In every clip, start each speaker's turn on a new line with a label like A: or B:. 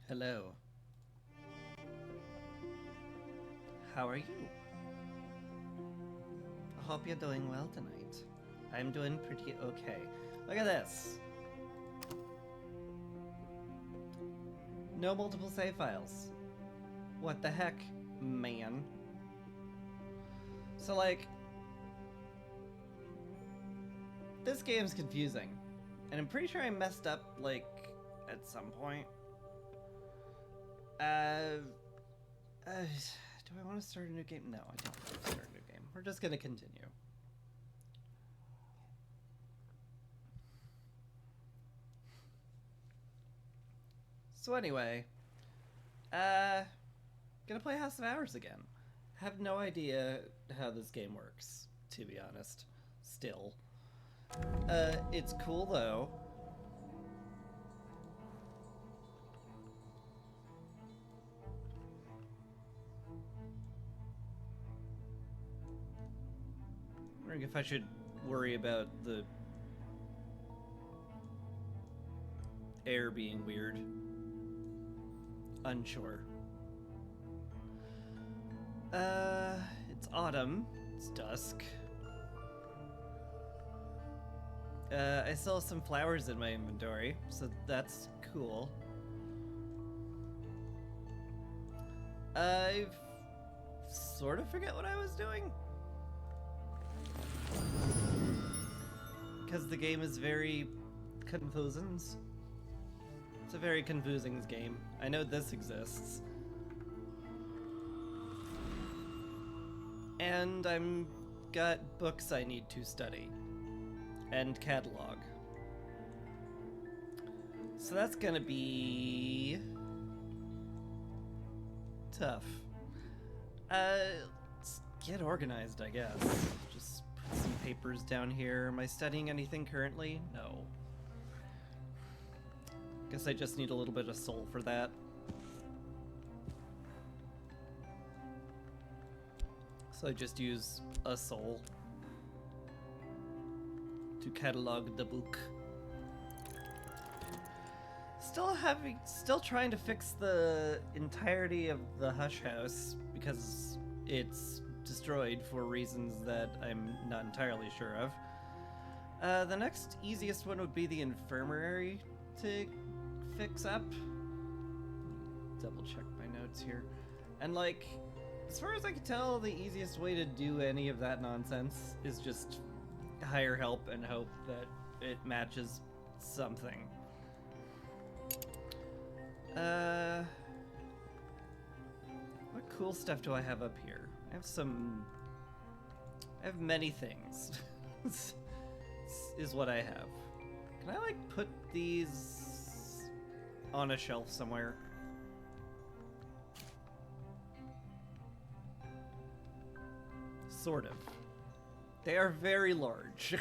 A: Hello. How are you? I hope you're doing well tonight. I'm doing pretty okay. Look at this. No multiple save files. What the heck, man? So, like, this game's confusing. And I'm pretty sure I messed up, like, at some point. Do I want to start a new game? No, I don't want to start a new game. We're just gonna continue. So anyway, gonna play House of Hours again. Have no idea how this game works, to be honest. Still. It's cool though. I'm wondering if I should worry about the air being weird. Unsure. It's autumn. It's dusk. I still have some flowers in my inventory, so that's cool. I sort of forget what I was doing. Because the game is very confusing. It's a very confusing game. I know this exists. And I'm got books I need to study. And catalog. So that's gonna be tough. Let's get organized, I guess. Just put some papers down here. Am I studying anything currently? No. Guess I just need a little bit of soul for that. So I just use a soul to catalog the book. Still trying to fix the entirety of the Hush House because it's destroyed for reasons that I'm not entirely sure of. The next easiest one would be the infirmary to fix up. Double check my notes here. And like, as far as I can tell, the easiest way to do any of that nonsense is just hire help and hope that it matches something. What cool stuff do I have up here? I have many things. Is what I have. Can I like put these on a shelf somewhere? Sort of. They are very large.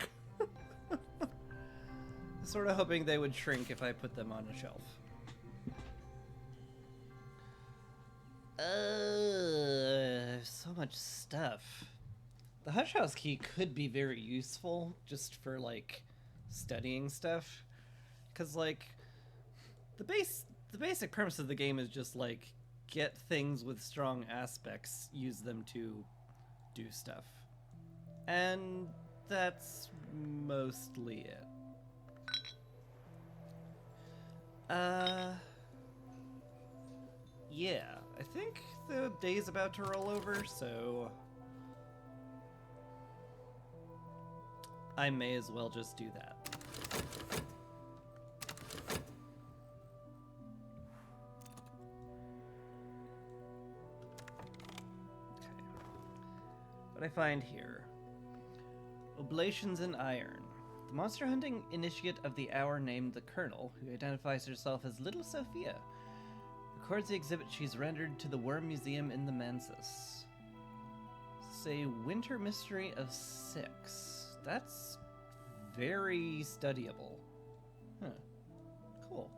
A: Sort of hoping they would shrink if I put them on a shelf. So much stuff. The Hush House key could be very useful just for like studying stuff. Cause like the basic premise of the game is just like get things with strong aspects, use them to do stuff. And that's mostly it. Yeah, I think the day's about to roll over, so I may as well just do that. Okay. What I find here. Oblations in Iron. The monster hunting initiate of the hour named the Colonel, who identifies herself as Little Sophia, records the exhibit she's rendered to the Worm Museum in the Mensis. Say Winter Mystery of 6. That's very studyable. Huh. Cool.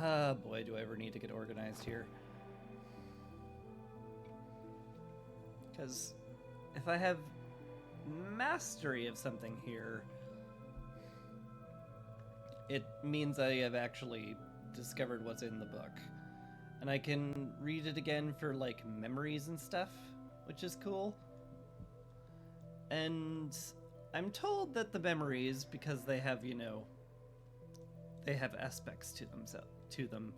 A: Ah, boy, do I ever need to get organized here. Because if I have mastery of something here, it means I have actually discovered what's in the book. And I can read it again for, like, memories and stuff, which is cool. And I'm told that the memories, because they have, you know, they have aspects to them,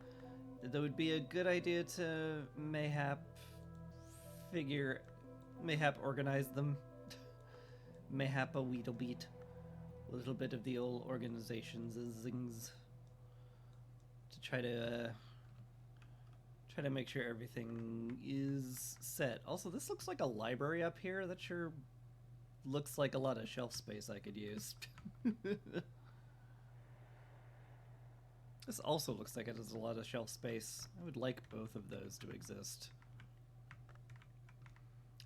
A: that it would be a good idea to mayhap organize them. Mayhap a weedle beat. A little bit of the old organizations zings. To try to make sure everything is set. Also, this looks like a library up here. That sure looks like a lot of shelf space I could use. This also looks like it has a lot of shelf space. I would like both of those to exist.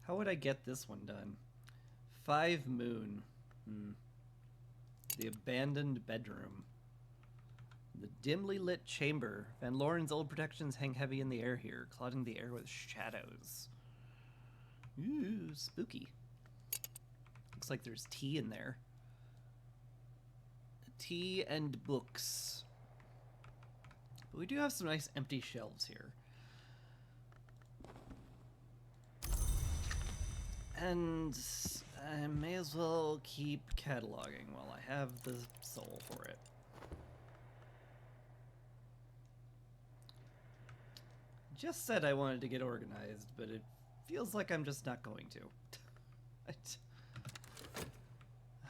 A: How would I get this one done? 5 Moon. The abandoned bedroom. The dimly lit chamber. Van Loren's old protections hang heavy in the air here, clouding the air with shadows. Ooh, spooky. Looks like there's tea in there. Tea and books. But we do have some nice empty shelves here. And I may as well keep cataloging while I have the soul for it. Just said I wanted to get organized, but it feels like I'm just not going to.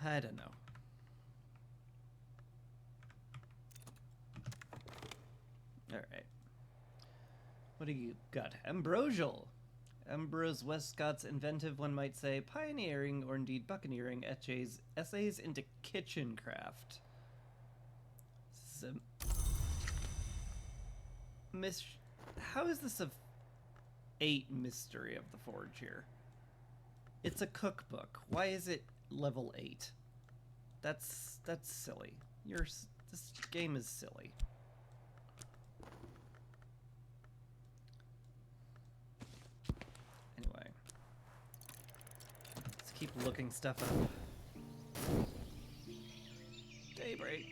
A: I don't know. Alright. What do you got? Ambrosial. Ambrose Westcott's inventive, one might say, pioneering, or indeed buccaneering, essays into kitchen craft. How is this a 8 mystery of the Forge here? It's a cookbook. Why is it level 8? That's silly. This game is silly. Anyway, let's keep looking stuff up. Daybreak.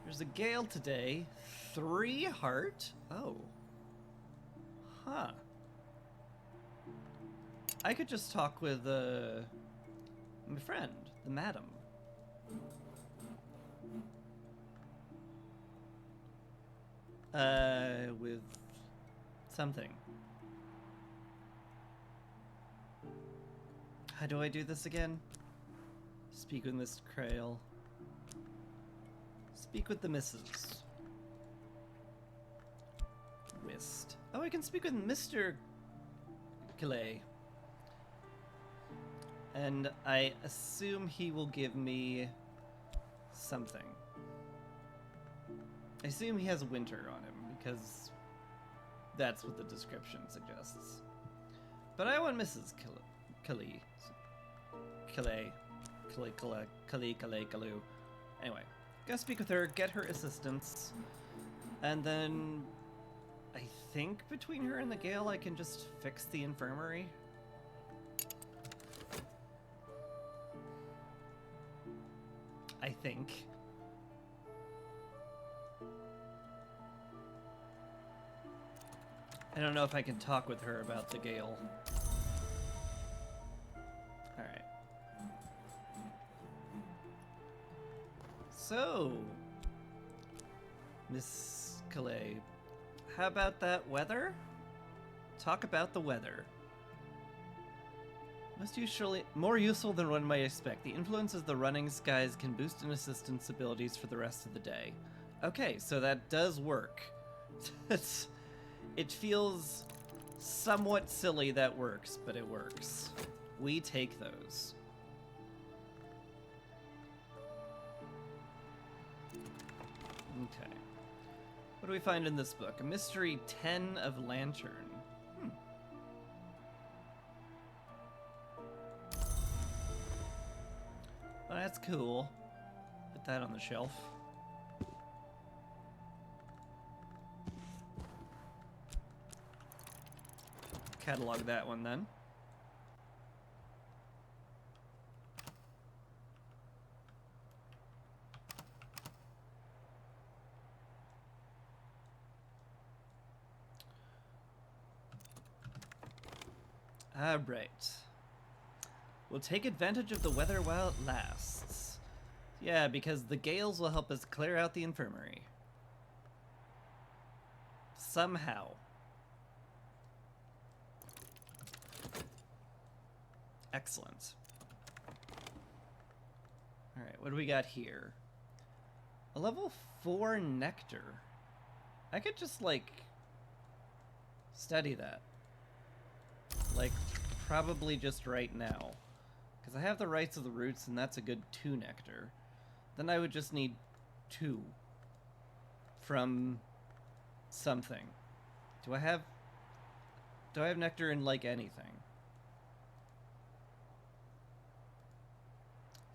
A: There's a gale today. 3 heart? Oh. Huh. I could just talk with, my friend, the madam. With something. How do I do this again? Speak with Mr. Crail. Speak with the missus. Whist. Oh, I can speak with Mr. Calais. And I assume he will give me something. I assume he has winter on him, because that's what the description suggests. But I want Mrs. Calais. Anyway, go speak with her, get her assistance, and then I think between her and the Gale I can just fix the infirmary. I think. I don't know if I can talk with her about the Gale. Alright. So, Miss Calais, how about that weather? Talk about the weather. Most usually more useful than one might expect. The influence of the running skies can boost an assistant's abilities for the rest of the day. Okay, so that does work. It feels somewhat silly that works, but it works. We take those. Okay. What do we find in this book? A mystery 10 of Lantern. Well, that's cool. Put that on the shelf. Catalog that one then. Alright. We'll take advantage of the weather while it lasts. Yeah, because the gales will help us clear out the infirmary. Somehow. Excellent. Alright, what do we got here? A level 4 nectar. I could just, like, study that. Like, probably just right now. Because I have the rights of the roots, and that's a good 2 nectar. Then I would just need 2 from something. Do I have nectar in, like, anything?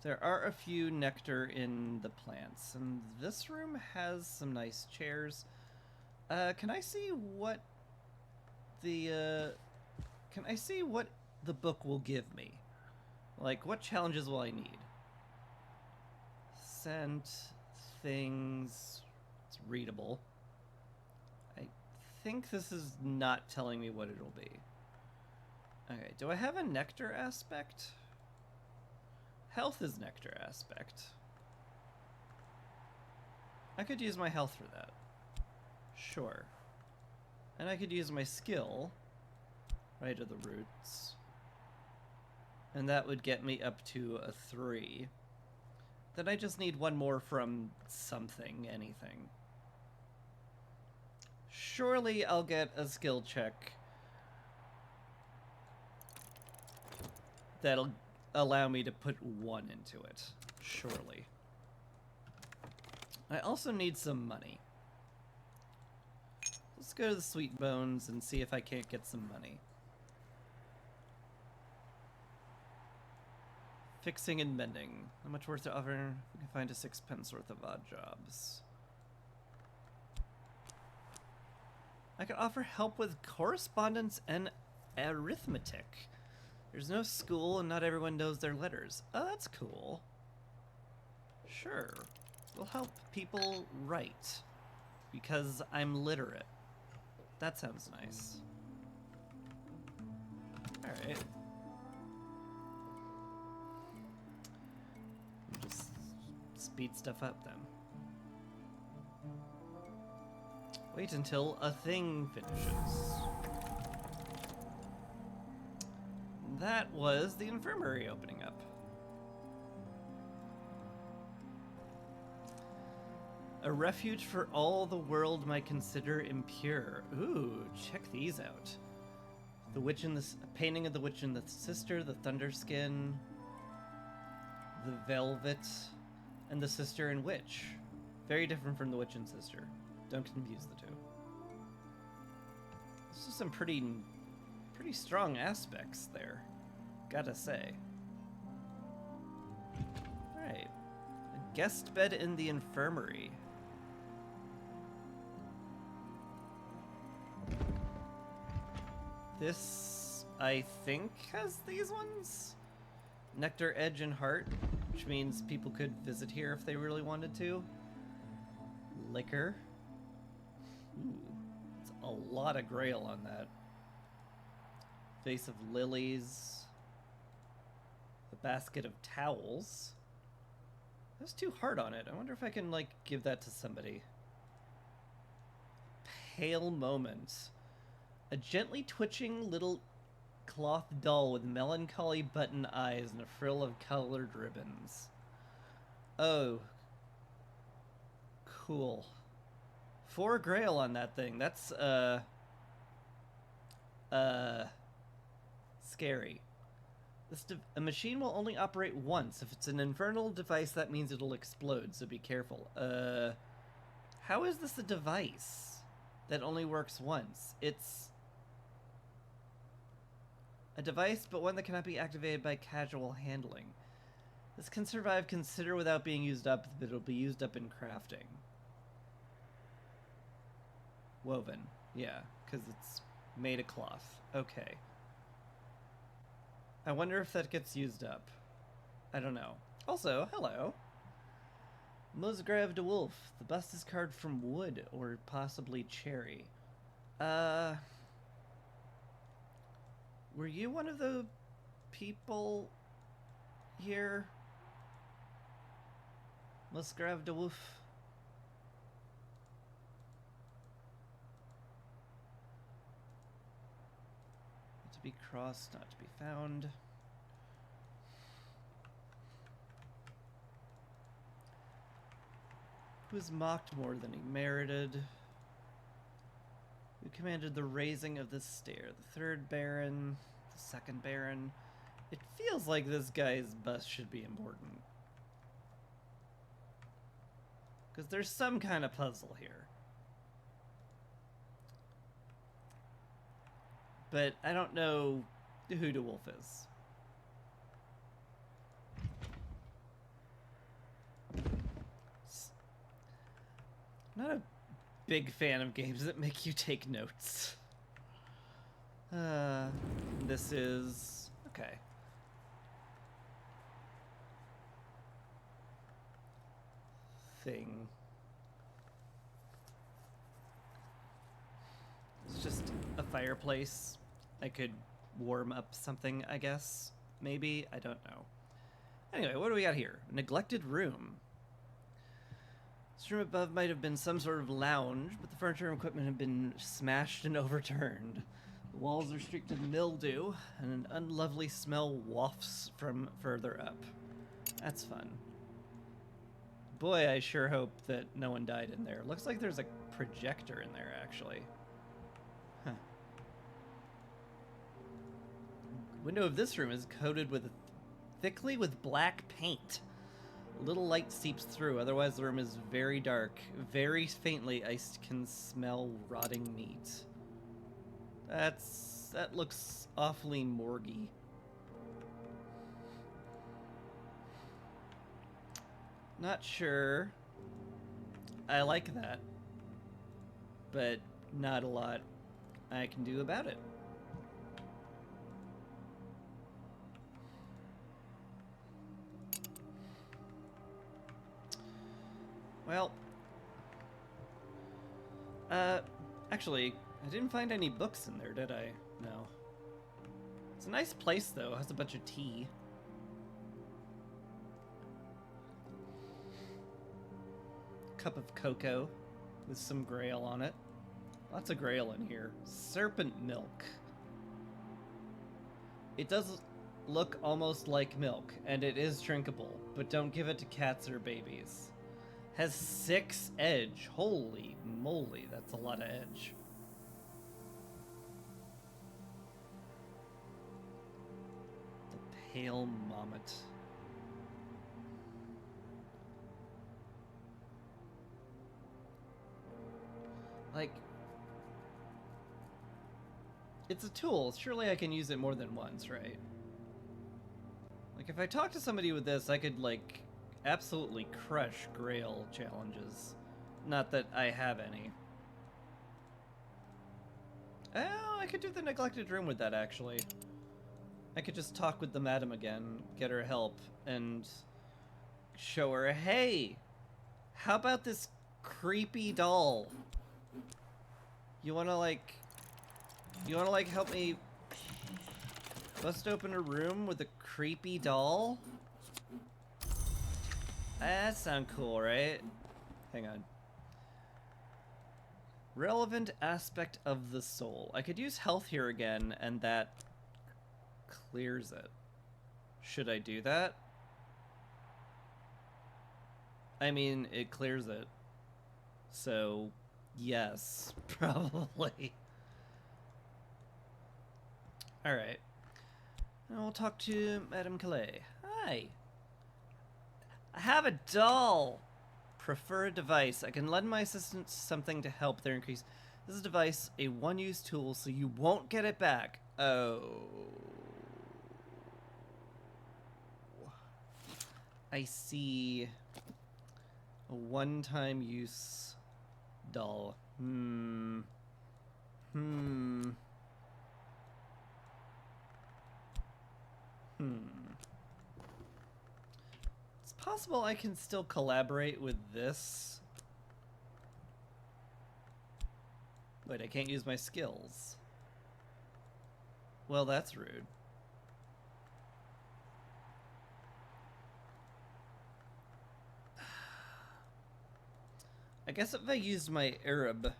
A: There are a few nectar in the plants, and this room has some nice chairs. Can I see what the book will give me? Like, what challenges will I need? Scent, things, it's readable. I think this is not telling me what it'll be. Okay, do I have a nectar aspect? Health is nectar aspect. I could use my health for that. Sure. And I could use my skill, right of the roots. And that would get me up to a 3. Then I just need 1 more from something, anything. Surely I'll get a skill check that'll allow me to put 1 into it. Surely. I also need some money. Let's go to the Sweet Bones and see if I can't get some money. Fixing and mending. How much worth to offer? We can find a 6p worth of odd jobs. I could offer help with correspondence and arithmetic. There's no school and not everyone knows their letters. Oh, that's cool. Sure. We'll help people write. Because I'm literate. That sounds nice. Alright. Just speed stuff up then. Wait until a thing finishes. That was the infirmary opening up. A refuge for all the world might consider impure. Ooh, check these out. The witch in the painting of the witch and the sister, the thunderskin, the velvet, and the sister and witch. Very different from the witch and sister. Don't confuse the two. This is some pretty strong aspects there, gotta say. Alright. A guest bed in the infirmary. This, I think, has these ones? Nectar, Edge, and Heart, which means people could visit here if they really wanted to. Liquor. Ooh, it's a lot of grail on that. Vase of Lilies. A basket of towels. There's 2 heart on it. I wonder if I can, like, give that to somebody. Pale Moment. A gently twitching little cloth doll with melancholy button eyes and a frill of colored ribbons. Oh. Cool. 4 grail on that thing. That's, scary. A machine will only operate once. If it's an infernal device, that means it'll explode, so be careful. How is this a device that only works once? It's a device, but one that cannot be activated by casual handling. This can survive consider without being used up, but it'll be used up in crafting. Woven. Yeah, because it's made of cloth. Okay. I wonder if that gets used up. I don't know. Also, hello. Musgrave de Wolf. The bust is carved from wood, or possibly cherry. Were you one of the people here? Musgrave de Wolf? To be crossed, not to be found. Who was mocked more than he merited? Who commanded the raising of this stair? The third Baron, the second Baron. It feels like this guy's bust should be important. Because there's some kind of puzzle here. But I don't know who de Wolf is. Not a big fan of games that make you take notes. This is... okay. Thing. It's just a fireplace. I could warm up something, I guess. Maybe. I don't know. Anyway, what do we got here? Neglected room. This room above might have been some sort of lounge, but the furniture and equipment have been smashed and overturned. The walls are streaked with mildew, and an unlovely smell wafts from further up. That's fun. Boy, I sure hope that no one died in there. Looks like there's a projector in there, actually. Huh. Window of this room is coated with thickly with black paint. Little light seeps through, otherwise the room is very dark. Very faintly, I can smell rotting meat. That looks awfully morgy. Not sure. I like that. But not a lot I can do about it. Well, actually, I didn't find any books in there, did I? No. It's a nice place, though. It has a bunch of tea. Cup of cocoa with some grail on it. Lots of grail in here. Serpent milk. It does look almost like milk, and it is drinkable, but don't give it to cats or babies. Has 6 edge. Holy moly, that's a lot of edge. The pale mommet. Like, it's a tool. Surely I can use it more than once, right? Like, if I talk to somebody with this, I could, like, absolutely crush Grail challenges. Not that I have any. Oh, I could do the neglected room with that, actually. I could just talk with the madam again, get her help, and show her, hey, how about this creepy doll? You wanna, like, help me bust open a room with a creepy doll? That sounds cool, right? Hang on. Relevant aspect of the soul. I could use health here again, and that clears it. Should I do that? I mean, it clears it. So, yes, probably. Alright. And we'll talk to Madame Calais. Hi. I have a doll. Prefer a device. I can lend my assistant something to help their increase. This is a device, a one-use tool, so you won't get it back. Oh. I see. A one-time use doll. It's possible I can still collaborate with this. Wait, I can't use my skills. Well, that's rude. I guess if I used my Arab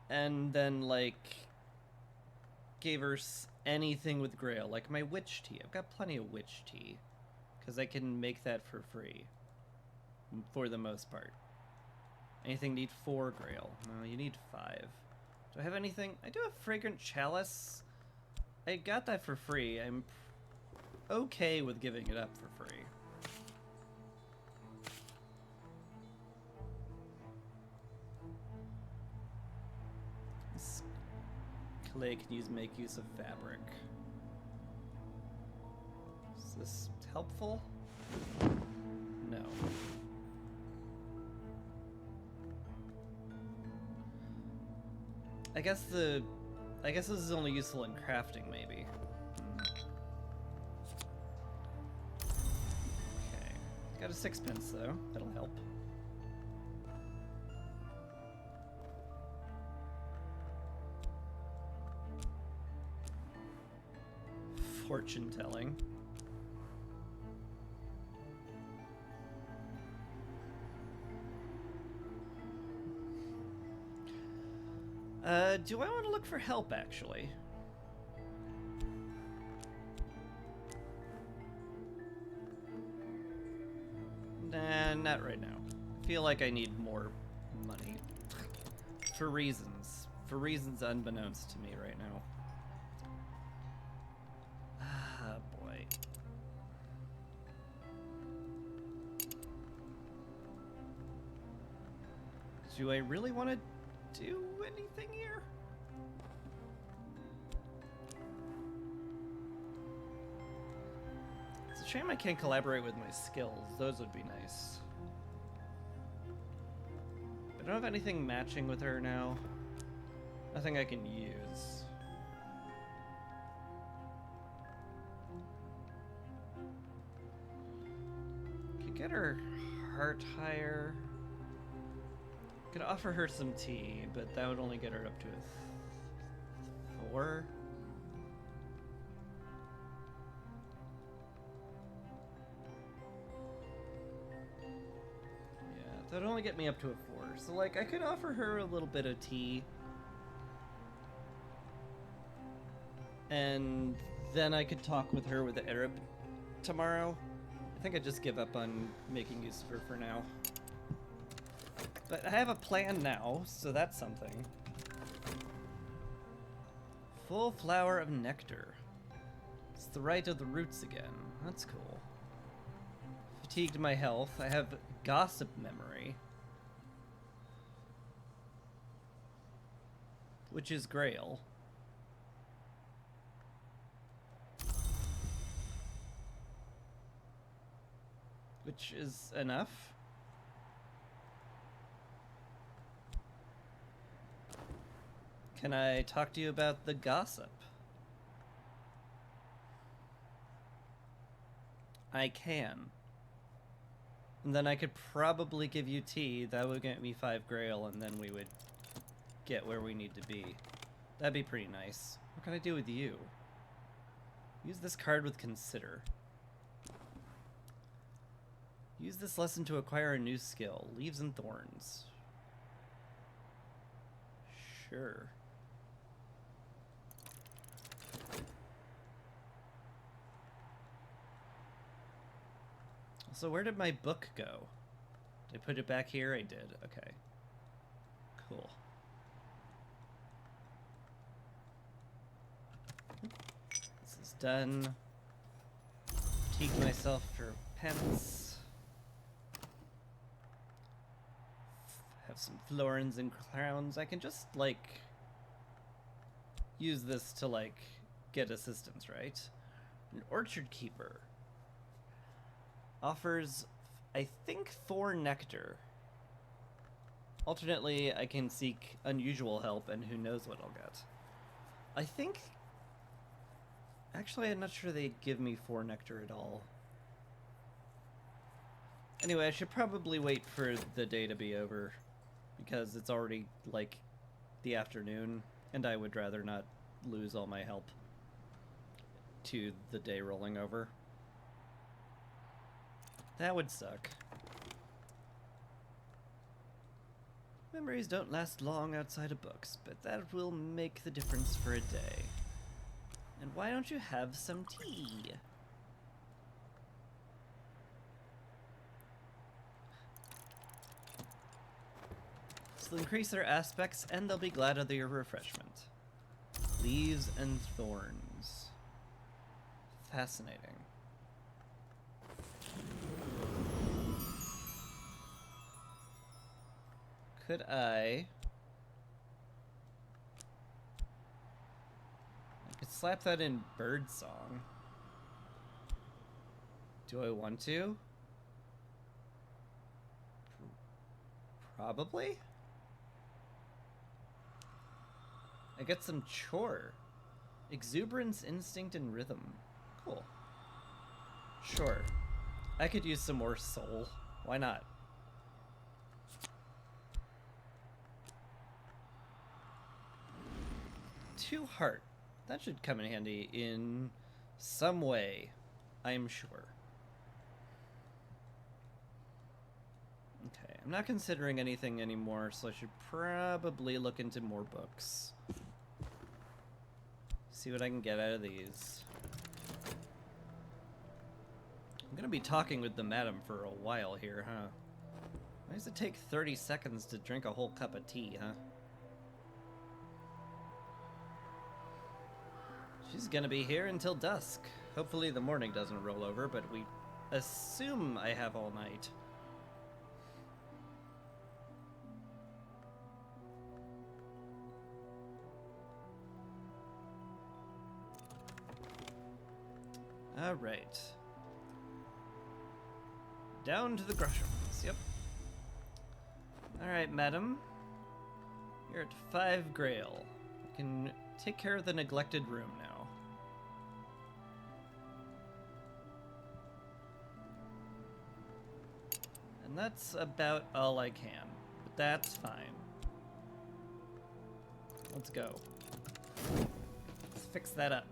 A: and then, like, gave her anything with Grail, like my witch tea. I've got plenty of witch tea, because I can make that for free, for the most part. Anything need 4 Grail? No, you need 5. Do I have anything? I do have Fragrant Chalice. I got that for free. I'm okay with giving it up for free. This clay can make use of fabric. Is this helpful? No. I guess this is only useful in crafting, maybe. Okay. Got a 6-pence, though. That'll help. Fortune telling. Do I want to look for help, actually? Nah, not right now. I feel like I need more money. For reasons. For reasons unbeknownst to me right now. Ah, boy. Do I really want to do anything here? It's a shame I can't collaborate with my skills. Those would be nice. I don't have anything matching with her now. Nothing I can use. Could get her heart higher. Could offer her some tea, but that would only get her up to a 4. Yeah, that would only get me up to a 4. So, like, I could offer her a little bit of tea. And then I could talk with her with the Arab tomorrow. I think I'd just give up on making use of her for now. But I have a plan now, so that's something. Full flower of nectar. It's the right of the roots again. That's cool. Fatigued my health. I have gossip memory. Which is Grail. Which is enough. Can I talk to you about the gossip? I can. And then I could probably give you tea. That would get me 5 Grail, and then we would get where we need to be. That'd be pretty nice. What can I do with you? Use this card with Consider. Use this lesson to acquire a new skill. Leaves and Thorns. Sure. So where did my book go? Did I put it back here? I did. Okay. Cool. This is done. Fatigued myself for pence. Have some florins and crowns. I can just, like, use this to, like, get assistance, right? An orchard keeper. Offers, I think, 4 nectar. Alternately, I can seek unusual help, and who knows what I'll get. I think... Actually, I'm not sure they'd give me 4 nectar at all. Anyway, I should probably wait for the day to be over, because it's already, like, the afternoon, and I would rather not lose all my help to the day rolling over. That would suck. Memories don't last long outside of books, but that will make the difference for a day. And why don't you have some tea? This will increase their aspects, and they'll be glad of your refreshment. Leaves and thorns. Fascinating. Could I could slap that in birdsong. Do I want to? Probably? I get some chore. Exuberance, instinct, and rhythm. Cool. Sure. I could use some more soul. Why not? 2 heart. That should come in handy in some way, I'm sure. Okay, I'm not considering anything anymore, so I should probably look into more books. See what I can get out of these. I'm gonna be talking with the madam for a while here, huh? Why does it take 30 seconds to drink a whole cup of tea, huh? She's gonna be here until dusk. Hopefully the morning doesn't roll over, but we assume I have all night. Alright. Down to the Grusham's, yep. Alright, madam. You're at 5 Grail. You can take care of the neglected room now. And that's about all I can, but that's fine. Let's go. Let's fix that up.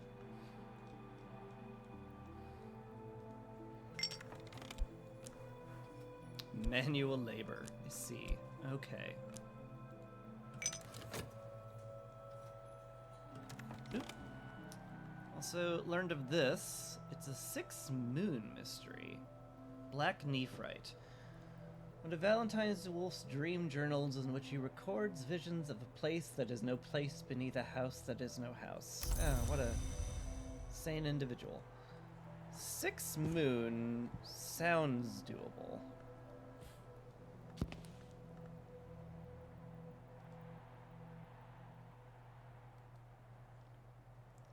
A: Manual labor, I see. Okay. Oop. Also learned of this. It's a 6 moon mystery. Black Nephrite. One of Valentine's Wolf's dream journals in which he records visions of a place that is no place beneath a house that is no house. Oh, what a sane individual. 6 moon sounds doable.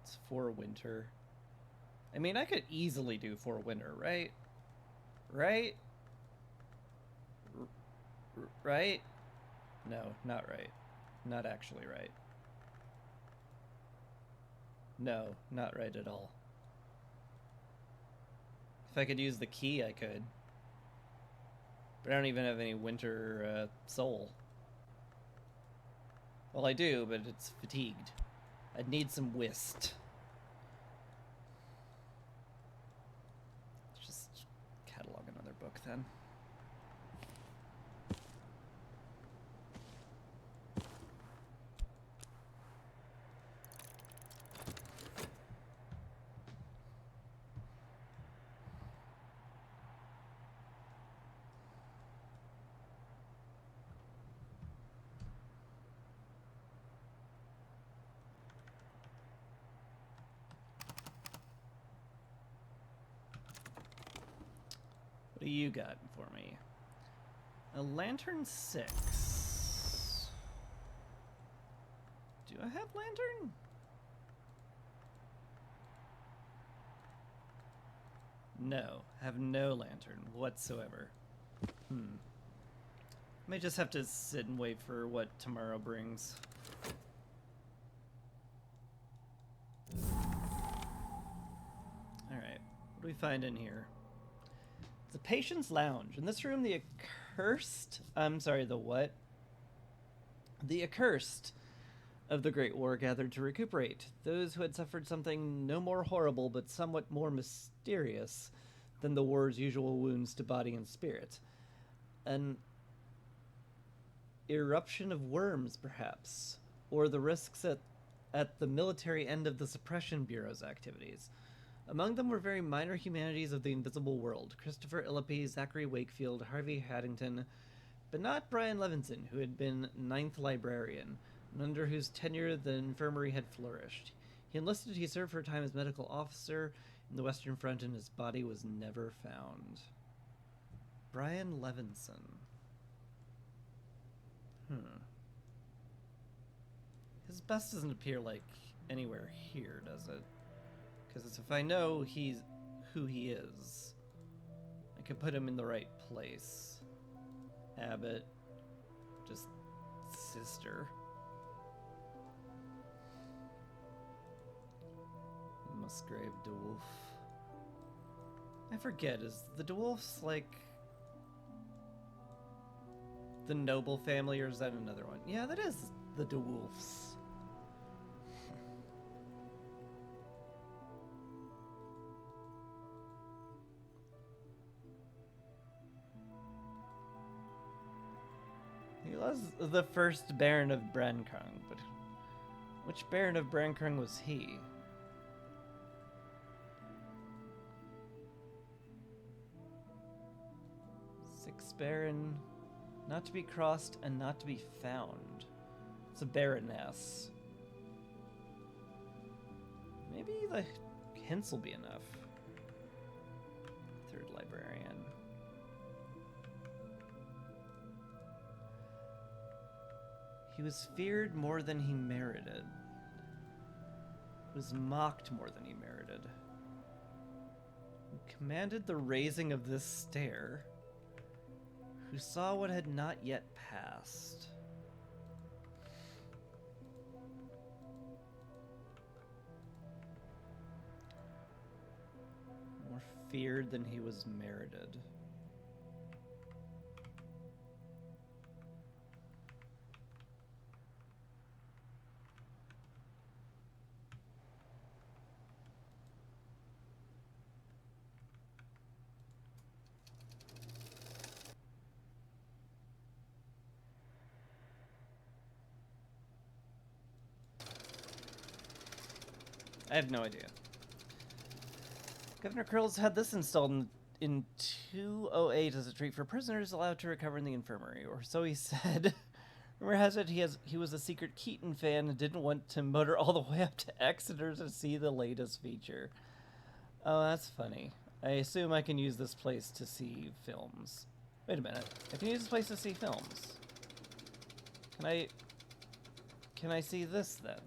A: It's for winter. I mean, I could easily do for winter, right? Right? Right? No, not right. Not actually right. No, not right at all. If I could use the key, I could. But I don't even have any winter soul. Well, I do, but it's fatigued. I'd need some whist. Let's just catalog another book then. What do you got for me? A lantern 6. Do I have lantern? No, have no lantern whatsoever. May just have to sit and wait for what tomorrow brings. Alright, what do we find in here? It's a patient's lounge. In this room, the accursed... I'm sorry, the what? The accursed of the Great War gathered to recuperate, those who had suffered something no more horrible but somewhat more mysterious than the war's usual wounds to body and spirit. An eruption of worms, perhaps, or the risks at the military end of the Suppression Bureau's activities. Among them were very minor humanities of the invisible world: Christopher Illipy, Zachary Wakefield, Harvey Haddington, but not Brian Levinson, who had been ninth librarian, and under whose tenure the infirmary had flourished. He enlisted, he served for a time as medical officer in the Western Front, and his body was never found. Brian Levinson. His best doesn't appear like anywhere here, does it? Because if I know who he is, I can put him in the right place. Abbott, just sister. Musgrave DeWolf. I forget, is the DeWolfs like the noble family, or is that another one? Yeah, that is the DeWolfs. He was the first Baron of Brancung, but which Baron of Brancung was he? Sixth Baron, not to be crossed and not to be found. It's a Baroness. Maybe the hints will be enough. Third Librarian. He was feared more than he merited. Was mocked more than he merited. Who commanded the raising of this stair. Who saw what had not yet passed. More feared than he was merited. I have no idea. Governor Curls had this installed in 208 as a treat for prisoners allowed to recover in the infirmary, or so he said. Rumor has it he was a secret Keaton fan and didn't want to motor all the way up to Exeter to see the latest feature. Oh, that's funny. I assume I can use this place to see films. Wait a minute. I can use this place to see films. Can I see this then?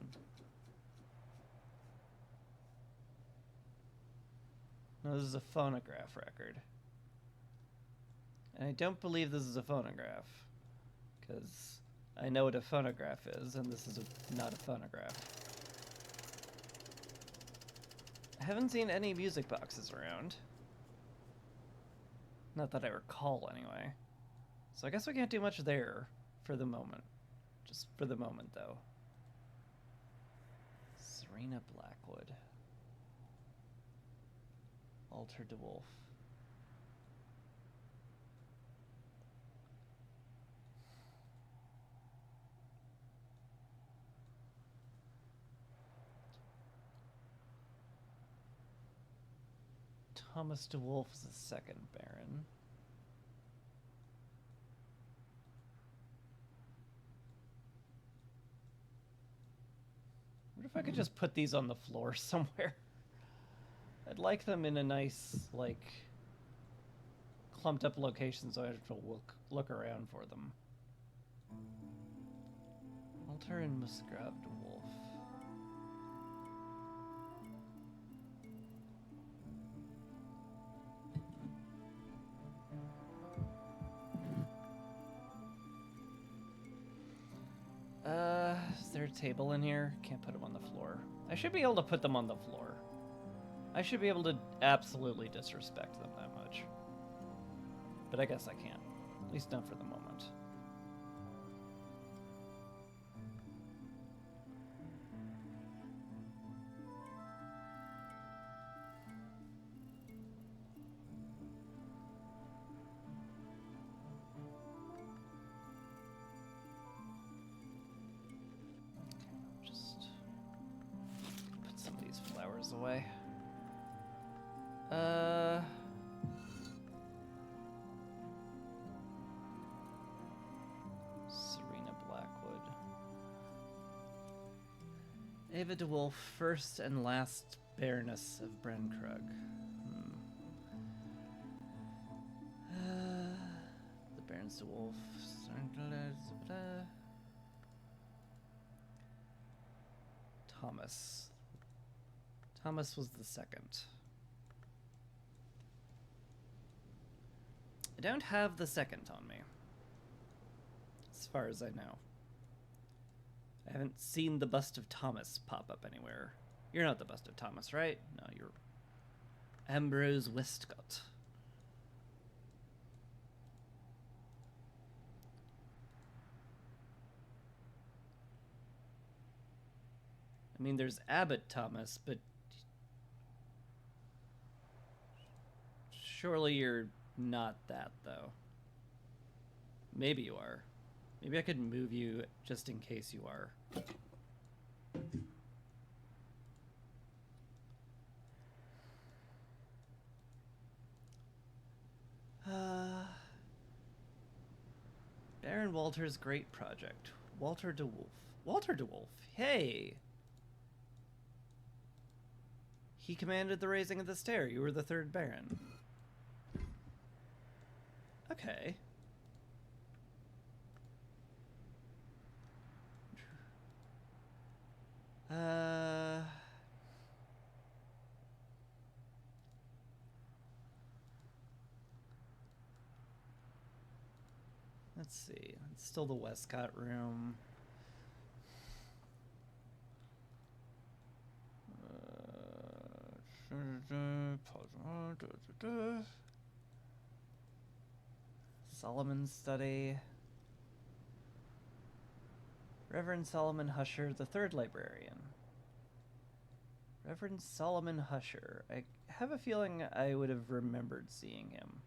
A: No, this is a phonograph record. And I don't believe this is a phonograph, because I know what a phonograph is, and this is not a phonograph. I haven't seen any music boxes around. Not that I recall, anyway. So I guess we can't do much there for the moment. Just for the moment, though. Serena Blackwood. Alter DeWolf. Thomas DeWolf is the second Baron. What if I could just put these on the floor somewhere? I'd like them in a nice, like, clumped up location so I have to look around for them. Alter and Musgrave DeWolf. Is there a table in here? Can't put them on the floor. I should be able to put them on the floor. I should be able to absolutely disrespect them that much. But I guess I can't. At least not for the moment. Ava de Wolf, first and last Baroness of Brenkrug. The Baroness de Wolf. Thomas. Thomas was the second. I don't have the second on me, as far as I know. I haven't seen the bust of Thomas pop up anywhere. You're not the bust of Thomas, right? No, you're Ambrose Westcott. I mean, there's Abbot Thomas, but surely you're not that, though. Maybe you are. Maybe I could move you just in case you are. Baron Walter's great project. Walter de Wolf. Walter de Wolf. Hey! He commanded the raising of the stair. You were the third Baron. Okay. Let's see. It's still the Westcott room. Solomon's study. Reverend Solomon Husher, the third librarian. Reverend Solomon Husher. I have a feeling I would have remembered seeing him.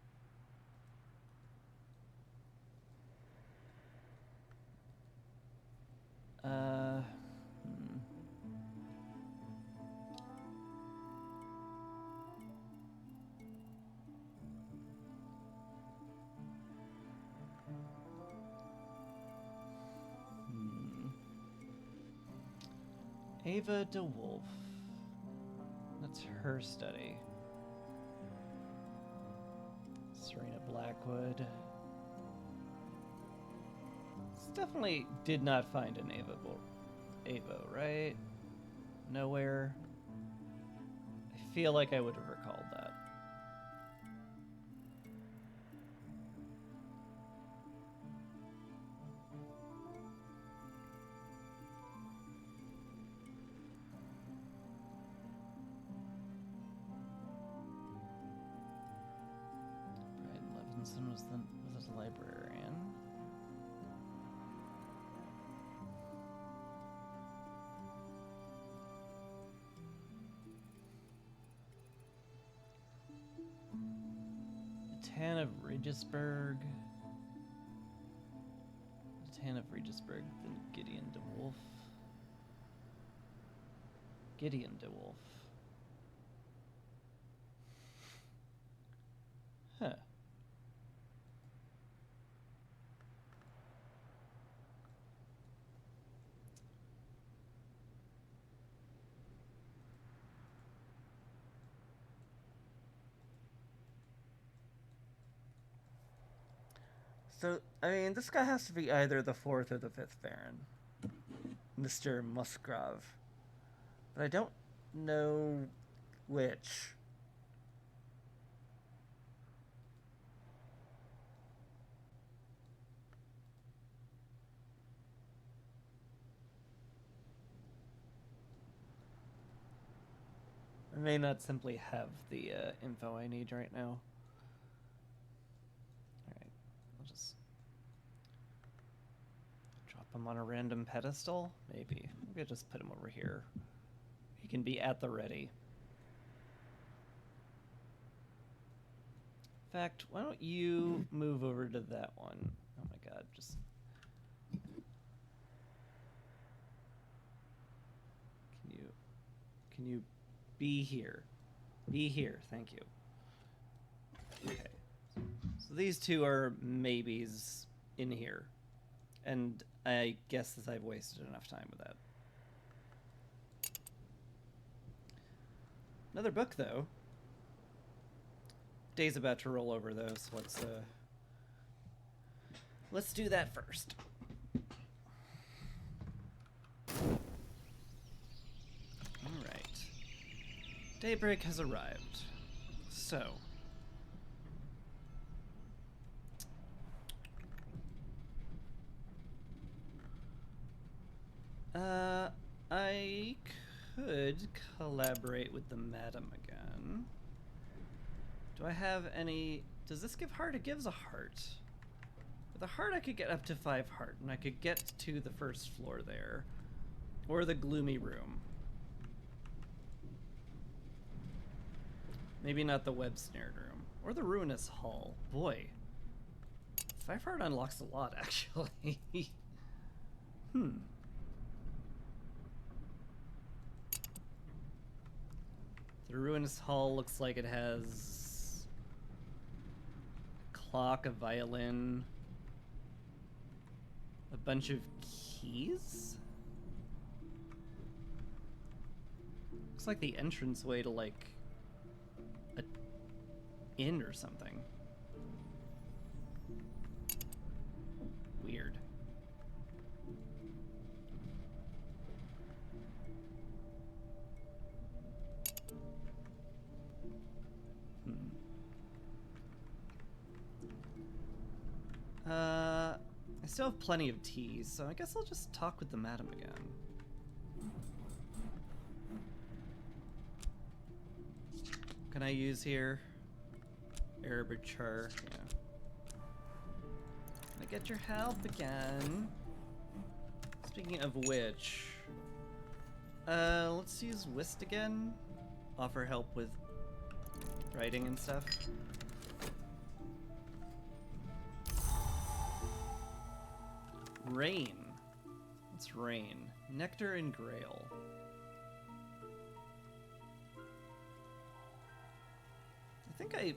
A: Ava de Wolf. That's her study. Serena Blackwood. This definitely did not find an Ava, right? Nowhere. I feel like I would have recalled that. Was a librarian. Tan of Regisburg. Tan of Regisburg, then Gideon de Wolf. Gideon de Wolf. Huh. So, I mean, this guy has to be either the fourth or the fifth Baron. Mr. Musgrave. But I don't know which. I may not simply have the info I need right now. Alright, I'll just drop him on a random pedestal? Maybe. Maybe I'll just put him over here. He can be at the ready. In fact, why don't you move over to that one? Oh my god, just... Can you be here? Be here, thank you. Okay. So these two are maybes in here. And I guess that I've wasted enough time with that. Another book, though. Day's about to roll over, though, so let's do that first. Alright. Daybreak has arrived. So. I could collaborate with the madam again. Do I have any... Does this give heart? It gives a heart. With a heart I could get up to 5 heart, and I could get to the first floor there. Or the gloomy room. Maybe not the web-snared room. Or the ruinous hall. Boy. 5 heart unlocks a lot, actually. The ruinous hall looks like it has a clock, a violin, a bunch of keys? Looks like the entranceway to like a inn or something. Weird. I still have plenty of teas, so I guess I'll just talk with the madam again. Can I use here? Arbiter, yeah. Can I get your help again? Speaking of which, let's use Whist again. Offer help with writing and stuff. Rain. What's rain? Nectar and Grail. I think I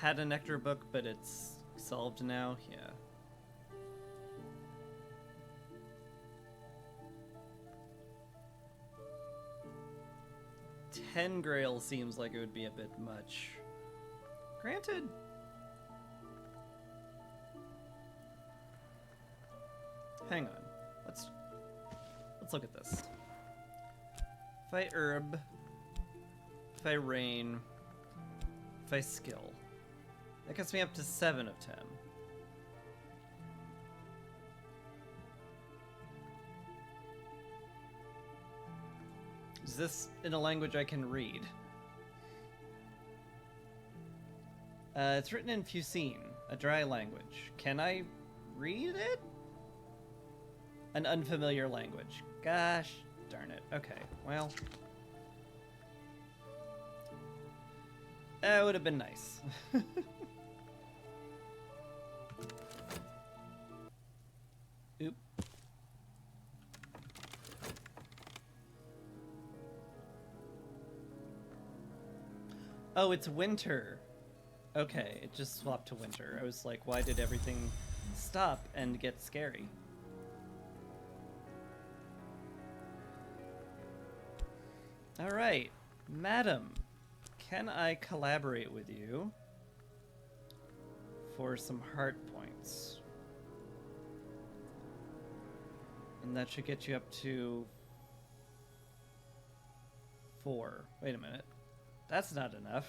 A: had a nectar book, but it's solved now. Yeah. $10 Grail seems like it would be a bit much. Granted. Hang on. Let's look at this. If I herb, if I rain, if I skill, that gets me up to 7 of 10. Is this in a language I can read? It's written in Fusine, a dry language. Can I read it? An unfamiliar language. Gosh darn it. Okay, well. That would have been nice. Oop. Oh, it's winter. Okay, it just swapped to winter. I was like, why did everything stop and get scary? Alright, madam, can I collaborate with you for some heart points? And that should get you up to 4. Wait a minute. That's not enough.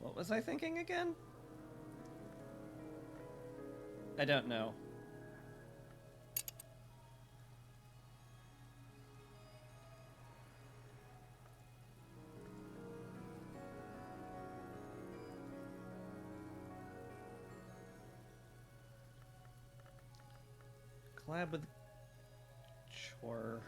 A: What was I thinking again? I don't know. Collab with Chore.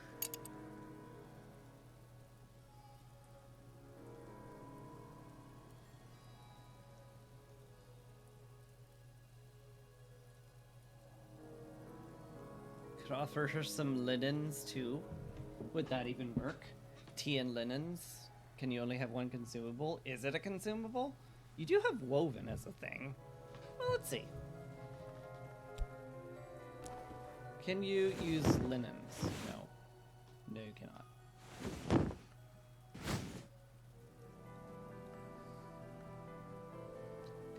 A: Could offer her some linens too. Would that even work? Tea and linens. Can you only have one consumable? Is it a consumable? You do have woven as a thing. Well, let's see. Can you use linens? No. No, you cannot.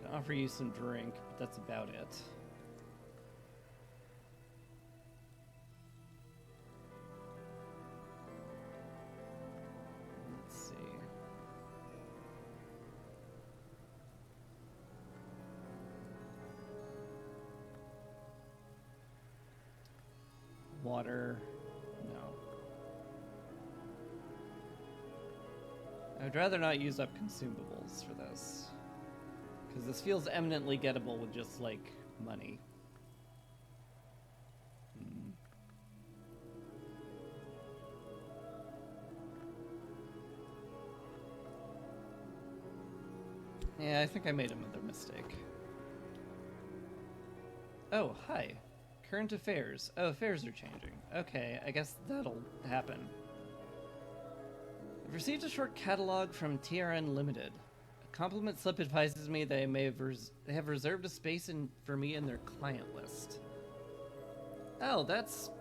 A: Can offer you some drink, but that's about it. Let's see. Water. No. I would rather not use up consumables for this. Because this feels eminently gettable with just, like, money. Yeah, I think I made another mistake. Oh, hi. Current affairs. Oh, affairs are changing. Okay, I guess that'll happen. I've received a short catalog from TRN Limited. A compliment slip advises me they they have reserved a space for me in their client list. Oh, that's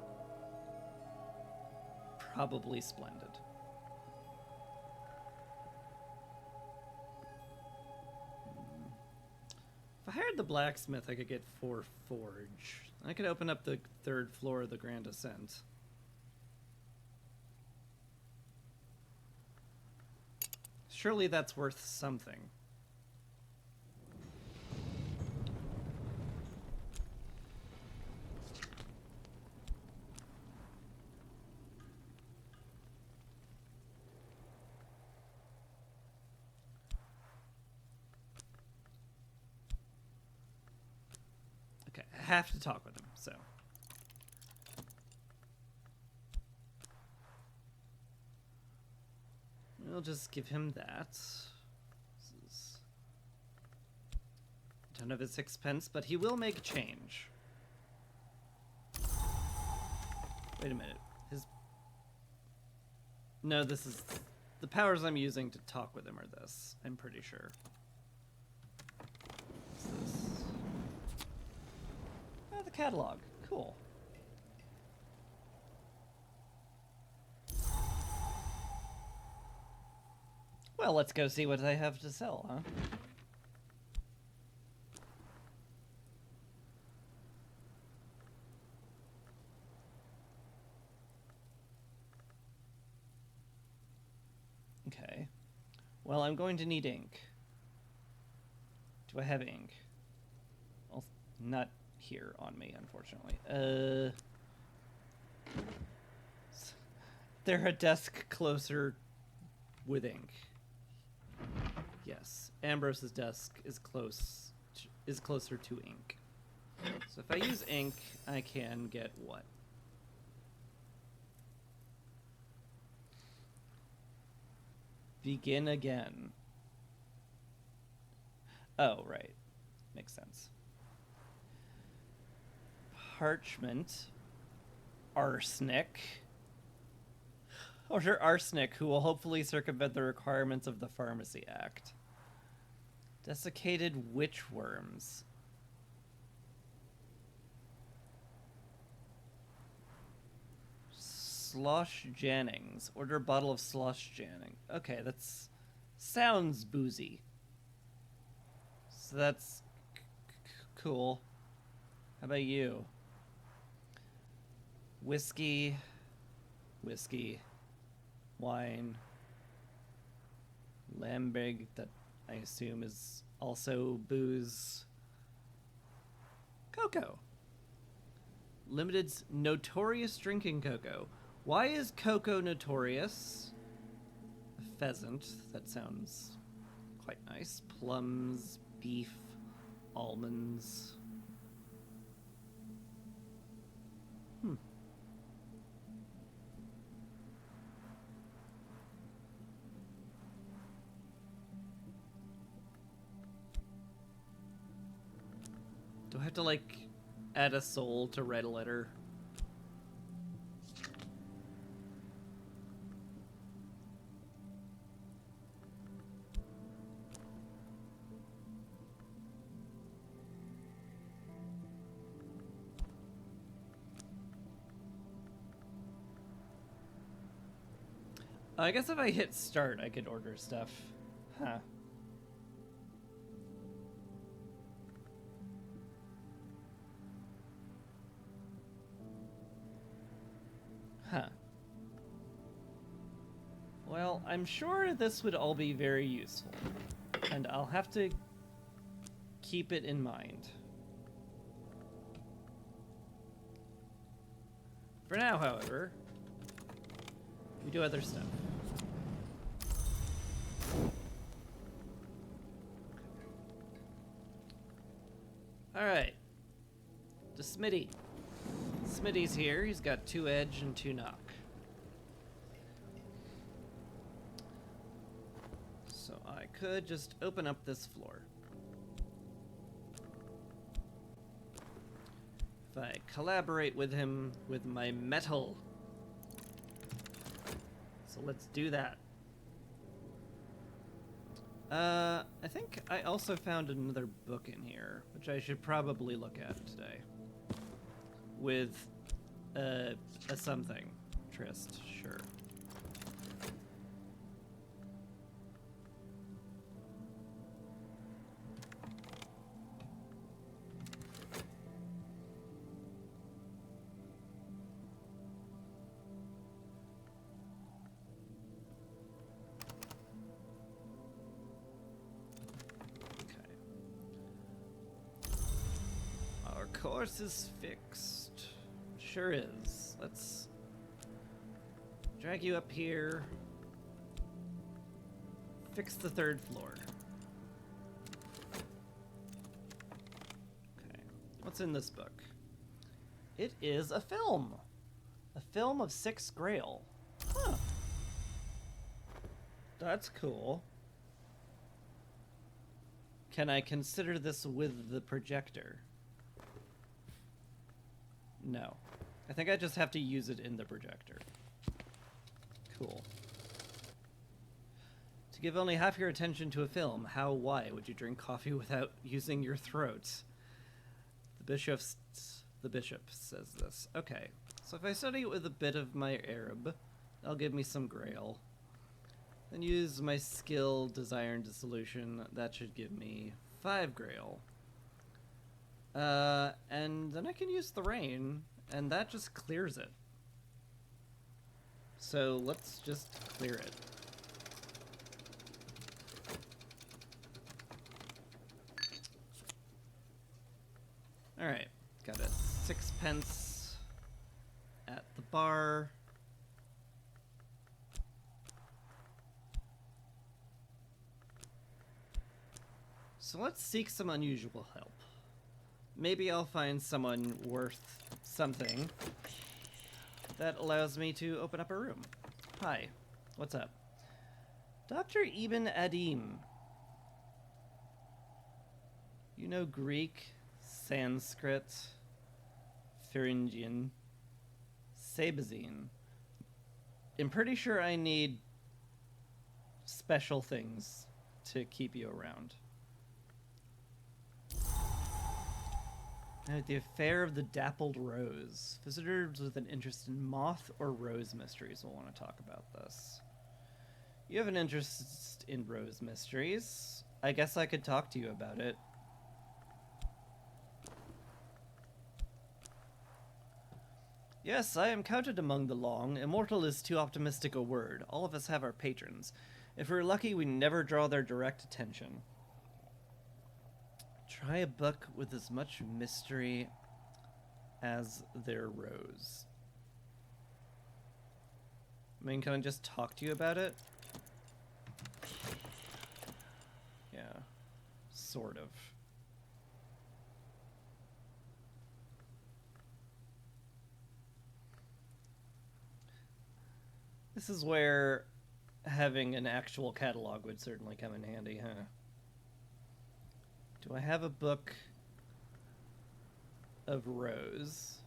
A: probably splendid. If I hired the blacksmith, I could get 4 forge. I could open up the 3rd floor of the Grand Ascent. Surely that's worth something. Okay, I have to talk with him, so. We'll just give him that. This is a ton of his 6 pence, but he will make a change. Wait a minute. No, this is... The powers I'm using to talk with him are this, I'm pretty sure. What's this? Oh, the catalog. Cool. Well, let's go see what I have to sell, huh? Okay. Well, I'm going to need ink. Do I have ink? Well, not here on me, unfortunately. There a desk closer with ink? Yes, Ambrose's desk is closer to ink. So if I use ink, I can get what? Begin again. Oh, right. Makes sense. Parchment. Arsenic. Order arsenic, who will hopefully circumvent the requirements of the Pharmacy Act. Desiccated witchworms. Slosh Jannings. Order a bottle of Slosh Janning. Okay, that's... sounds boozy. So that's... cool. How about you? Whiskey. Whiskey. Wine. Lambic, that I assume is also booze. Cocoa. Limited's notorious drinking cocoa. Why is cocoa notorious? A pheasant. That sounds quite nice. Plums, beef, almonds. Do I have to, like, add a soul to write a letter? I guess if I hit start, I could order stuff. Huh. Huh. Well, I'm sure this would all be very useful, and I'll have to keep it in mind. For now, however, we do other stuff. Alright. To Smitty. Smitty's here. He's got 2 edge and 2 knock. So I could just open up this floor. If I collaborate with him with my metal. So let's do that. I think I also found another book in here, which I should probably look at today. With a something. Trist, sure. Course is fixed. Sure is. Let's drag you up here. Fix the 3rd floor. Okay. What's in this book? It is a film. A film of 6 Grail. Huh. That's cool. Can I consider this with the projector? No. I think I just have to use it in the projector. Cool. To give only half your attention to a film, why would you drink coffee without using your throat? The bishop says this. Okay. So if I study it with a bit of my Arab, that'll give me some Grail. Then use my skill, Desire and Dissolution. That should give me 5 Grail. And then I can use the rain, and that just clears it. So let's just clear it. Alright, got a 6p at the bar. So let's seek some unusual help. Maybe I'll find someone worth something that allows me to open up a room. Hi, what's up? Dr. Ibn Adim. You know Greek, Sanskrit, Thuringian, Sabazine. I'm pretty sure I need special things to keep you around. The Affair of the Dappled Rose. Visitors with an interest in moth or rose mysteries will want to talk about this. You have an interest in rose mysteries. I guess I could talk to you about it. Yes, I am counted among the long. Immortal is too optimistic a word. All of us have our patrons. If we're lucky, we never draw their direct attention. Try a book with as much mystery as their rose. I mean, can I just talk to you about it? Yeah, sort of. This is where having an actual catalog would certainly come in handy, huh? Do I have a book of Rose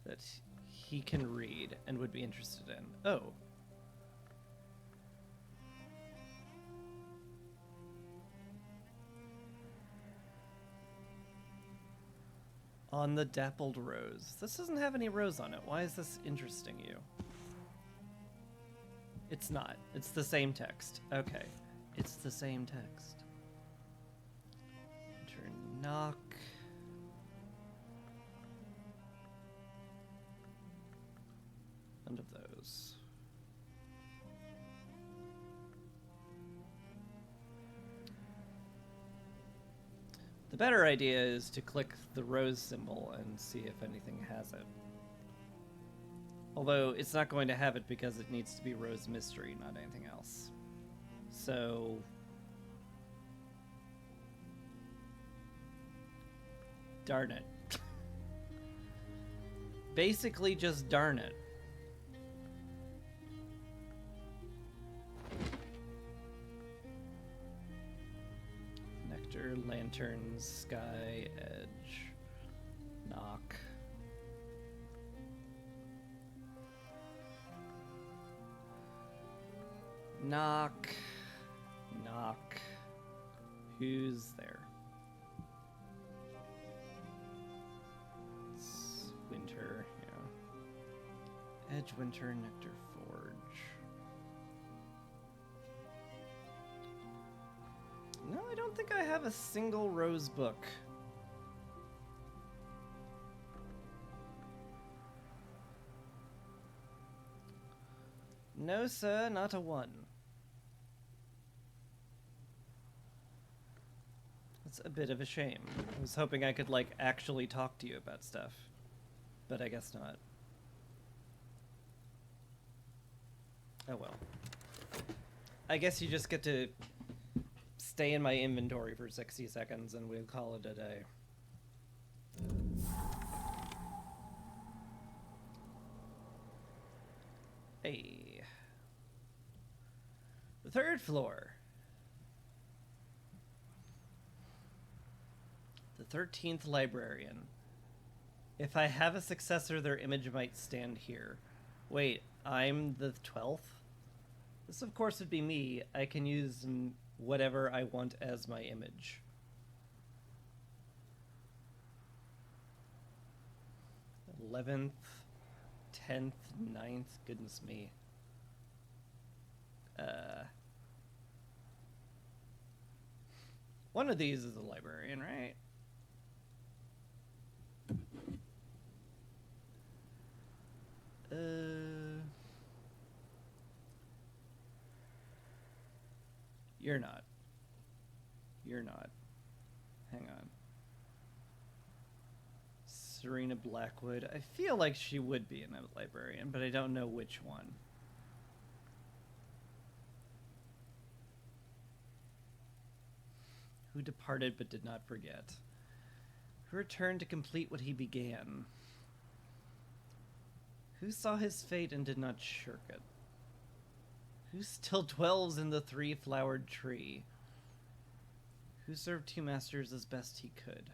A: that he can read and would be interested in? Oh. On the Dappled Rose. This doesn't have any rose on it. Why is this interesting you? It's not. It's the same text. Okay. It's the same text. Enter knock. None of those. The better idea is to click the rose symbol and see if anything has it. Although it's not going to have it because it needs to be rose mystery, not anything else. So darn it. Basically just darn it. Nectar, lanterns, sky, edge, knock. Knock. Knock. Who's there? It's winter, yeah. Edge, winter, nectar, forge. No, I don't think I have a single rose book. No, sir, not a one. It's a bit of a shame. I was hoping I could, like, actually talk to you about stuff. But I guess not. Oh well. I guess you just get to stay in my inventory for 60 seconds and we'll call it a day. Hey. The third floor. The 13th librarian. If I have a successor, their image might stand here. Wait, I'm the 12th? This, of course, would be me. I can use whatever I want as my image. '11th, 10th, 9th, goodness me. One of these is a librarian, right? You're not. You're not. Hang on. Serena Blackwood. I feel like she would be a librarian, but I don't know which one. Who departed but did not forget? Who returned to complete what he began? Who saw his fate and did not shirk it? Who still dwells in the three-flowered tree? Who served two masters as best he could?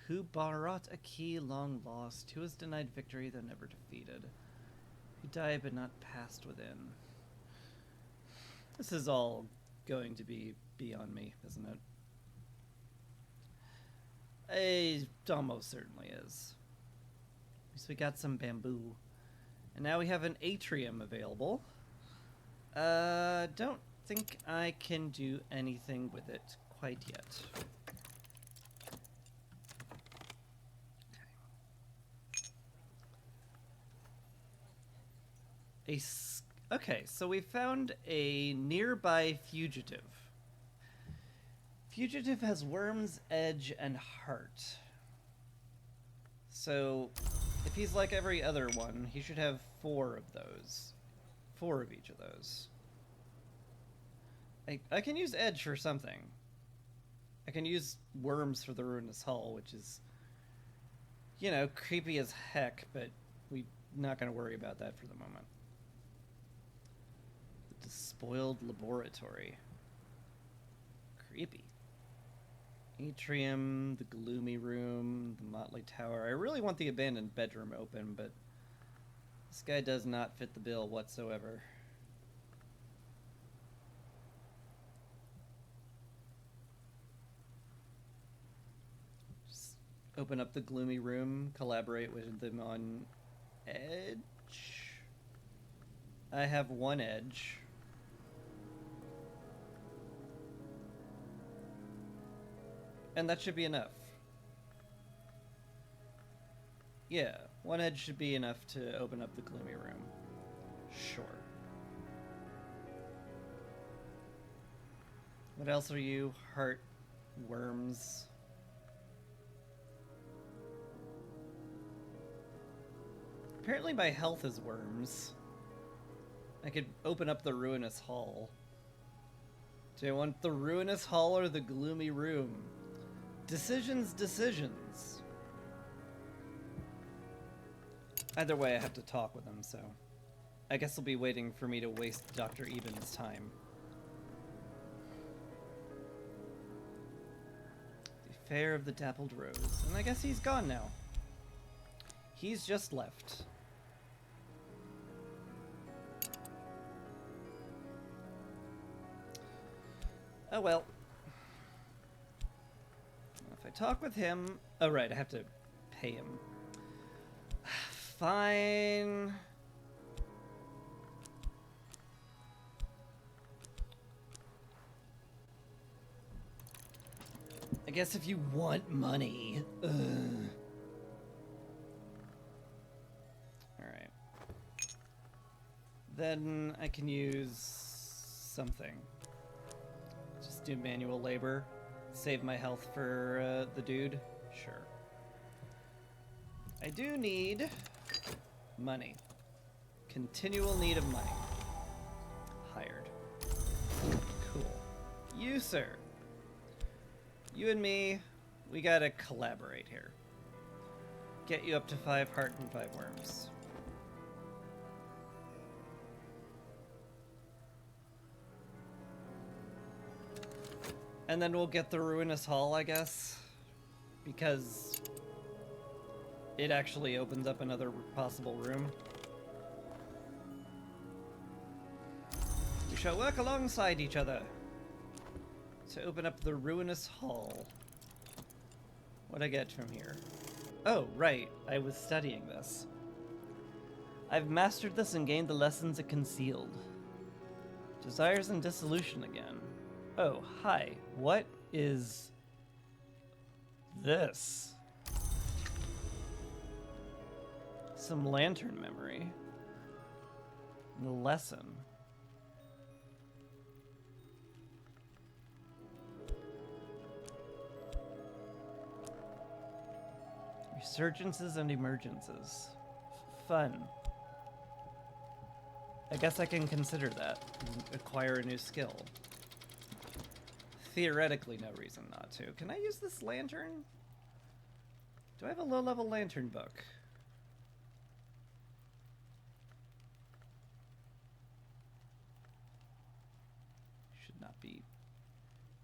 A: Who brought a key long lost? Who was denied victory though never defeated? Who died but not passed within? This is all going to be beyond me, isn't it? It almost certainly is. At least we got some bamboo. And now we have an atrium available. Don't think I can do anything with it quite yet. Okay, so we found a nearby fugitive. Fugitive has worms, edge, and heart. So, if he's like every other one, he should have 4 of those. 4 of each of those. I can use edge for something. I can use worms for the ruinous hull, which is, you know, creepy as heck, but we're not going to worry about that for the moment. The despoiled laboratory. Creepy. Atrium, the gloomy room, the motley tower. I really want the abandoned bedroom open, but this guy does not fit the bill whatsoever. Just open up the gloomy room, collaborate with them on edge. I have one edge. And that should be enough. Yeah, one edge should be enough to open up the gloomy room. Sure. What else are you? Heart worms. Apparently my health is worms. I could open up the ruinous hall. Do I want the ruinous hall or the gloomy room? Decisions, decisions. Either way, I have to talk with him, so I guess he'll be waiting for me to waste Dr. Eben's time. The Fair of the Dappled Rose. And I guess he's gone now. He's just left. Oh well. If I talk with him... Oh right, I have to pay him. Fine. I guess if you want money. Ugh. Alright. Then I can use something. Just do manual labor. Save my health for the dude. Sure. I do need money. Continual need of money. Hired. Cool. You, sir. You and me, we gotta collaborate here. Get you up to 5 heart and 5 worms. And then we'll get the ruinous hall, I guess. Because it actually opens up another possible room. We shall work alongside each other to open up the ruinous hall. What'd I get from here? Oh, right. I was studying this. I've mastered this and gained the lessons it concealed. Desires and dissolution again. Oh, hi. What is this? Some lantern memory. The lesson. Resurgences and emergences. Fun. I guess I can consider that. Acquire a new skill. Theoretically, no reason not to. Can I use this lantern? Do I have a low-level lantern book?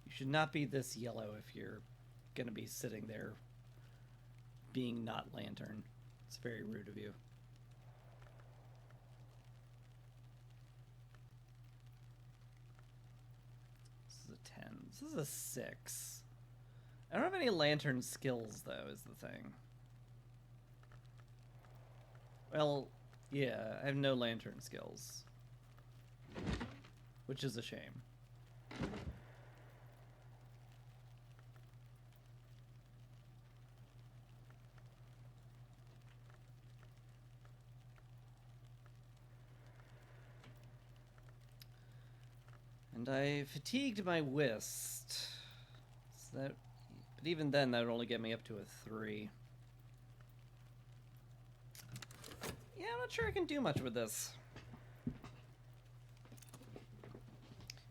A: You should not be this yellow if you're gonna be sitting there being not lantern. It's very rude of you. This is a 10. This is a 6. I don't have any lantern skills, though, is the thing. Well, yeah, I have no lantern skills. Which is a shame. And I fatigued my whist. So that, but even then, that would only get me up to a 3. Yeah, I'm not sure I can do much with this.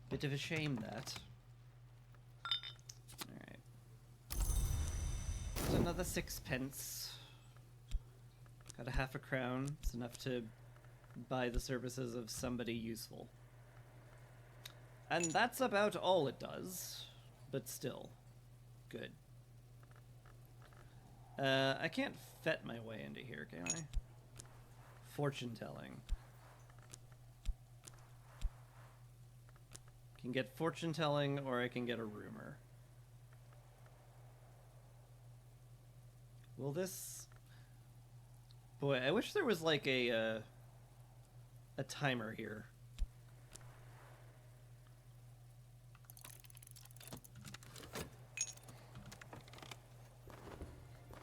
A: Bit of a shame, that. Alright. There's another 6p. Got a half a crown. It's enough to buy the services of somebody useful. And that's about all it does, but still, good. I can't fet my way into here, can I? Fortune telling. Can get fortune telling, or I can get a rumor. Will this... Boy, I wish there was like a a timer here.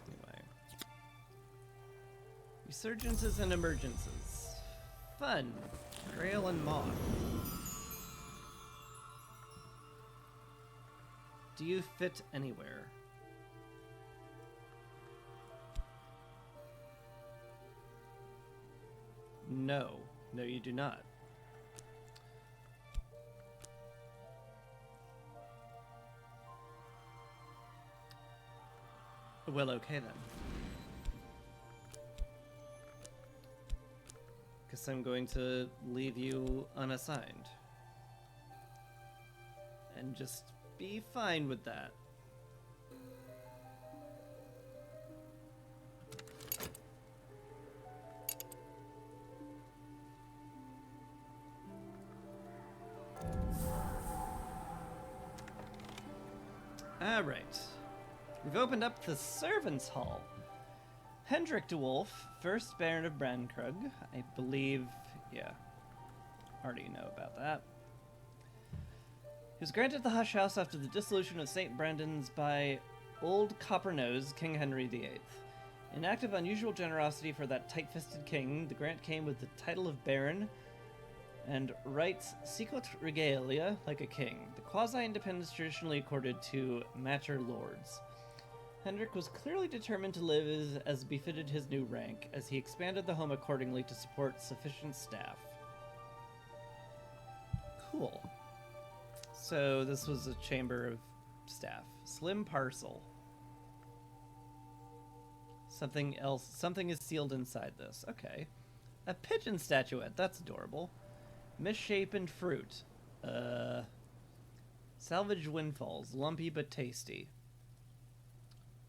A: Anyway. Resurgences and emergences. Fun. Grail and moth. Do you fit anywhere? No. No, you do not. Well, okay then. Guess I'm going to leave you unassigned. And just be fine with that. Alright. We've opened up the Servants' Hall. Hendrik de Wolf, 1st Baron of Brandkrug, I believe, yeah, already know about that. He was granted the Hush House after the dissolution of St. Brendan's by Old Copper-Nose, King Henry VIII. In act of unusual generosity for that tight-fisted king, the grant came with the title of Baron and rights secret regalia like a king, the quasi-independence traditionally accorded to matter lords. Hendrik was clearly determined to live as befitted his new rank, as he expanded the home accordingly to support sufficient staff. Cool. So this was a chamber of staff. Slim parcel. Something else. Something is sealed inside this. Okay. A pigeon statuette. That's adorable. Misshapen fruit. Salvage windfalls. Lumpy but tasty.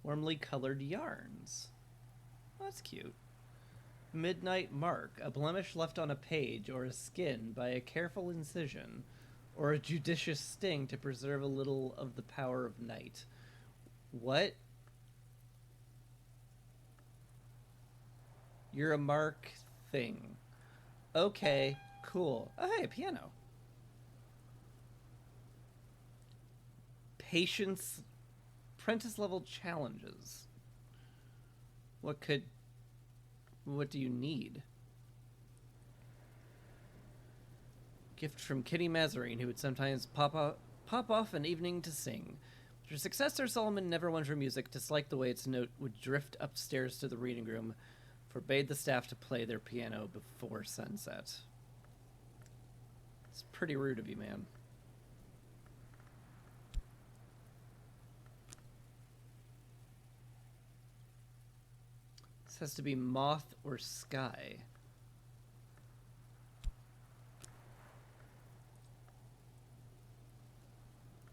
A: Warmly colored yarns. That's cute. Midnight mark. A blemish left on a page or a skin by a careful incision, or a judicious sting to preserve a little of the power of night. What? You're a mark thing. Okay, cool. Oh, hey, piano. Patience. Apprentice level challenges. What do you need? Gift from Kitty Mazarine, who would sometimes pop off an evening to sing. Her successor, Solomon, never one for music, disliked the way its note would drift upstairs to the reading room, forbade the staff to play their piano before sunset. It's pretty rude of you, man. This has to be moth or sky.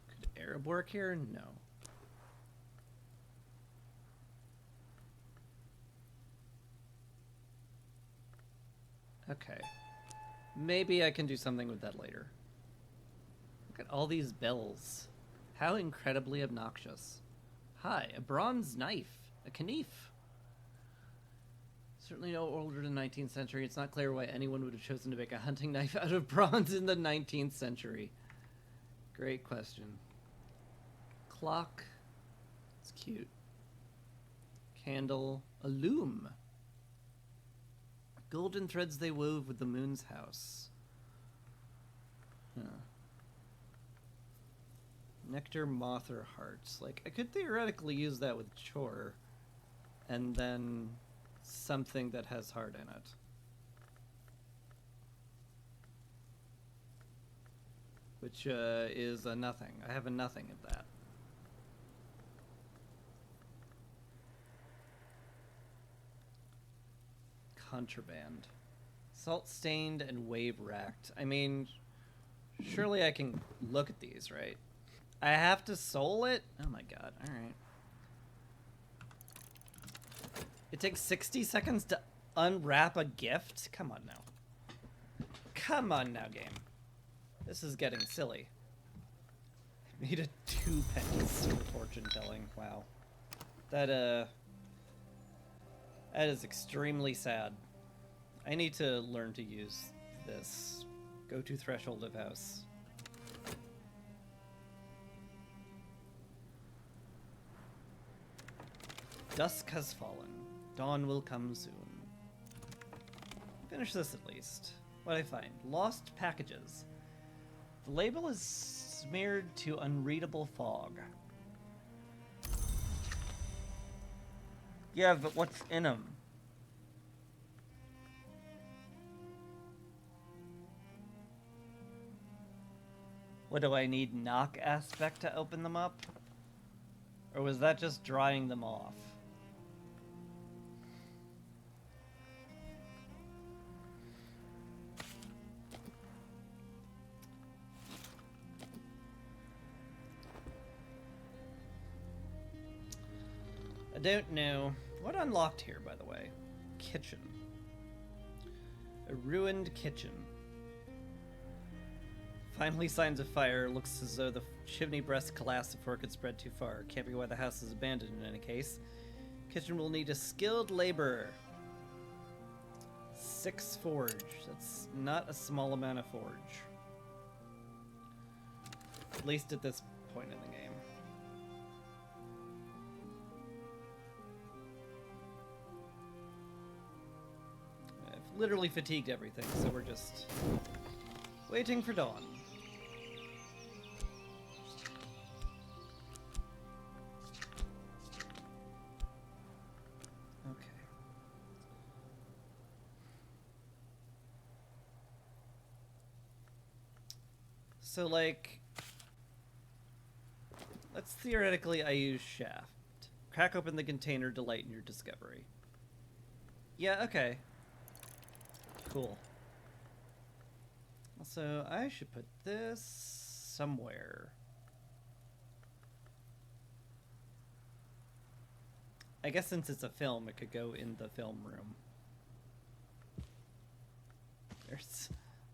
A: Could Arab work here? No. Okay. Maybe I can do something with that later. Look at all these bells. How incredibly obnoxious. Hi, a bronze knife. A knife. Certainly no older than 19th century. It's not clear why anyone would have chosen to make a hunting knife out of bronze in the 19th century. Great question. Clock. It's cute. Candle. A loom. Golden threads they wove with the moon's house. Huh. Nectar, moth, or hearts. Like, I could theoretically use that with chore. And then something that has heart in it. Which is a nothing. I have a nothing of that. Contraband. Salt-stained and wave-racked. I mean, surely I can look at these, right? I have to soul it? Oh my god, alright. It takes 60 seconds to unwrap a gift? Come on now. Come on now, game. This is getting silly. I made a 2 pence for fortune telling. Wow. That is extremely sad. I need to learn to use this. Go to threshold of house. Dusk has fallen. Dawn will come soon. Finish this at least. What I find? Lost packages. The label is smeared to unreadable fog. Yeah, but what's in them? What, do I need knock aspect to open them up? Or was that just drying them off? I don't know. What unlocked here, by the way? Kitchen. A ruined kitchen. Finally, signs of fire. Looks as though the chimney breast collapsed before it could spread too far. Can't be why the house is abandoned in any case. Kitchen will need a skilled laborer. 6 forge. That's not a small amount of forge. At least at this point in the game. I've literally fatigued everything, so we're just waiting for dawn. So, like, let's theoretically I use shaft. Crack open the container to lighten your discovery. Yeah, okay. Cool. Also, I should put this somewhere. I guess since it's a film, it could go in the film room. There's...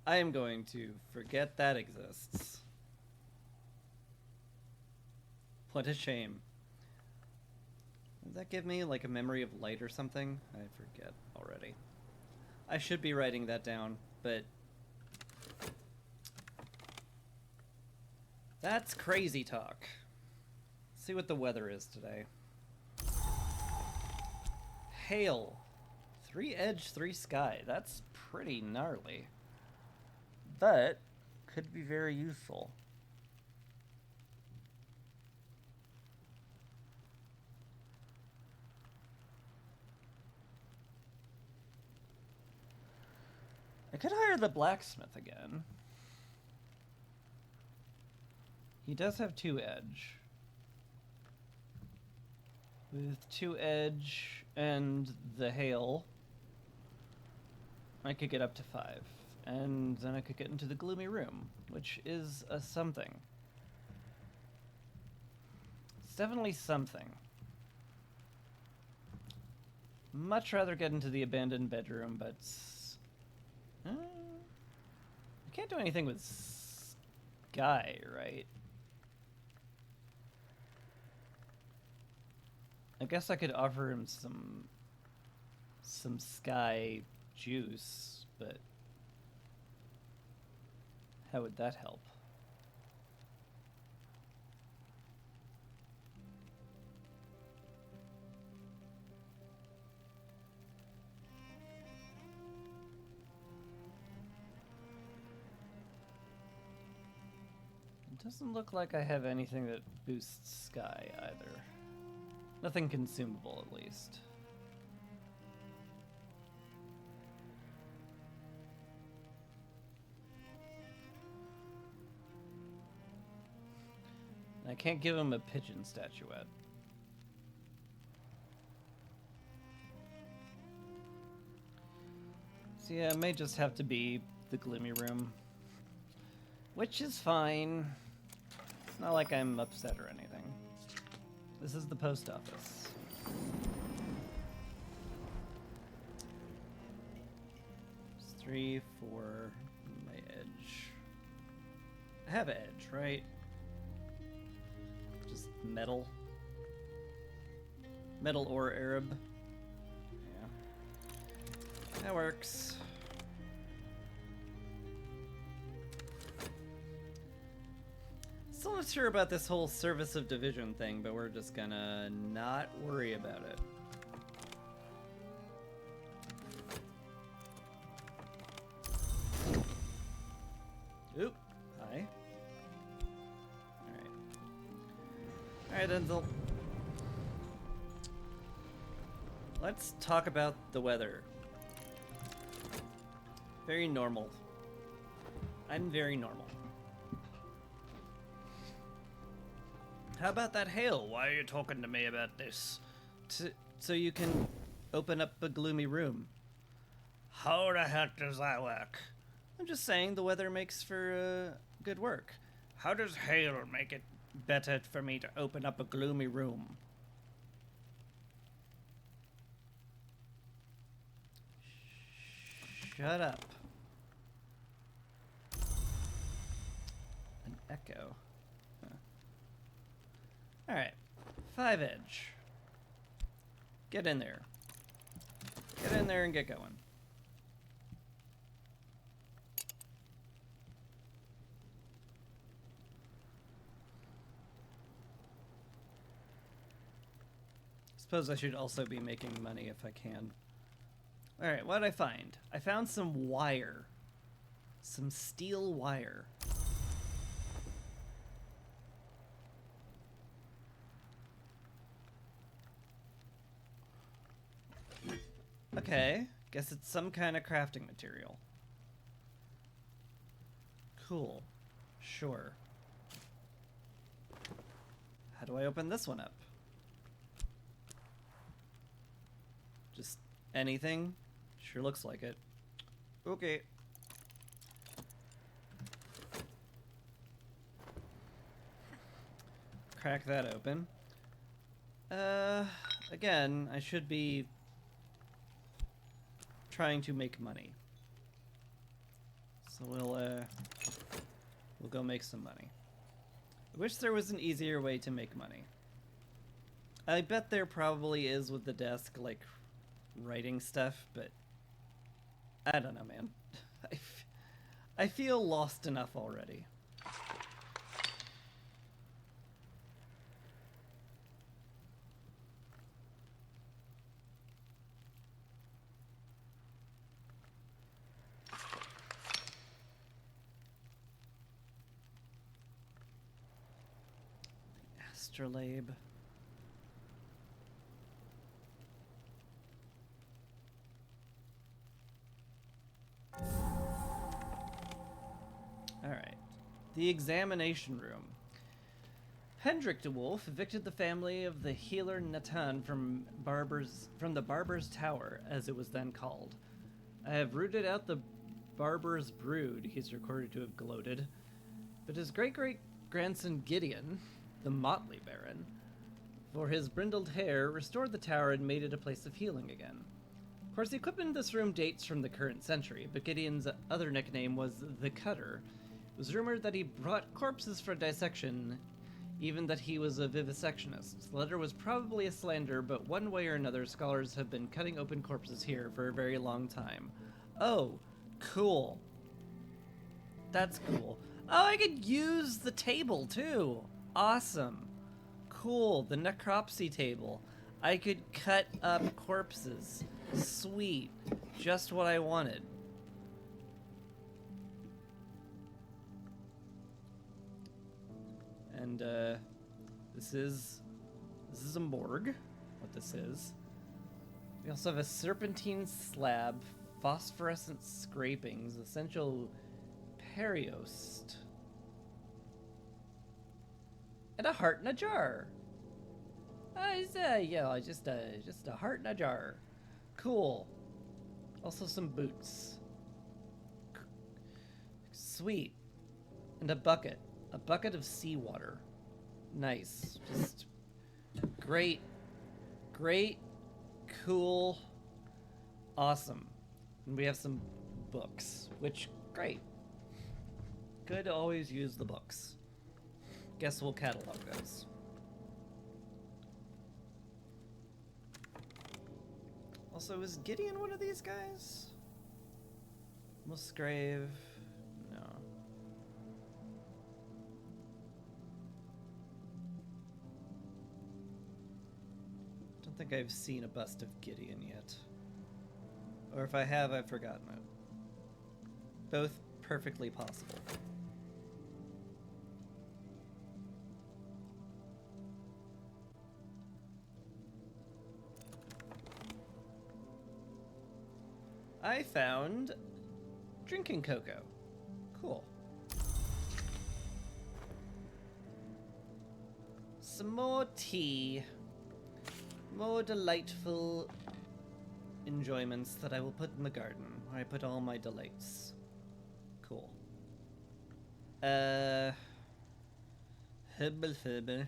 A: I am going to forget that exists. What a shame. Does that give me like a memory of light or something? I forget already. I should be writing that down, but that's crazy talk. Let's see what the weather is today. Hail. 3 edge, 3 sky. That's pretty gnarly. But could be very useful. I could hire the blacksmith again. He does have 2 edge. With 2 edge and the hail, I could get up to 5. And then I could get into the gloomy room, which is a something. It's definitely something. Much rather get into the abandoned bedroom, but... I can't do anything with Sky, right? I guess I could offer him some Sky juice, but... how would that help? It doesn't look like I have anything that boosts Sky either. Nothing consumable, at least. I can't give him a pigeon statuette. So yeah, it may just have to be the gloomy room. Which is fine. It's not like I'm upset or anything. This is the post office. It's 3, 4, my edge. I have edge, right? Just metal. Metal or Arab. Yeah. That works. not sure about this whole service of division thing, but we're just gonna not worry about it. Oop. Hi. Alright. Alright, Denzel. Let's talk about the weather. Very normal. I'm very normal. How about that hail? Why are you talking to me about this? So you can open up a gloomy room. How the heck does that work? I'm just saying the weather makes for good work. How does hail make it better for me to open up a gloomy room? Shut up. An echo. Huh. Alright. 5 edge. Get in there. Get in there and get going. Suppose I should also be making money if I can. Alright, what did I find? I found some wire. Some steel wire. Okay, guess it's some kind of crafting material. Cool. Sure. How do I open this one up? Just anything? Sure looks like it. Okay. Crack that open. Again, I should be trying to make money. So we'll go make some money. I wish there was an easier way to make money. I bet there probably is with the desk, like, writing stuff, but I don't know, man. I feel lost enough already. Astrolabe. Alright. The examination room. Hendrik de Wolf evicted the family of the healer Natan from the Barber's Tower, as it was then called. I have rooted out the Barber's brood, he's recorded to have gloated. But his great-great-grandson Gideon, the motley baron, for his brindled hair, restored the tower and made it a place of healing again. Of course, the equipment in this room dates from the current century, but Gideon's other nickname was the Cutter. It was rumored that he brought corpses for dissection, even that he was a vivisectionist. The letter was probably a slander, but one way or another, scholars have been cutting open corpses here for a very long time. Oh, cool. That's cool. Oh, I could use the table, too. Awesome. Cool, the necropsy table. I could cut up corpses. Sweet. Just what I wanted. And, this is a morgue, what this is. We also have a serpentine slab, phosphorescent scrapings, essential periost, and a heart in a jar. Just a heart in a jar. Cool. Also some boots. Sweet. And a bucket. A bucket of seawater. Nice. Just great. Great. Cool. Awesome. And we have some books, which, great. Good to always use the books. Guess we'll catalog those. Also, is Gideon one of these guys? Musgrave? No. think I've seen a bust of Gideon yet. Or if I have, I've forgotten it. Both perfectly possible. I found drinking cocoa. Cool. Some more tea. More delightful enjoyments that I will put in the garden, where I put all my delights. Cool. Hubble fubble.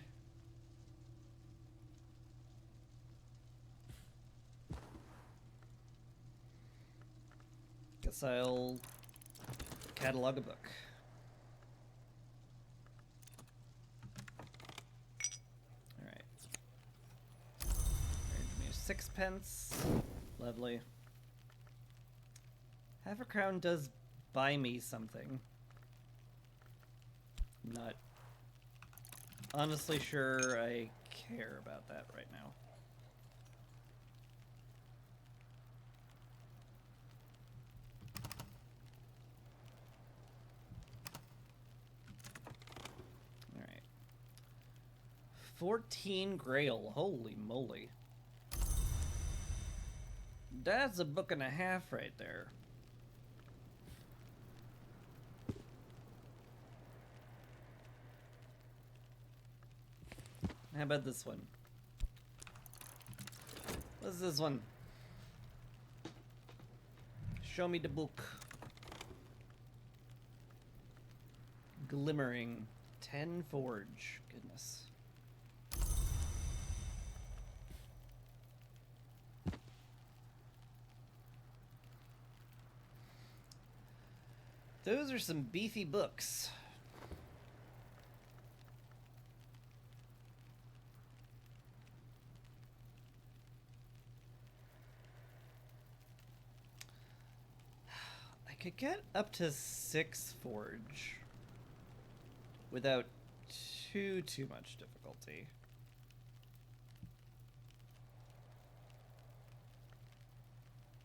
A: Guess I'll catalog a book. Alright. Give me a 6p. Lovely. Half a crown does buy me something. I'm not honestly sure I care about that right now. Alright. 14 Grail. Holy moly. That's a book and a half right there. How about this one? What's this one? Show me the book. Glimmering. 10 Forge. Goodness. Those are some beefy books. I could get up to 6 Forge without too much difficulty.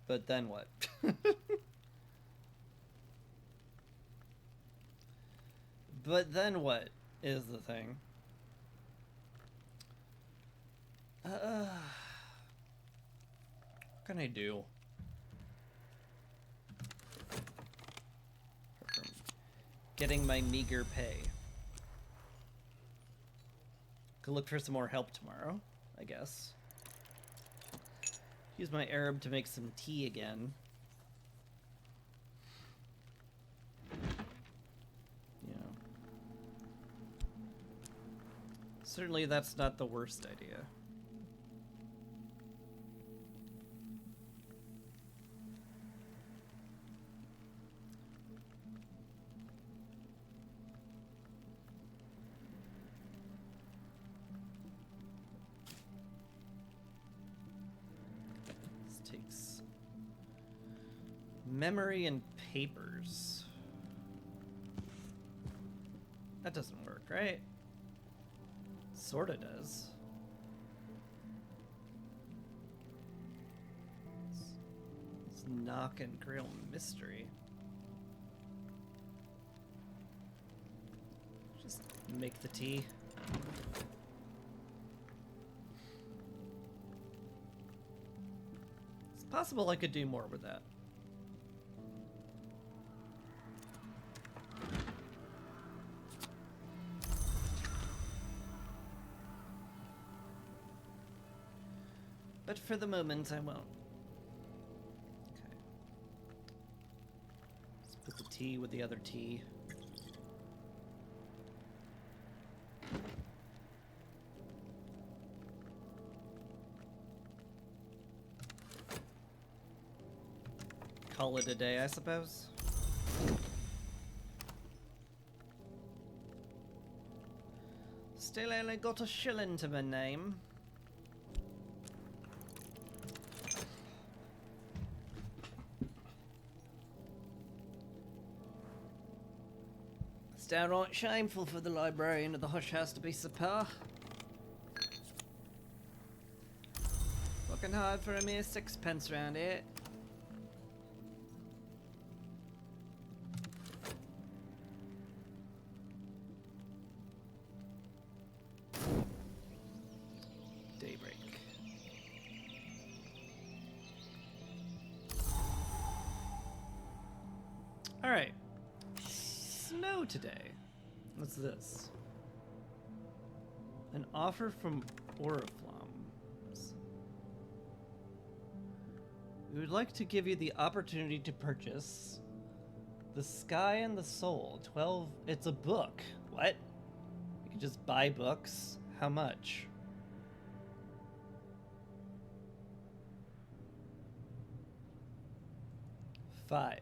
A: But then what? But then what is the thing? What can I do? From getting my meager pay. Could look for some more help tomorrow, I guess. Use my herb to make some tea again. Certainly that's not the worst idea. This takes memory and papers. That doesn't work, right? Sorta does. It's knock and grill mystery. Just make the tea. It's possible I could do more with that. But for the moment, I won't. Okay. Let's put the tea with the other tea. Call it a day, I suppose. Still only got a shilling to my name. It's downright shameful for the librarian of the Hush House to be so poor. working hard for a mere sixpence round it. Daybreak. Alright. Snow today. What's this? An offer from Oriflammes. We would like to give you the opportunity to purchase The Sky and the Soul. 12. It's a book. What? You can just buy books? How much? $5.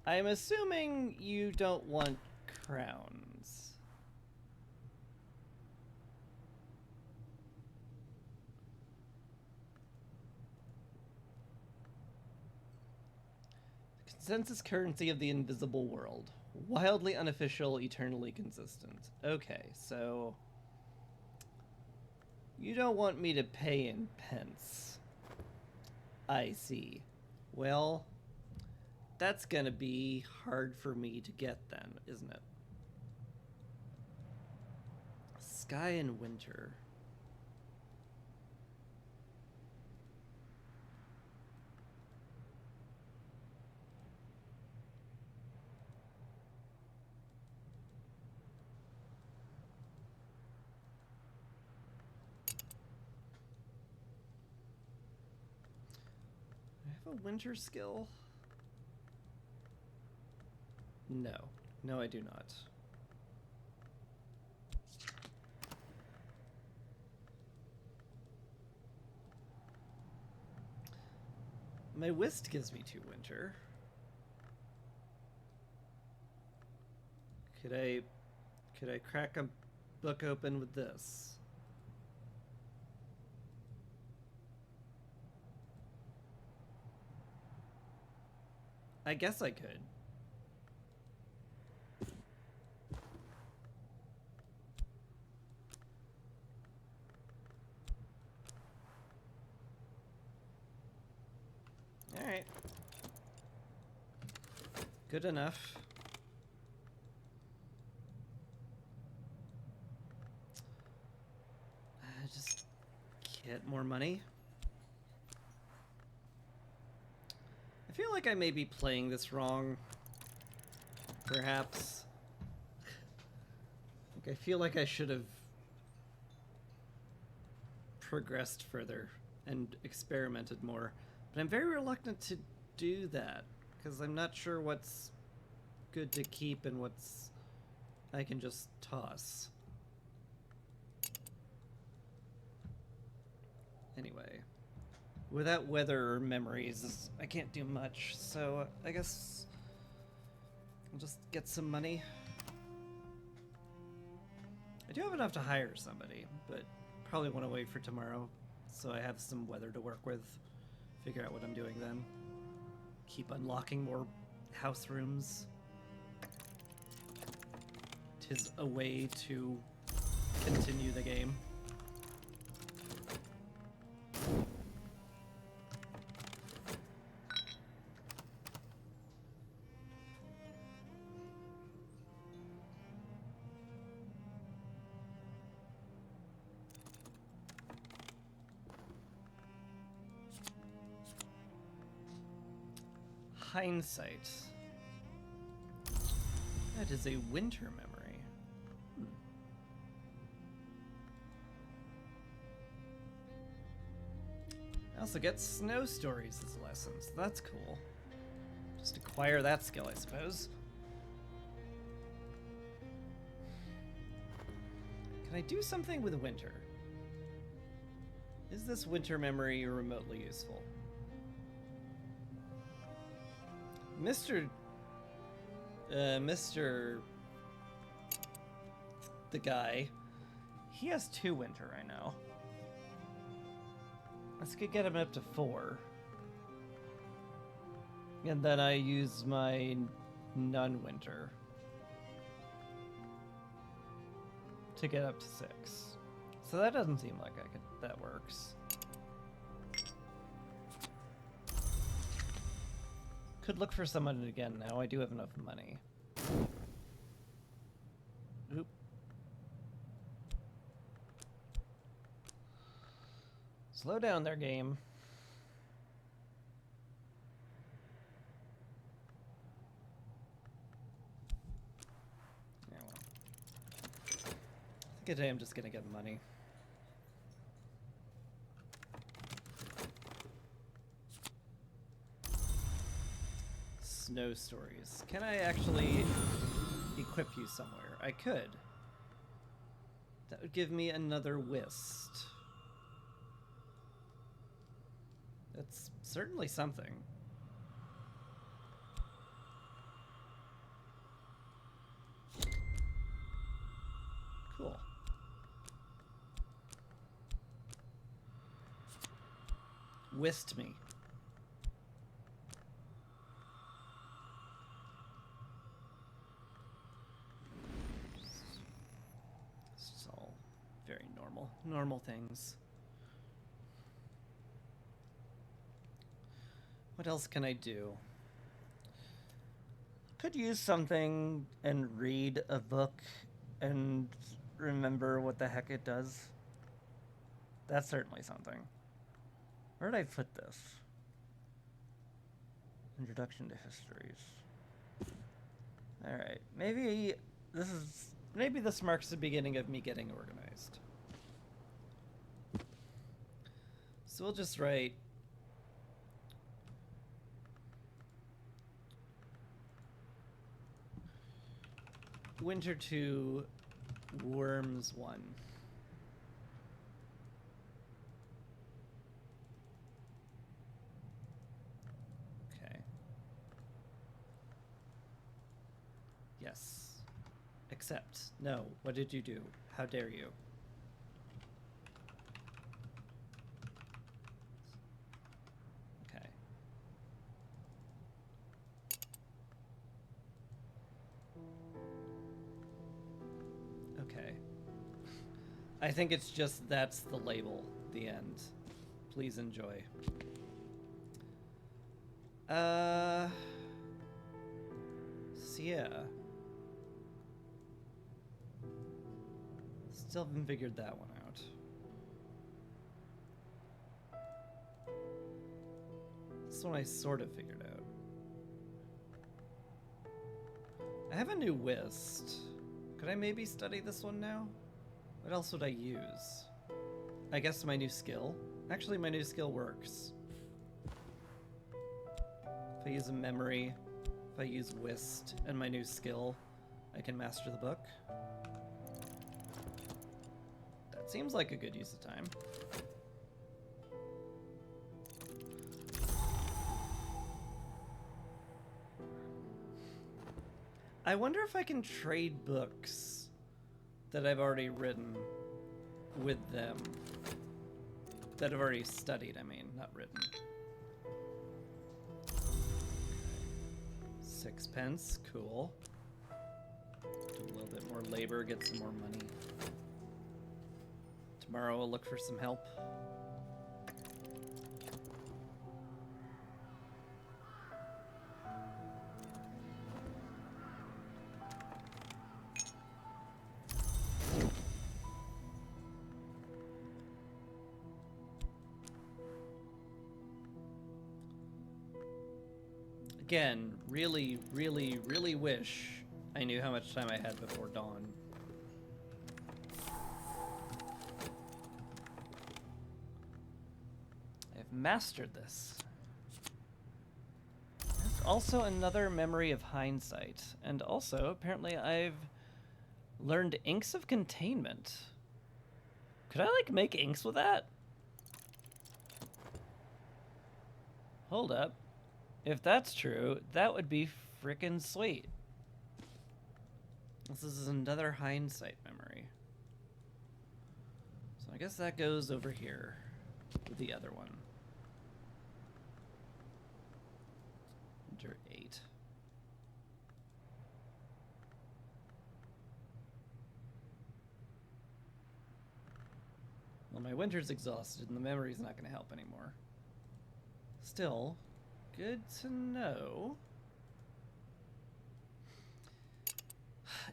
A: I'm assuming you don't want crowns. The consensus currency of the invisible world. Wildly unofficial, eternally consistent. Okay, so you don't want me to pay in pence. I see. Well, that's gonna be hard for me to get then, isn't it? Sky in winter. I have a winter skill. No. No, I do not. My whist gives me 2 winter. Could I crack a book open with this? I guess I could. Alright. Good enough. Just get more money. I feel like I may be playing this wrong. Perhaps. Like, I feel like I should have progressed further and experimented more. But I'm very reluctant to do that, because I'm not sure what's good to keep and what's I can just toss. Anyway, without weather or memories, I can't do much, so I guess I'll just get some money. I do have enough to hire somebody, but probably want to wait for tomorrow, so I have some weather to work with. Figure out what I'm doing then. Keep unlocking more house rooms. 'Tis a way to continue the game. Hindsight. That is a winter memory. I also get snow stories as lessons. That's cool. Just acquire that skill, I suppose. Can I do something with winter? Is this winter memory remotely useful? Mr. The guy, he has 2 winter right now. This could get him up to 4. And then I use my non-winter to get up to 6. So that doesn't seem like that works. Could look for someone again now. I do have enough money. Oop. Slow down there, game. Yeah, well. I think today I'm just gonna get money. Snow stories. Can I actually equip you somewhere? I could. That would give me another whist. That's certainly something. Cool. Whist me. It's all very normal. Normal things. What else can I do? Could use something and read a book and remember what the heck it does. That's certainly something. Where did I put this? Introduction to Histories. Alright, maybe this marks the beginning of me getting organized. So we'll just write Winter 2, Worms 1. Okay. Yes. Accept. No. What did you do? How dare you? Okay. Okay. I think it's just that's the label, the end. Please enjoy. So yeah. Still haven't figured that one out. This one I sort of figured out. I have a new whist. Could I maybe study this one now? What else would I use? I guess my new skill. Actually, my new skill works. If I use a memory, if I use whist and my new skill, I can master the book. That seems like a good use of time. I wonder if I can trade books that I've already written with them. That I've already studied, I mean, not written. 6 pence, cool. Do a little bit more labor, get some more money. Tomorrow I'll look for some help. Again, really, really, really wish I knew how much time I had before dawn. I've mastered this. There's also another memory of hindsight. And also, apparently I've learned inks of containment. Could I, like, make inks with that? Hold up. If that's true, that would be frickin' sweet. This is another hindsight memory. So I guess that goes over here with the other one. Under 8. Well, my winter's exhausted and the memory's not going to help anymore. Still, Good to know.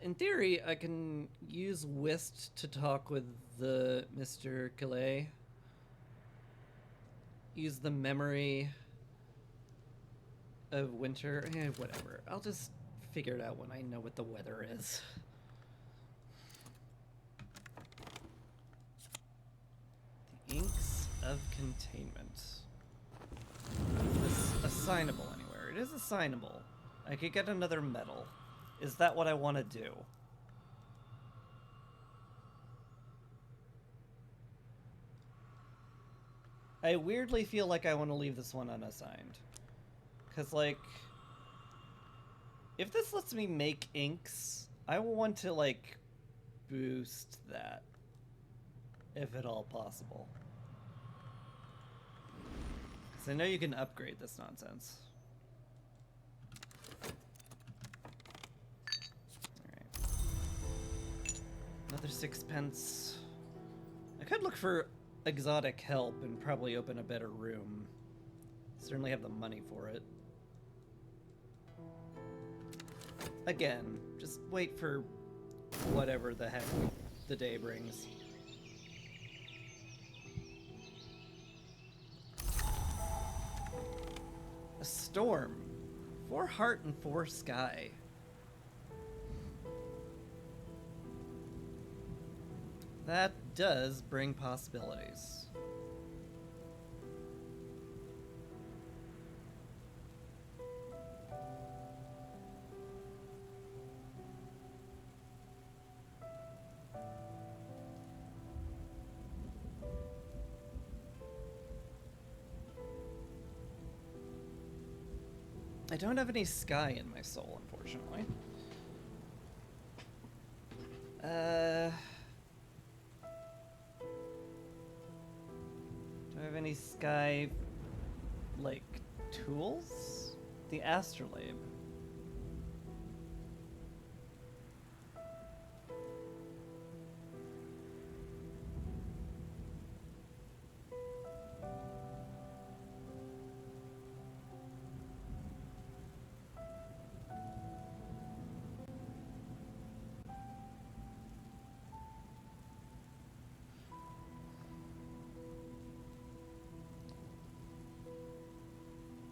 A: In theory, I can use Whist to talk with the Mr. Calais. Use the memory of winter. Whatever. I'll just figure it out when I know what the weather is. The Inks of Containment. Is this assignable anywhere? It is assignable. I could get another medal. Is that what I want to do? I weirdly feel like I want to leave this one unassigned. Because, like, if this lets me make inks, I want to, like, boost that. If at all possible. Because I know you can upgrade this nonsense. Another 6 pence. I could look for exotic help and probably open a better room. Certainly have the money for it. Again, just wait for whatever the heck the day brings. A storm. 4 heart and 4 sky. That does bring possibilities. I don't have any sky in my soul, unfortunately. Do I have any sky, like, tools? The astrolabe.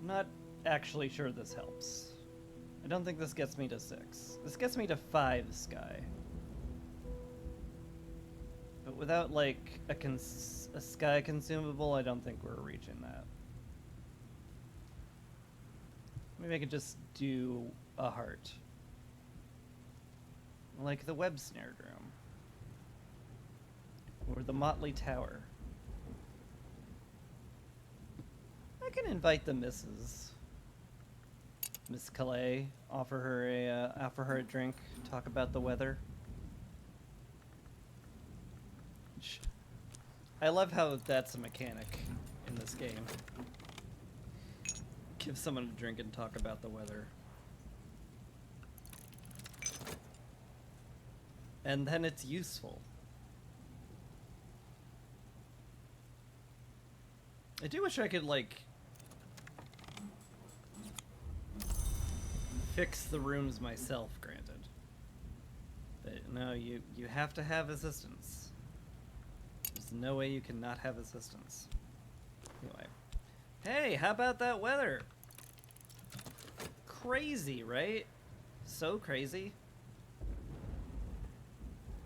A: Not actually sure this helps. I don't think this gets me to 6. This gets me to 5 sky. But without, like, a sky consumable, I don't think we're reaching that. Maybe I could just do a heart. Like the web-snared room. Or the Motley Tower. I can invite the Mrs. Miss Calais, offer her a drink, talk about the weather. I love how that's a mechanic in this game. Give someone a drink and talk about the weather. And then it's useful. I do wish I could, like, fix the rooms myself, granted. But no, you have to have assistance. There's no way you can not have assistance. Anyway. Hey, how about that weather? Crazy, right? So crazy.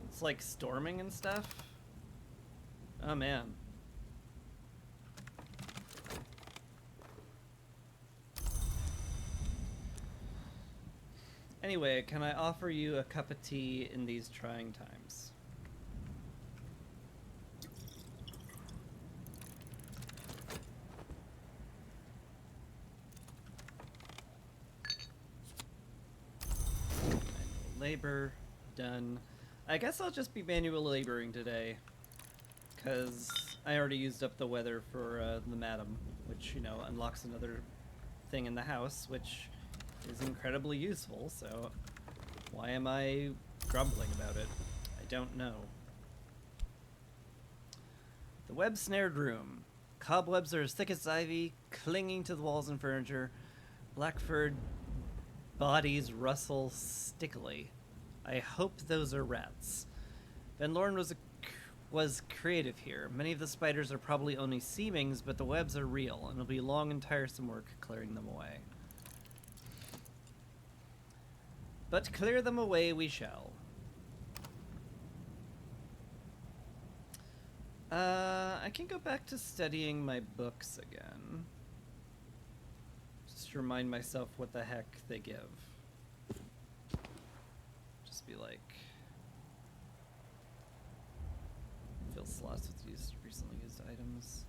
A: It's like storming and stuff. Oh man. Anyway, can I offer you a cup of tea in these trying times? Labor, done. I guess I'll just be manual laboring today, because I already used up the weather for the madam, which, you know, unlocks another thing in the house, which is incredibly useful, so why am I grumbling about it? I don't know. The web-snared room. Cobwebs are as thick as ivy, clinging to the walls and furniture. Black-furred bodies rustle stickily. I hope those are rats. Van Loren was creative here. Many of the spiders are probably only seemings, but the webs are real, and it'll be long and tiresome work clearing them away. But clear them away we shall. I can go back to studying my books again. Just to remind myself what the heck they give. Just be like... fill slots with recently used items.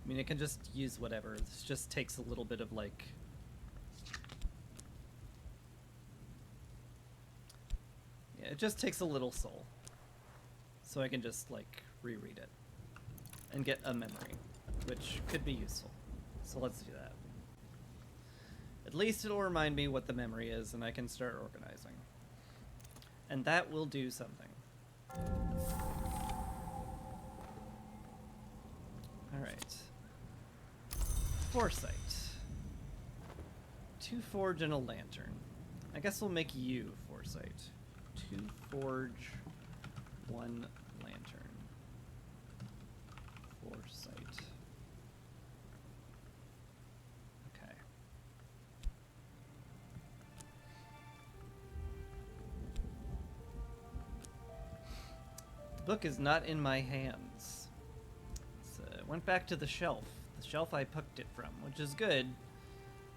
A: I mean, I can just use whatever. This just takes a little bit of, like... yeah, it just takes a little soul. So I can just, like, reread it. And get a memory, which could be useful. So let's do that. At least it'll remind me what the memory is, and I can start organizing. And that will do something. Alright. Foresight. 2 forge and a lantern. I guess we'll make you Foresight. 2 forge, 1 lantern. Foresight. Okay. The book is not in my hands. So it went back to the shelf I picked it from, which is good,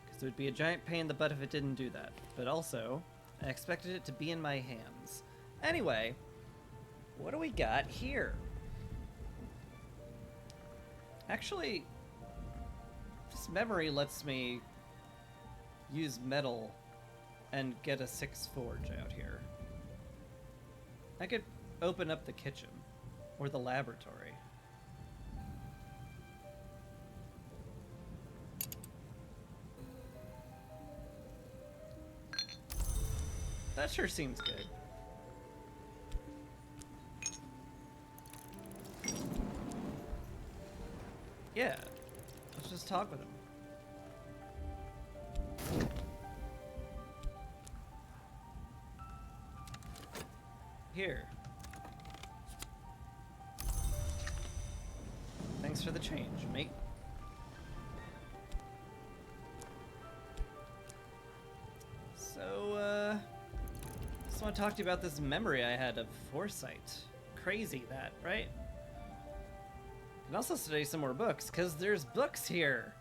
A: because it would be a giant pain in the butt if it didn't do that. But also, I expected it to be in my hands. Anyway, what do we got here? Actually, this memory lets me use metal and get a 6 forge out here. I could open up the kitchen or the laboratory. That sure seems good. Yeah, let's just talk with him. Here. Thanks for the change, mate. So, just want to talk to you about this memory I had of Foresight. Crazy that, right? And also study some more books, because there's books here.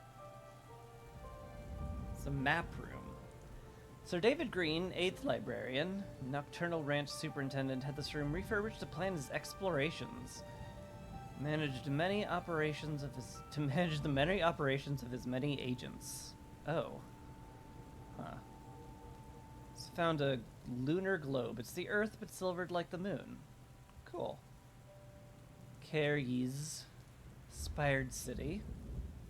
A: It's a map room. Sir David Green, 8th librarian, Nocturnal Ranch superintendent, had this room refurbished to plan his explorations. Managed many operations of his many agents. Oh. Huh. He's found a lunar globe. It's the Earth, but silvered like the moon. Cool. Carries Spired City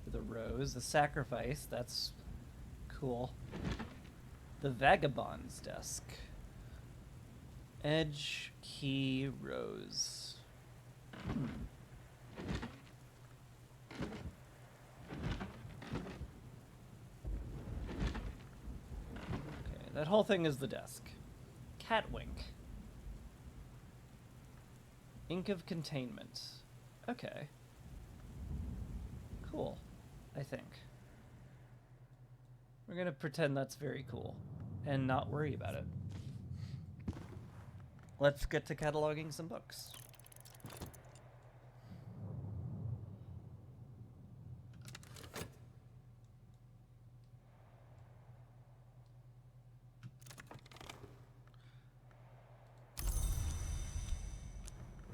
A: with a rose. The sacrifice. That's cool. The Vagabond's desk. Edge key rose. Okay, that whole thing is the desk. Catwink. Ink of containment. Okay. Cool, I think. We're gonna pretend that's very cool and not worry about it. Let's get to cataloging some books.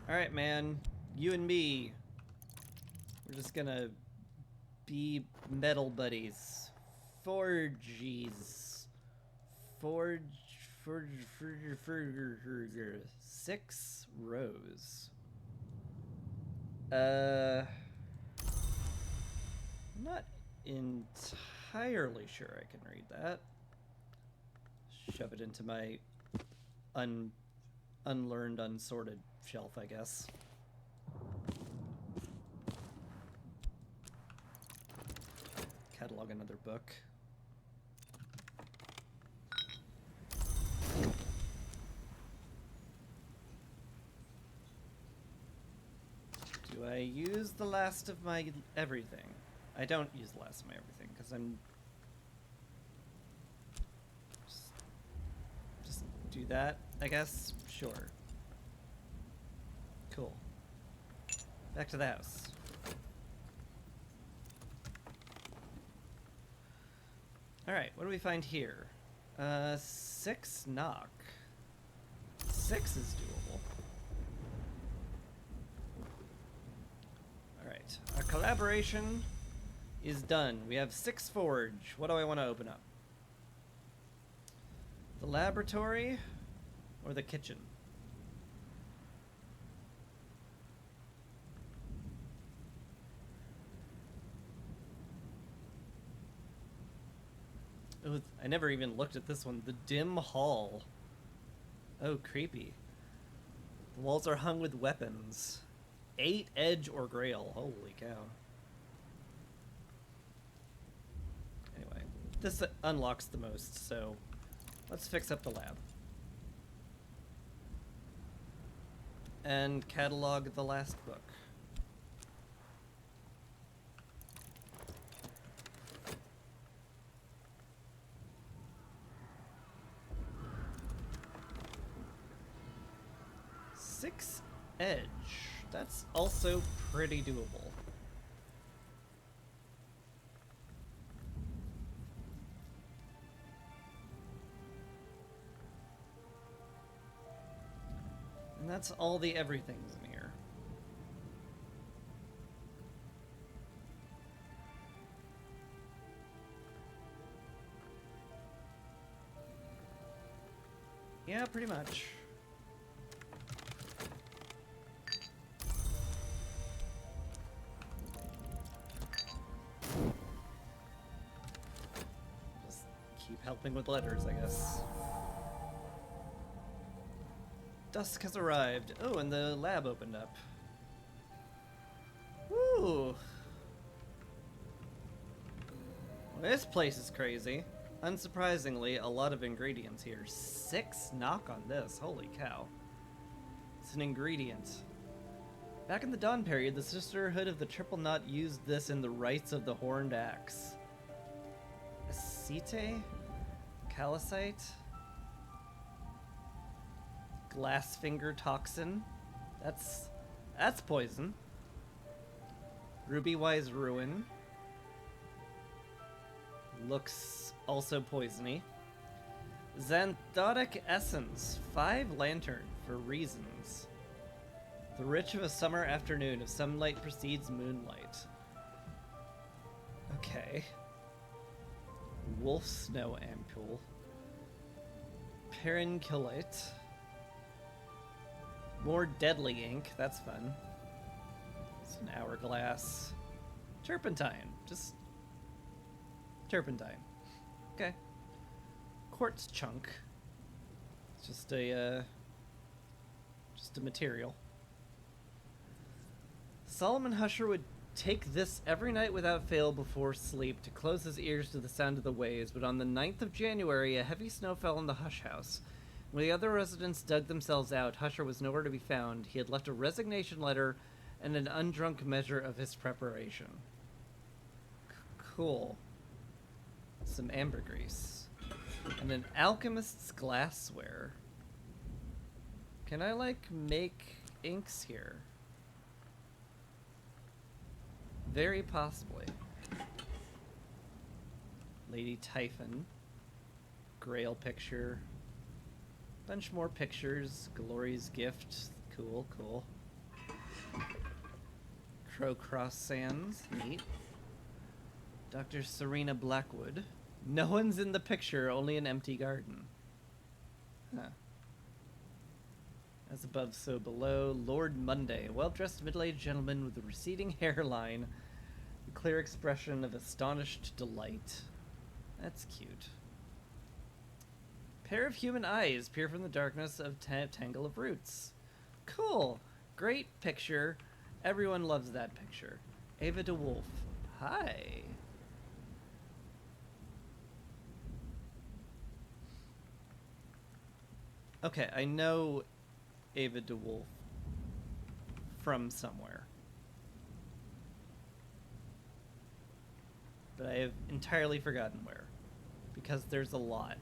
A: Alright, man. You and me. We're just gonna be metal buddies. Forgies. Forge. 6 rows. I'm not entirely sure I can read that. Shove it into my unlearned, unsorted shelf, I guess. catalog another book. Do I use the last of my everything? I don't use the last of my everything, because I'm... Just do that, I guess? Sure. Cool. Back to the house. Alright, what do we find here? 6 knock. 6 is doable. Alright, our collaboration is done. We have 6 forge. What do I want to open up? The laboratory or the kitchen? Oh, I never even looked at this one. The dim hall. Oh, creepy. The walls are hung with weapons. 8 edge or grail. Holy cow. Anyway, this unlocks the most, so let's fix up the lab. And catalog the last book. Edge. That's also pretty doable. And that's all the everythings in here. Yeah, pretty much. Helping with letters, I guess. Dusk has arrived. Oh, and the lab opened up. Woo! Well, this place is crazy. Unsurprisingly, a lot of ingredients here. 6 knock on this. Holy cow. It's an ingredient. Back in the Dawn period, the Sisterhood of the Triple Knot used this in the rites of the Horned Axe. Acete? Calcite, Glassfinger toxin. That's poison. Ruby-wise ruin. Looks also poisony. Xanthotic essence. 5 lantern for reasons. The rich of a summer afternoon, if sunlight precedes moonlight. Okay. Wolf snow ampule. Perincillate. More deadly ink. That's fun. It's an hourglass. Turpentine. Just turpentine. Okay. Quartz chunk. It's just a material. Solomon Husher would take this every night without fail before sleep to close his ears to the sound of the waves, but on the 9th of January, a heavy snow fell on the Hush house. When the other residents dug themselves out, Husher was nowhere to be found. He had left a resignation letter and an undrunk measure of his preparation. Cool. Some ambergris. And an alchemist's glassware. Can I, like, make inks here? Very possibly. Lady Typhon. Grail picture. Bunch more pictures. Glory's gift. Cool, cool. Crowcross Sands. Neat. Dr. Serena Blackwood. No one's in the picture, only an empty garden. Huh. As above, so below. Lord Monday. Well-dressed middle-aged gentleman with a receding hairline. A clear expression of astonished delight. That's cute. Pair of human eyes peer from the darkness of tangle of roots. Cool. Great picture. Everyone loves that picture. Ava DeWolf. Hi. Okay, I know Ava DeWolf from somewhere. But I have entirely forgotten where. Because there's a lot.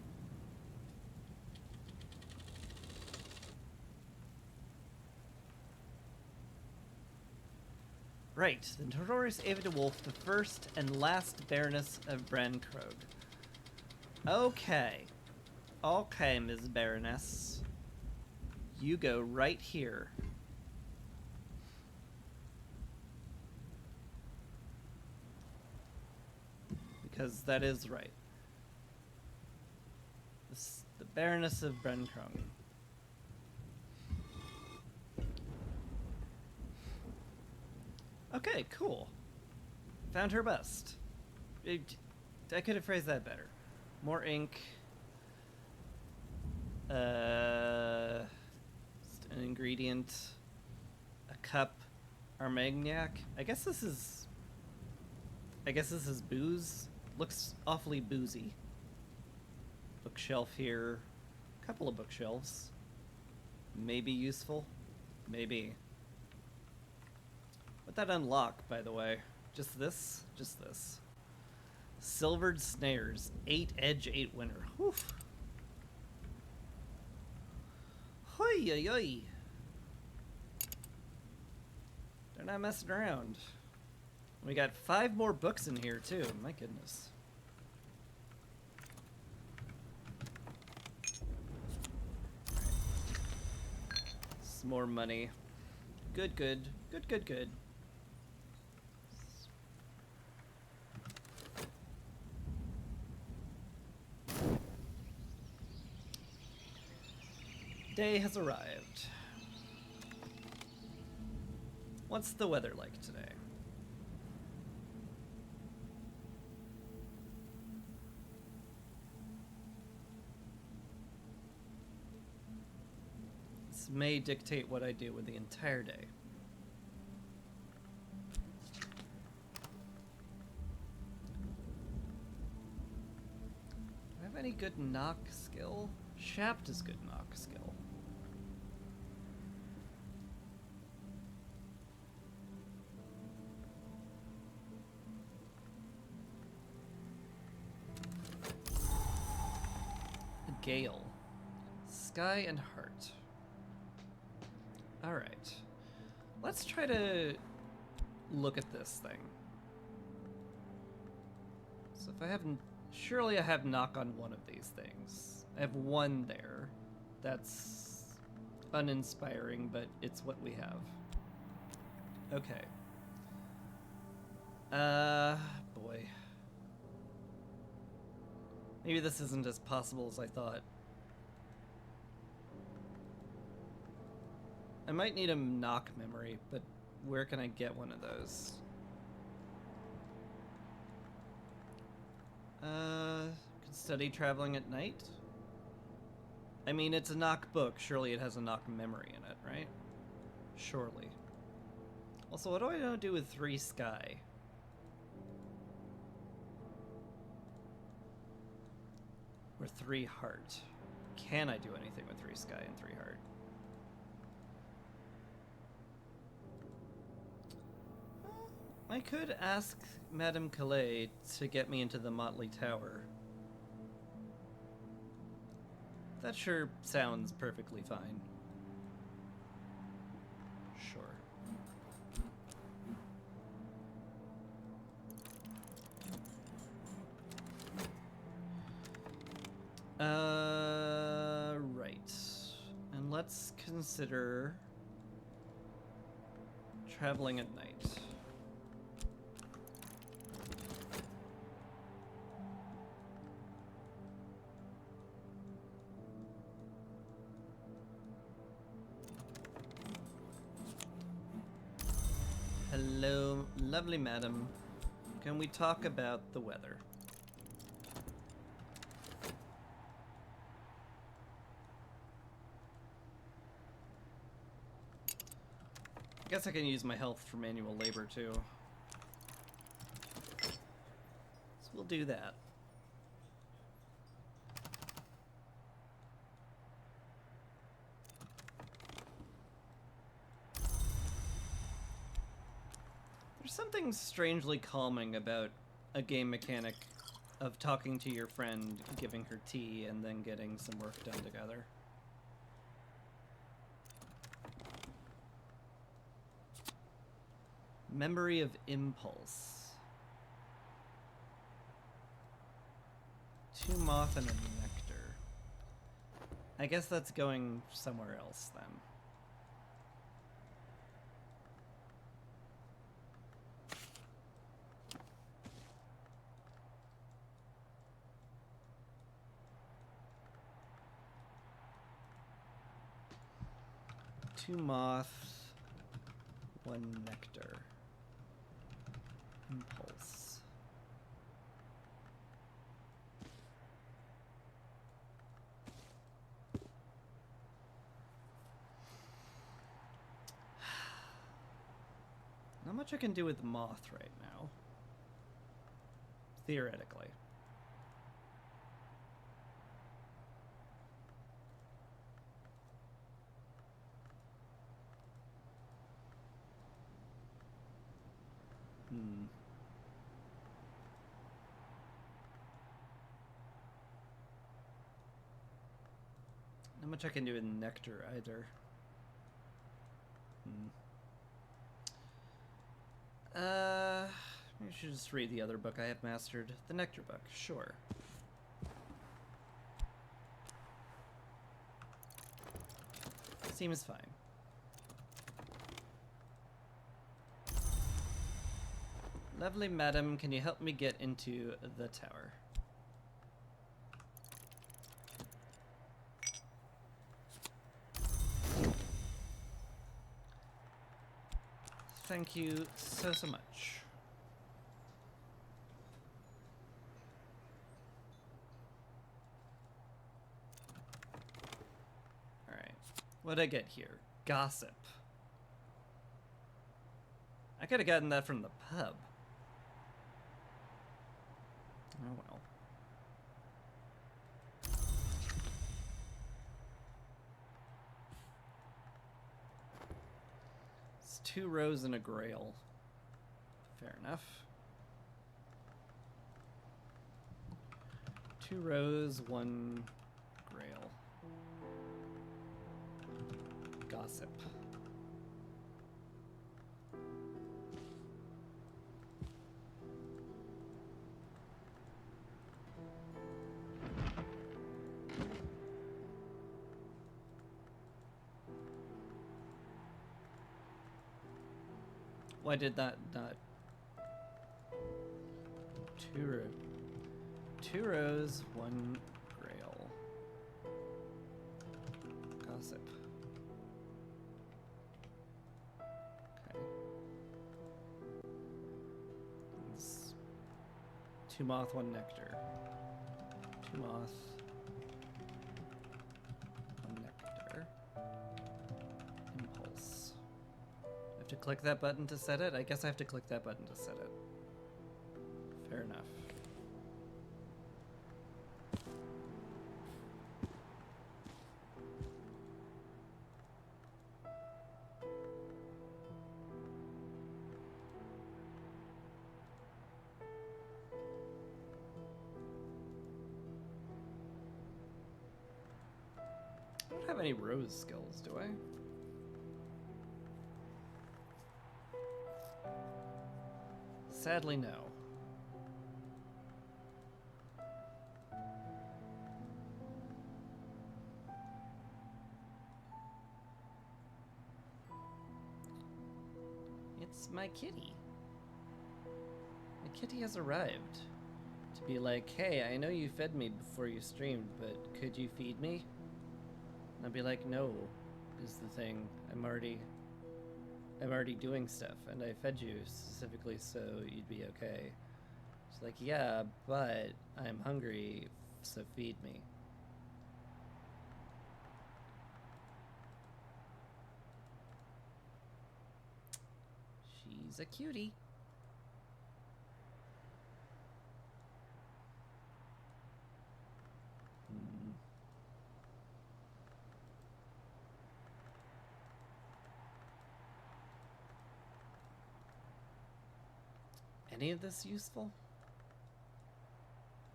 A: Right, the notorious Ava DeWolf, the first and last Baroness of Brankrog. Okay. Okay, Ms. Baroness. You go right here. Because that is right. The Baroness of Brankrog. Okay, cool. Found her bust. I could have phrased that better. More ink. An ingredient. A cup. Armagnac. I guess this is booze. Looks awfully boozy. Bookshelf here. Couple of bookshelves. Maybe useful. Maybe. What'd that unlock, by the way? Just this? Just this. Silvered snares. 8 edge, 8 winner. Whew. Hoi yoi yoi. They're not messing around. We got 5 more books in here, too. My goodness. Some more money. Good, good. Good, good, good. Day has arrived. What's the weather like today? This may dictate what I do with the entire day. Do I have any good knock skill? Shaft is good knock skill. Gale. Sky and heart. Alright. Let's try to look at this thing. So if I haven't... Surely I have knock on one of these things. I have one there. That's uninspiring, but it's what we have. Okay. Boy. Maybe this isn't as possible as I thought. I might need a knock memory, but where can I get one of those? Could study traveling at night? I mean, it's a knock book. Surely it has a knock memory in it, right? Surely. Also, what do I know to do with 3 sky? Or 3 heart. Can I do anything with 3 sky and 3 heart? I could ask Madame Calais to get me into the Motley Tower. That sure sounds perfectly fine. Sure. Right. And let's consider traveling at night. Hello, lovely madam. Can we talk about the weather? I guess I can use my health for manual labor too. So we'll do that. something strangely calming about a game mechanic of talking to your friend, giving her tea, and then getting some work done together. Memory of Impulse. 2 moth and a nectar. I guess that's going somewhere else then. Two moth, 1 nectar. Impulse. Not much I can do with moth right now. Theoretically. Not much I can do with nectar either. Maybe I should just read the other book I have mastered. The nectar book, sure. Seems fine. Lovely madam, can you help me get into the tower? Thank you so much. Alright. What'd I get here? Gossip. I could have gotten that from the pub. Oh well. It's 2 rows and a grail. Fair enough. 2 rows, 1 grail. Gossip. Why did that not? 2 rows, 1 grail. Gossip. Okay. It's 2 moth, 1 nectar. 2 moth, 1 nectar. Impulse. To click that button to set it? I guess I have to click that button to set it. Fair enough. I don't have any rose skills, do I? Sadly, no. It's my kitty. My kitty has arrived. To be like, hey, I know you fed me before you streamed, but could you feed me? And I'll be like, no, is the thing. I'm already doing stuff, and I fed you specifically so you'd be okay. She's like, yeah, but I'm hungry, so feed me. She's a cutie. any of this useful?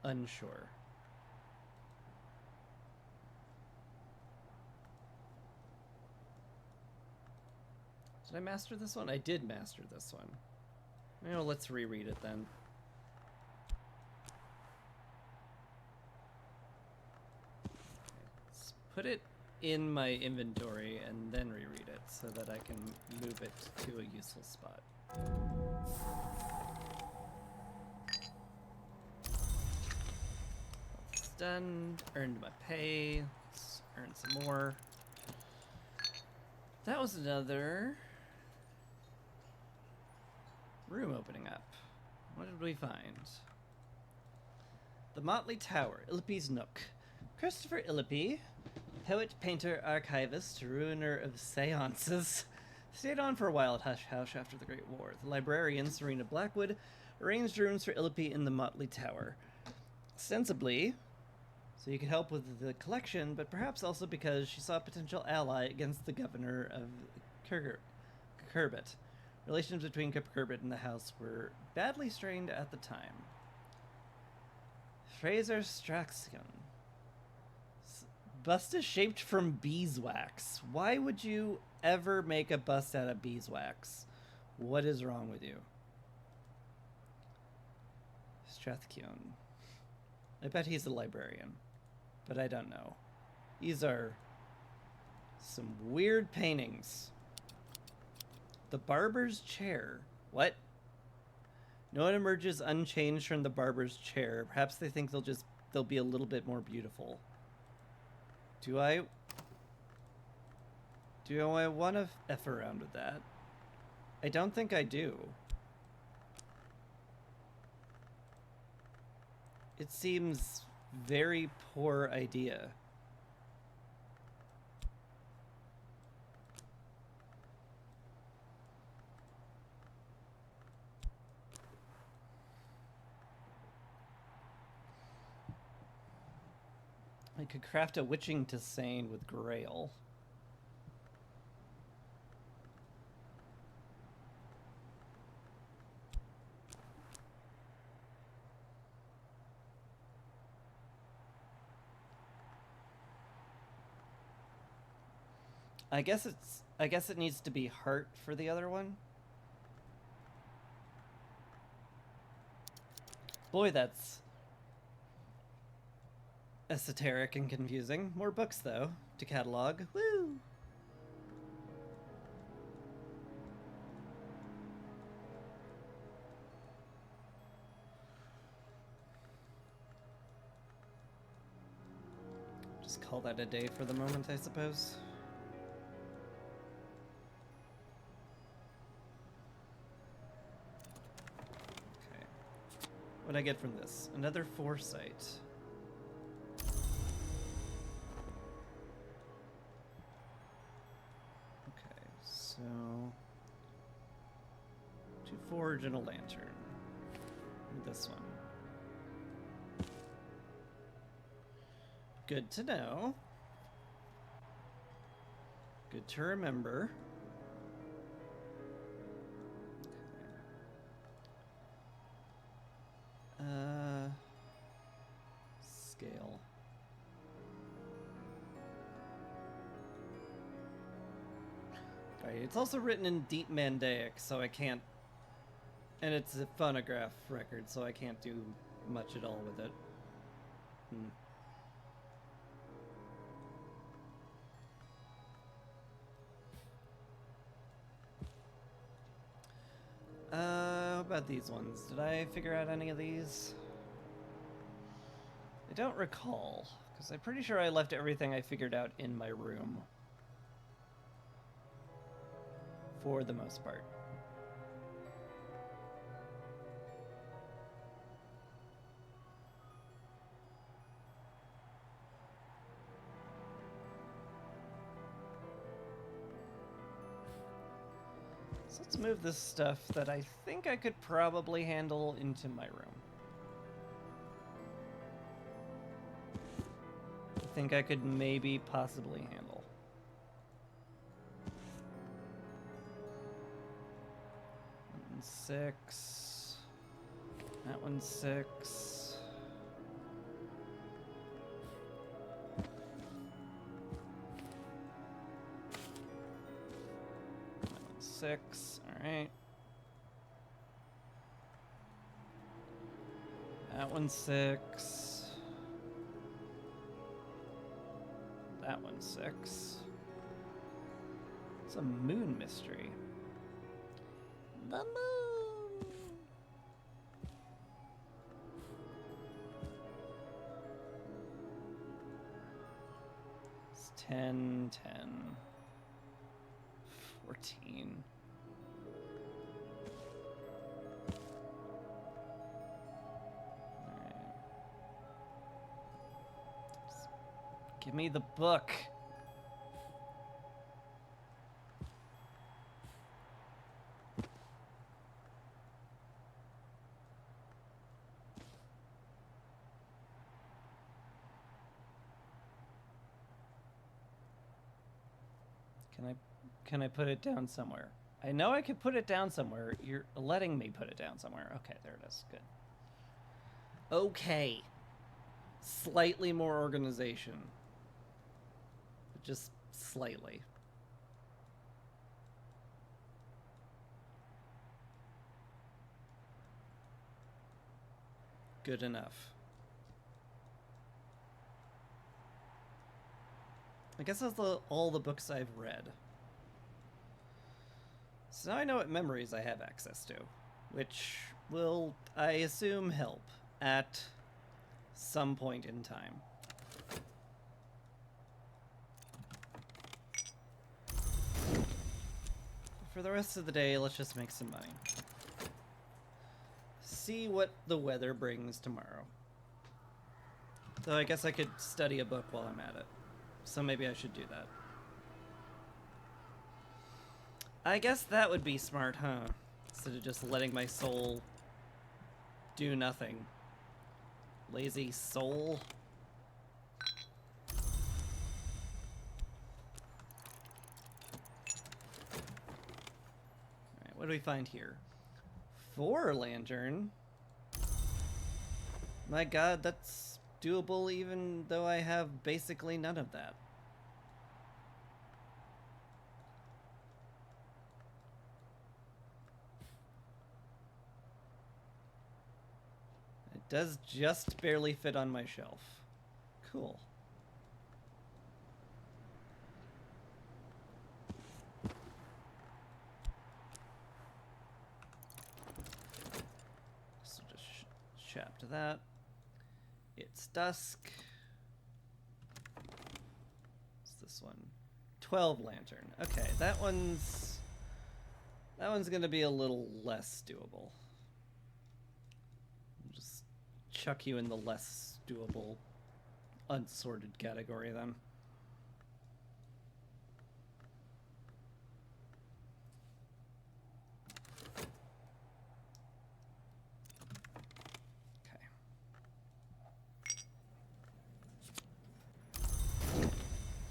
A: Unsure. Did I master this one? I did master this one. Well, let's reread it then. Let's put it in my inventory and then reread it so that I can move it to a useful spot. It's done. Earned my pay. Let's earn some more. That was another room opening up. What did we find? The Motley Tower, Illipe's Nook. Christopher Illipe, poet, painter, archivist, ruiner of seances, stayed on for a while at Hush House after the Great War. The librarian, Serena Blackwood, arranged rooms for Illipe in the Motley Tower. Ostensibly, so you could help with the collection, but perhaps also because she saw a potential ally against the governor of Curbit. Relations between Curbit and the house were badly strained at the time. Fraser Straxion. Bust is shaped from beeswax. Why would you ever make a bust out of beeswax? What is wrong with you? Strathkion. I bet he's a librarian, but I don't know. These are some weird paintings. The barber's chair. What? No one emerges unchanged from the barber's chair. Perhaps they think they'll be a little bit more beautiful. Do I want to F around with that? I don't think I do. It seems very poor idea. I could craft a witching tisane with Grail. I guess it needs to be heart for the other one. Boy, that's esoteric and confusing. More books, though, to catalog. Woo! Just call that a day for the moment, I suppose. Okay. What'd I get from this? Another foresight. So, 2 forge and a lantern. And this one. Good to know. Good to remember. Okay. Scale. It's also written in Deep Mandaic, so I can't... And it's a phonograph record, so I can't do much at all with it. How about these ones? Did I figure out any of these? I don't recall, because I'm pretty sure I left everything I figured out in my room. For the most part. So let's move this stuff that I think I could probably handle into my room. I think I could maybe possibly handle. Six. That one's 6. That one's 6. Alright. That one's 6. That one's 6. It's a moon mystery. The moon! It's 10, 10, 14. Alright. Give me the book. Can I put it down somewhere? I know I could put it down somewhere. You're letting me put it down somewhere. Okay, there it is. Good. Okay. Slightly more organization. Just slightly. Good enough. I guess that's all the books I've read. So now I know what memories I have access to, which will, I assume, help at some point in time. For the rest of the day, let's just make some money. See what the weather brings tomorrow. Though I guess I could study a book while I'm at it. So maybe I should do that. I guess that would be smart, huh? Instead of just letting my soul do nothing. Lazy soul. Alright, what do we find here? 4 lantern? My god, that's doable even though I have basically none of that. It does just barely fit on my shelf. Cool. So just chap to that. It's dusk. What's this one? 12 lantern. Okay, that one's gonna be a little less doable. Just chuck you in the less doable unsorted category then.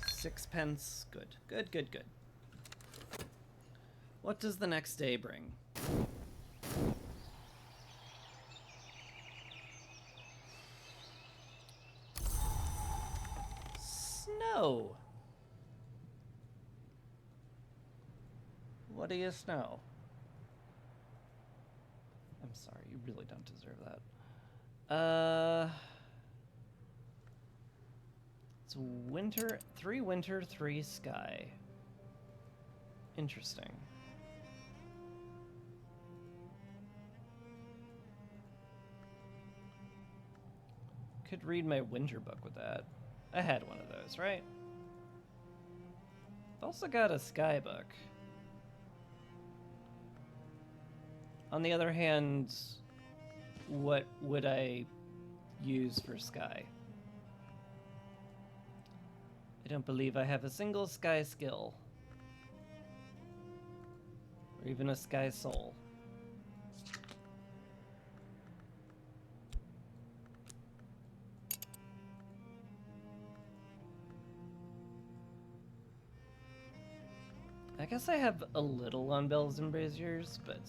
A: Sixpence. Good. Good, good, good. What does the next day bring? Snow. What do you snow? I'm sorry, you really don't deserve that. It's winter, 3 winter, 3 sky. Interesting. Could read my winter book with that. I had one of those, right? I've also got a sky book. On the other hand, what would I use for sky? I don't believe I have a single sky skill. Or even a sky soul. I guess I have a little on bells and braziers, but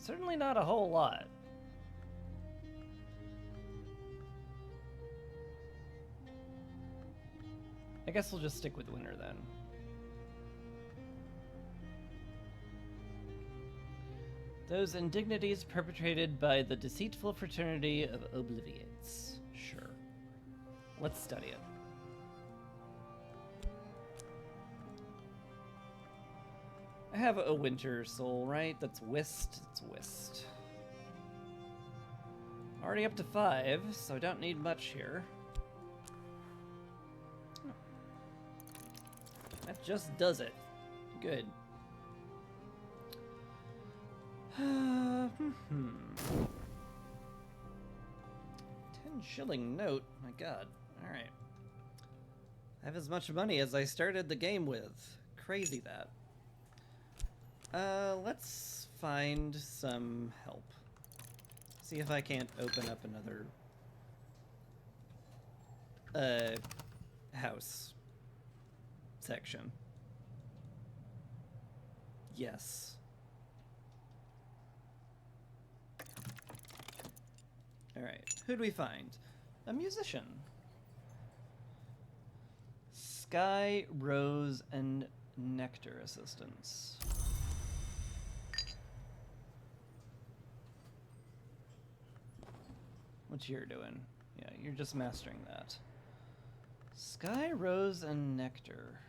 A: Certainly not a whole lot. I guess we'll just stick with winter then. Those indignities perpetrated by the deceitful fraternity of obliviates. Sure. Let's study it. I have a winter soul, right? That's whist. It's whist. Already up to 5, so I don't need much here. That just does it. Good. 10-shilling note. My god. Alright. I have as much money as I started the game with. Crazy that. Let's find some help. See if I can't open up another house section. Yes. Alright, who'd we find? A musician. Sky, Rose, and Nectar assistants. What you're doing? Yeah, you're just mastering that. Sky, Rose, and Nectar.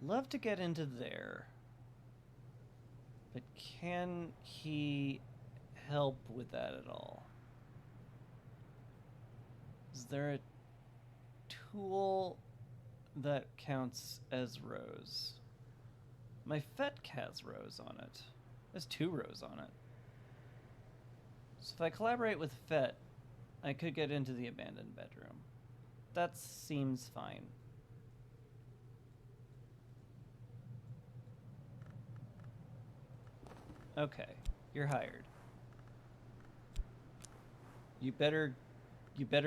A: Love to get into there. But can he help with that at all? Is there a tool that counts as Rose? My Fet has Rose on it. There's 2 rows on it. So if I collaborate with Fet, I could get into the abandoned bedroom. That seems fine. Okay, you're hired. You better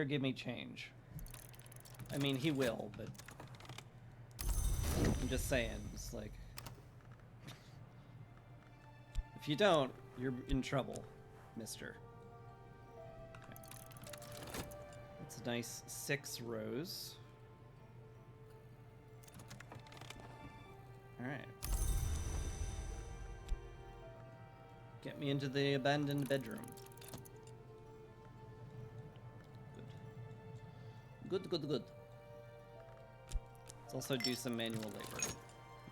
A: give me change. I mean, he will, but I'm just saying, it's like, if you don't, you're in trouble, mister. Okay. That's a nice 6 rows. All right. Get me into the abandoned bedroom. Good. Good. Let's also do some manual labor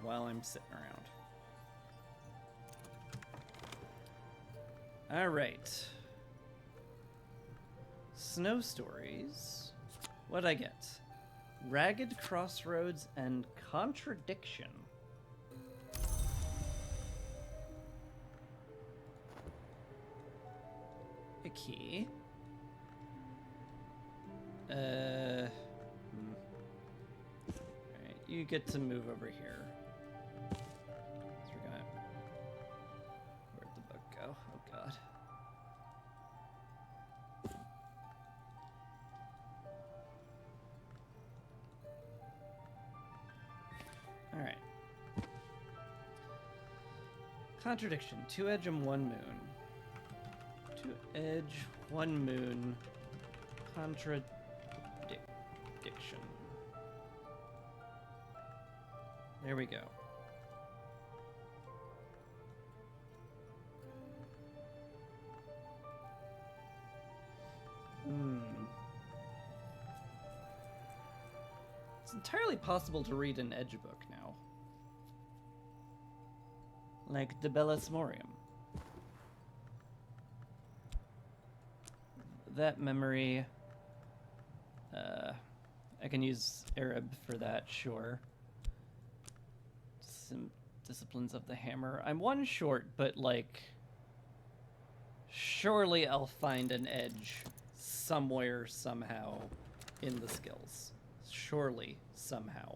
A: while I'm sitting around. Alright. Snow stories. What'd I get? Ragged Crossroads and Contradiction. A key. Alright, you get to move over here. So we're gonna... Where'd the book go? Oh god. Alright. Contradiction. 2 edge and 1 moon. 2 edge, 1 moon. Contradiction. There we go. It's entirely possible to read an edge book now. Like De Bellis Morium. That memory... I can use Arab for that, sure. Some disciplines of the hammer. I'm 1 short, but like... Surely I'll find an edge somewhere, somehow, in the skills. Surely, somehow,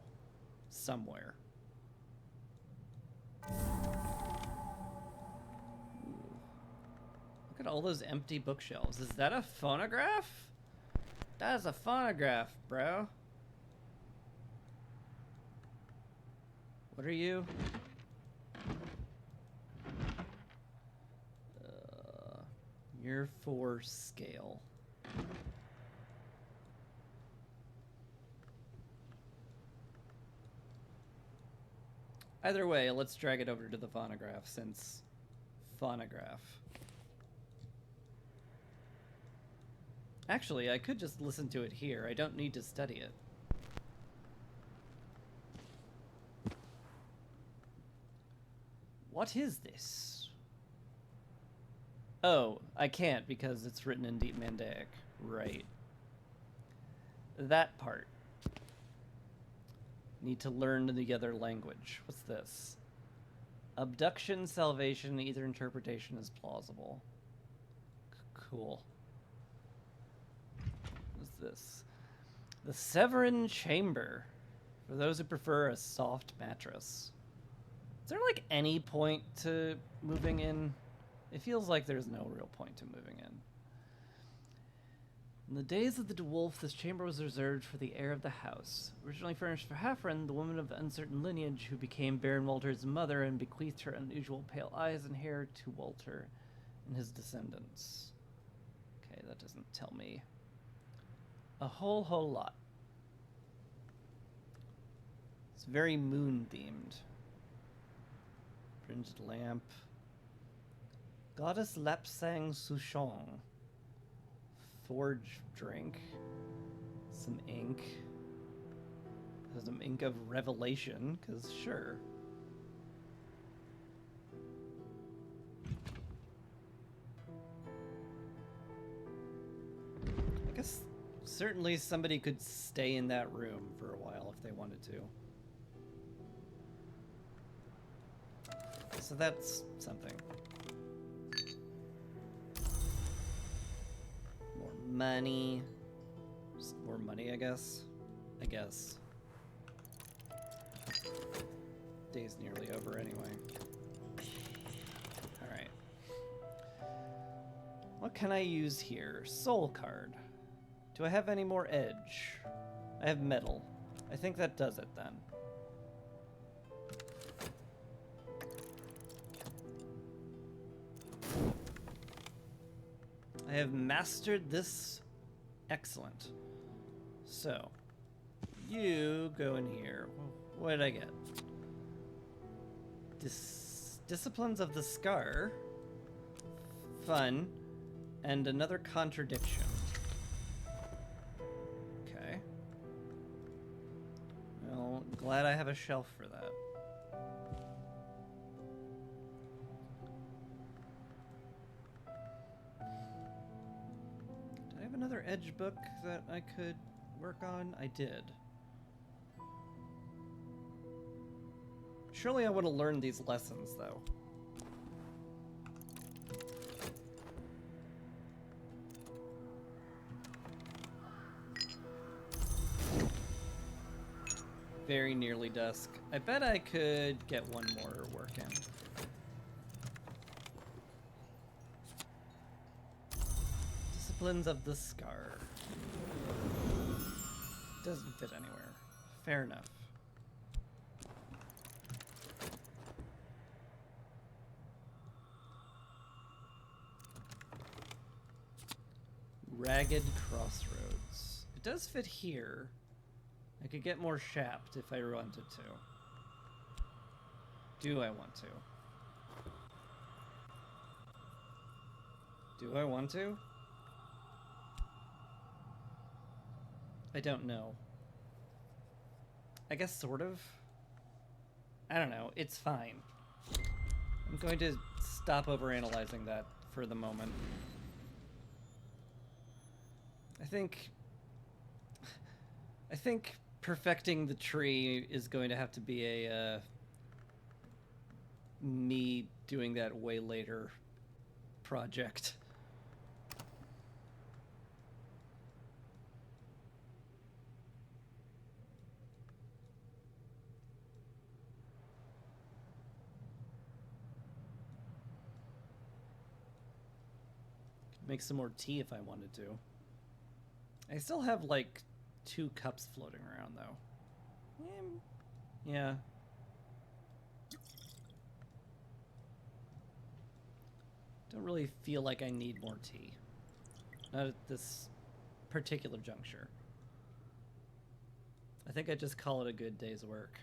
A: somewhere. Ooh. Look at all those empty bookshelves. Is that a phonograph? That is a phonograph, bro. What are you? Year 4 scale. Either way, let's drag it over to the phonograph since phonograph. Actually, I could just listen to it here. I don't need to study it. What is this? Oh, I can't because it's written in Deep Mandaic. Right. That part. Need to learn the other language. What's this? Abduction, salvation, either interpretation is plausible. Cool. What's this? The Severin Chamber. For those who prefer a soft mattress. Is there like any point to moving in? It feels like there's no real point to moving in. In the days of the dwarf, this chamber was reserved for the heir of the house. Originally furnished for Hafren, the woman of uncertain lineage who became Baron Walter's mother and bequeathed her unusual pale eyes and hair to Walter and his descendants. Okay, that doesn't tell me a whole lot. It's very moon-themed. Fringed lamp. Goddess Lapsang Souchong. Forge drink. Some ink. Some ink of revelation, because sure. I guess certainly somebody could stay in that room for a while if they wanted to. So that's something. More money. Just more money, I guess. Day's nearly over anyway. Alright. What can I use here? Soul card. Do I have any more edge? I have metal. I think that does it then. I have mastered this. Excellent. So, you go in here. What did I get? Disciplines of the Scar. Fun. And another contradiction. Okay. Well, glad I have a shelf for that. Another edge book that I could work on? I did. Surely I would have learned these lessons, though. Very nearly dusk. I bet I could get one more work in. Disciplines of the Scar. Doesn't fit anywhere. Fair enough. Ragged Crossroads. It does fit here. I could get more shaft if I wanted to. Do I want to? Do I want to? I don't know. I guess sort of. I don't know. It's fine. I'm going to stop overanalyzing that for the moment. I think perfecting the tree is going to have to be a me doing that way later project. make some more tea if I wanted to. I still have like 2 cups floating around though. Yeah. Don't really feel like I need more tea. Not at this particular juncture. I think I just call it a good day's work.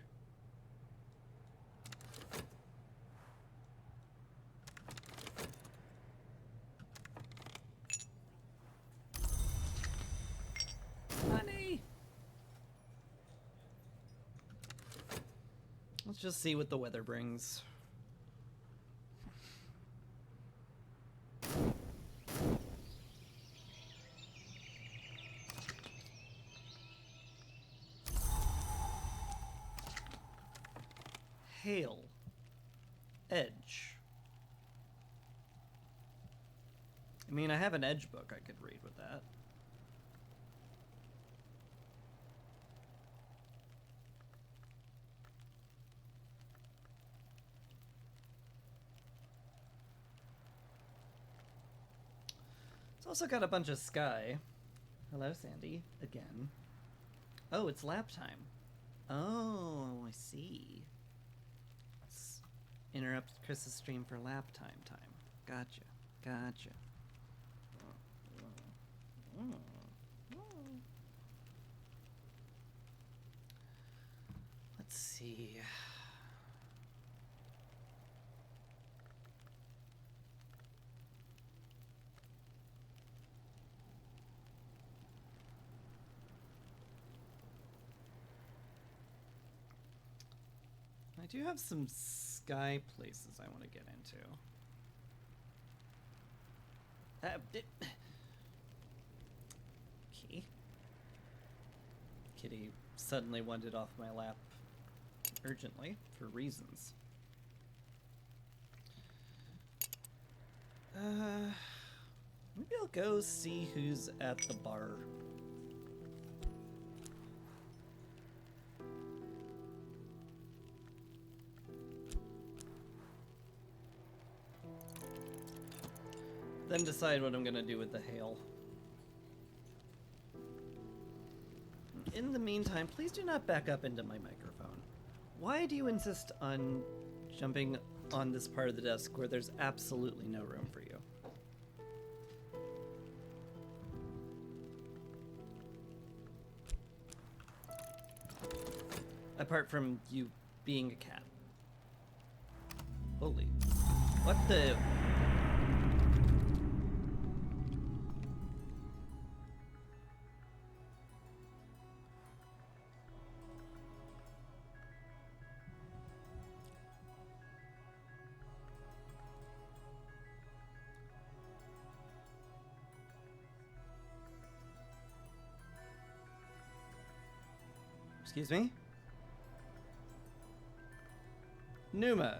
A: Honey! Let's just see what the weather brings. Hail. Edge. I mean, I have an edge book I could read with that. It's also got a bunch of sky. Hello, Sandy. Again. Oh, it's lap time. Oh, I see. Let's interrupt Chris's stream for lap time. Gotcha. Gotcha. Let's see. I do have some sky places I want to get into. Okay. Kitty suddenly wanted off my lap urgently for reasons. Maybe I'll go see who's at the bar. Then decide what I'm gonna do with the hail. In the meantime, please do not back up into my microphone. Why do you insist on jumping on this part of the desk where there's absolutely no room for you? Apart from you being a cat. Holy. What the... Excuse me? Numa.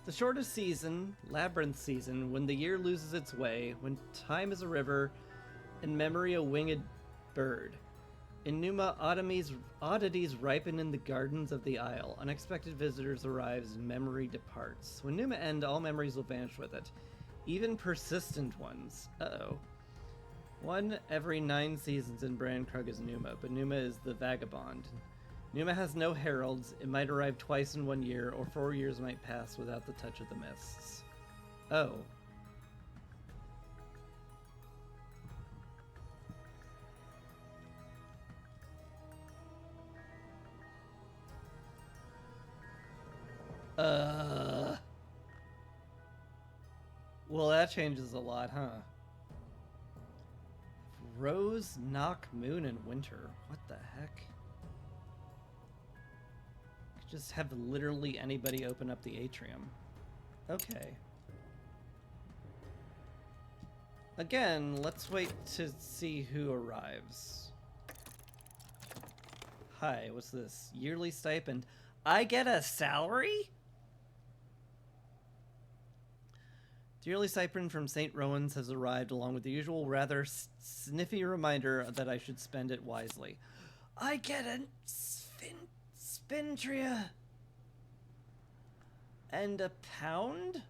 A: The shortest season, labyrinth season, when the year loses its way, when time is a river, and memory a winged bird. In Numa, oddities ripen in the gardens of the isle. Unexpected visitors arrives and memory departs. When Numa end, all memories will vanish with it. Even persistent ones. Uh-oh. 1 every 9 seasons in Brandkrug is Numa, but Numa is the vagabond. Numa has no heralds. It might arrive twice in 1 year, or 4 years might pass without the touch of the mists. Oh. Well, that changes a lot, huh? Rose, Knock, Moon, and Winter. What the heck? Could just have literally anybody open up the atrium. Okay. Again, let's wait to see who arrives. Hi, what's this? Yearly stipend. I get a salary? The yearly stipend from St. Rowan's has arrived, along with the usual rather sniffy reminder that I should spend it wisely. I get a spintria. And a pound?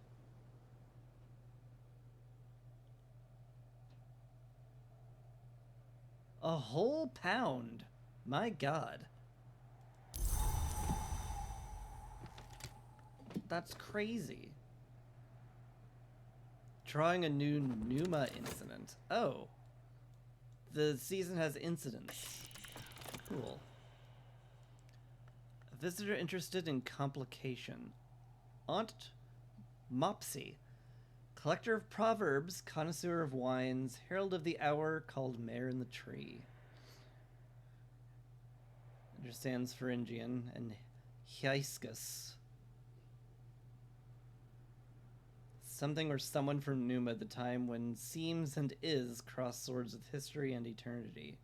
A: A whole pound. My god. That's crazy. Drawing a new Numa incident. Oh. The season has incidents. Cool. A visitor interested in complication. Aunt Mopsy. Collector of proverbs, connoisseur of wines, herald of the hour, called Mare in the Tree. Understands Pharyngian and Hyascus. Something or someone from Numa, the time when seems and is cross swords with history and eternity.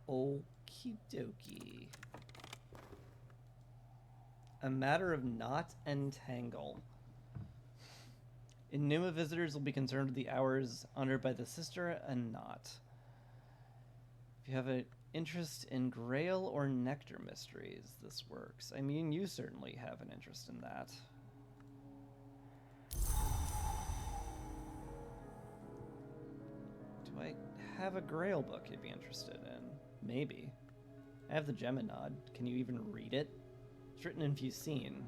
A: Okie dokie. A matter of knot and tangle. In Numa, visitors will be concerned with the hours honored by the sister and knot. If you have an interest in Grail or Nectar mysteries, this works. I mean, you certainly have an interest in that. Do I have a Grail book you'd be interested in? Maybe. I have the Geminod. Can you even read it? It's written in Fusine.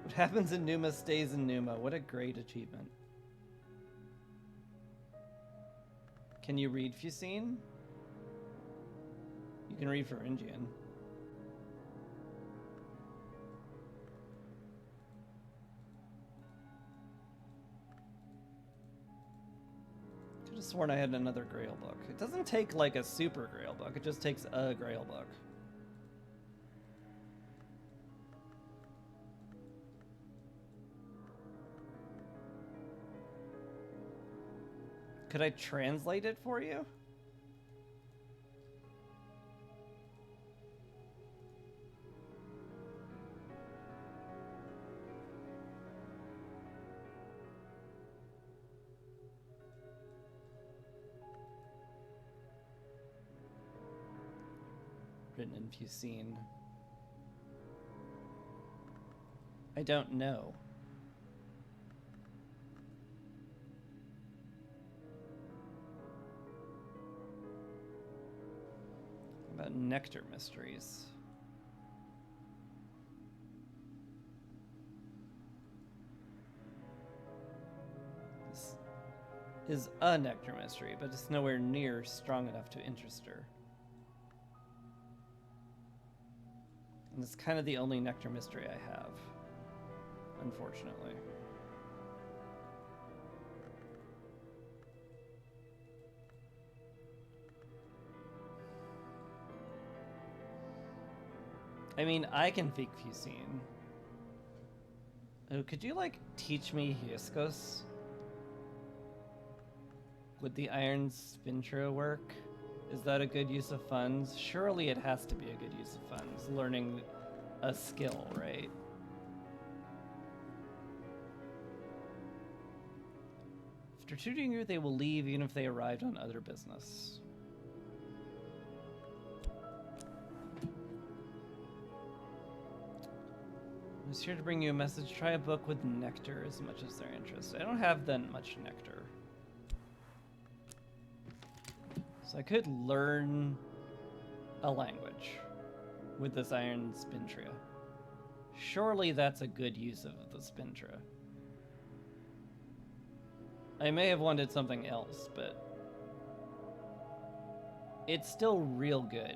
A: What happens in Numa stays in Numa. What a great achievement. Can you read Fusine? You can read Pharyngian. Could have sworn I had another Grail book. It doesn't take like a super Grail book, it just takes a Grail book. Could I translate it for you? Written in Fusine. I don't know. About Nectar mysteries. This is a Nectar mystery, but it's nowhere near strong enough to interest her. And it's kind of the only Nectar mystery I have, unfortunately. I mean, I can speak Fusine. Oh, could you, like, teach me Hyascos? Would the Iron Spintra work? Is that a good use of funds? Surely it has to be a good use of funds. Learning a skill, right? After tutoring you, they will leave even if they arrived on other business. I was here to bring you a message. Try a book with nectar as much as they're interested. I don't have that much nectar. So I could learn a language with this Iron Spintria. Surely that's a good use of the Spintra. I may have wanted something else, but it's still real good.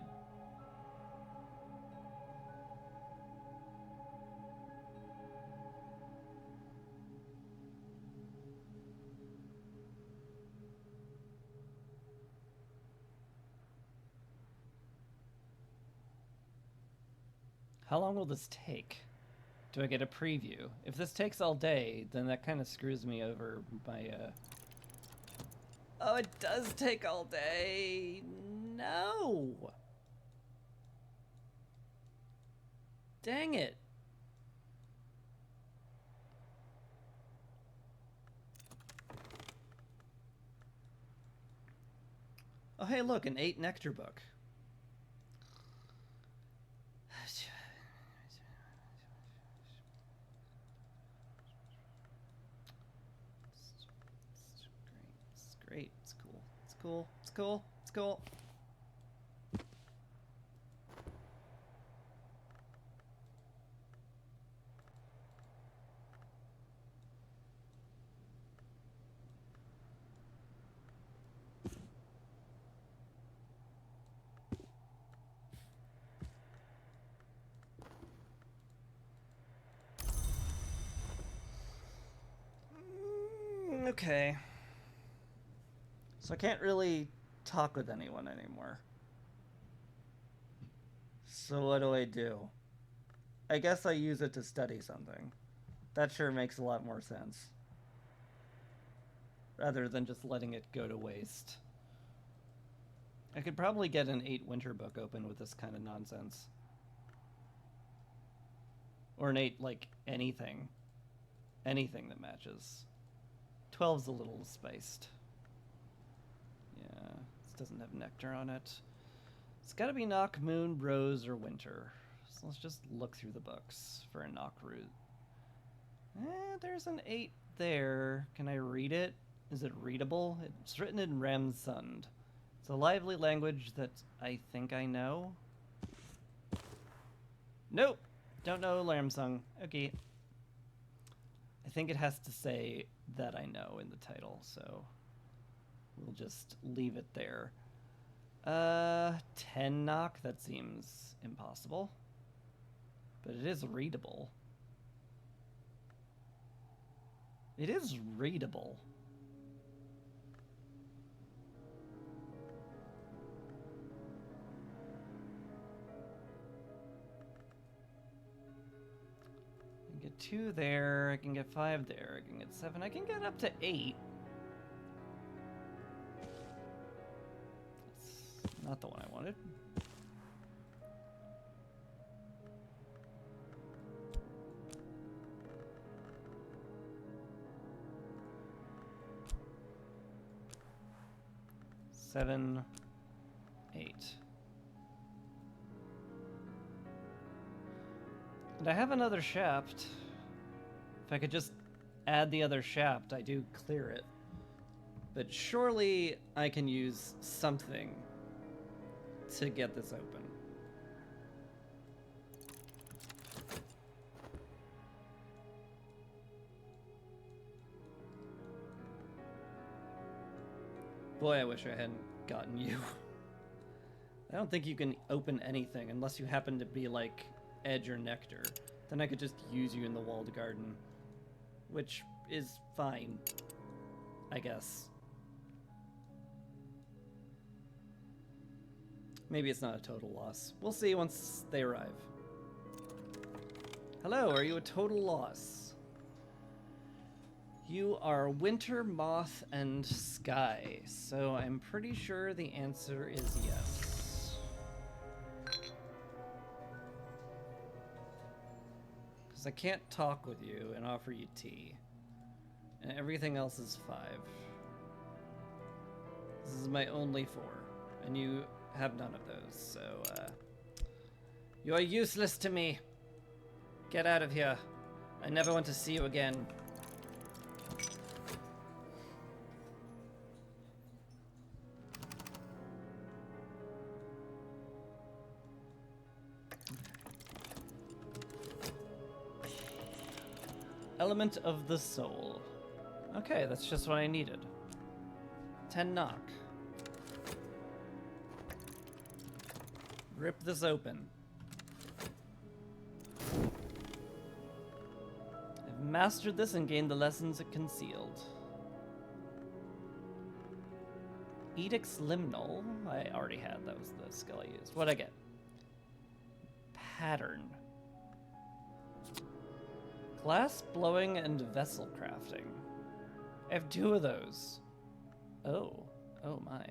A: How long will this take? Do I get a preview? If this takes all day, then that kind of screws me over my, Oh, it does take all day! No! Dang it! Oh, hey, look, an 8 nectar book. cool. It's cool. It's cool. Okay. So I can't really talk with anyone anymore. So what do? I guess I use it to study something. That sure makes a lot more sense. Rather than just letting it go to waste. I could probably get an 8 winter book open with this kind of nonsense. Or an 8, like, anything. Anything that matches. 12's a little spaced. Yeah, this doesn't have nectar on it. It's gotta be Nock, Moon, Rose, or Winter. So let's just look through the books for a Nock root. There's an 8 there. Can I read it? Is it readable? It's written in Ramsund. It's a lively language that I think I know. Nope! Don't know Lamsung. Okay. I think it has to say that I know in the title, so we'll just leave it there. 10 knock? That seems impossible. But it is readable. It is readable. I can get 2 there, I can get 5 there, I can get 7, I can get up to 8. That's not the one I wanted. Seven, 8. And I have another shaft. If I could just add the other shaft, I do clear it. But surely I can use something to get this open. Boy, I wish I hadn't gotten you. I don't think you can open anything unless you happen to be like Edge or Nectar. Then I could just use you in the walled garden. Which is fine, I guess. Maybe it's not a total loss. We'll see once they arrive. Hello, are you a total loss? You are Winter, Moth, and Sky, so I'm pretty sure the answer is yes. Because I can't talk with you and offer you tea. And everything else is 5. This is my only 4, and you have none of those, so, you are useless to me. Get out of here. I never want to see you again. Element of the soul. Okay, that's just what I needed. 10 knock. Rip this open. I've mastered this and gained the lessons it concealed. Edict's Limnal. I already had, that was the skill I used. What'd I get? Pattern. Glass blowing and vessel crafting. I have 2 of those. Oh. Oh my.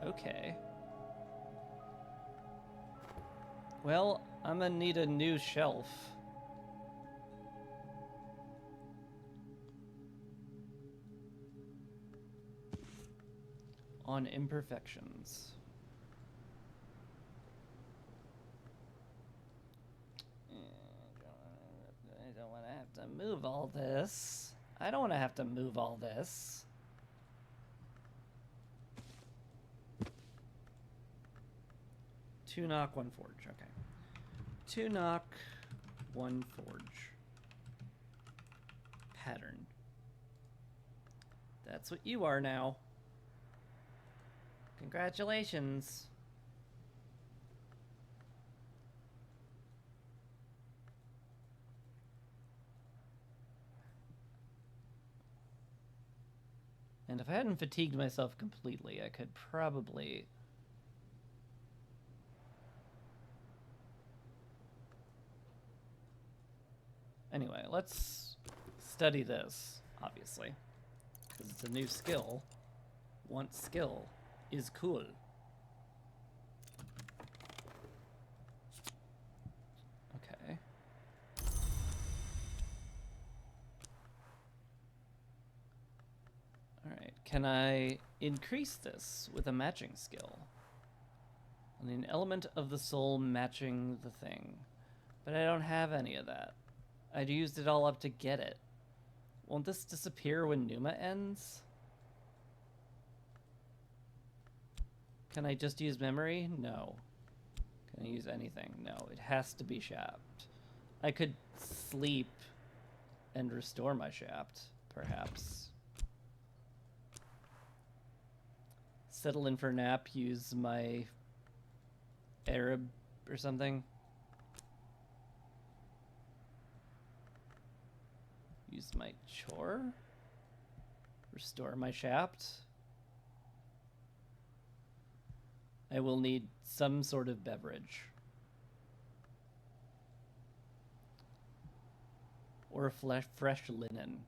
A: Okay. Well, I'm gonna need a new shelf. On imperfections. I don't want to have to move move all this. I don't want to have to move all this. Two knock, one forge. Okay. Two knock, one forge. Pattern. That's what you are now. Congratulations. And if I hadn't fatigued myself completely, I could probably... Anyway, let's study this, obviously. Because it's a new skill. Want skill is cool. Okay. Alright, can I increase this with a matching skill? And an element of the soul matching the thing. But I don't have any of that. I'd used it all up to get it. Won't this disappear when Numa ends? Can I just use memory? No. Can I use anything? No, it has to be Shapt. I could sleep and restore my Shapt, perhaps. Settle in for nap, use my Arab or something. Use my chore? Restore my Shapt? I will need some sort of beverage. Or fresh linen.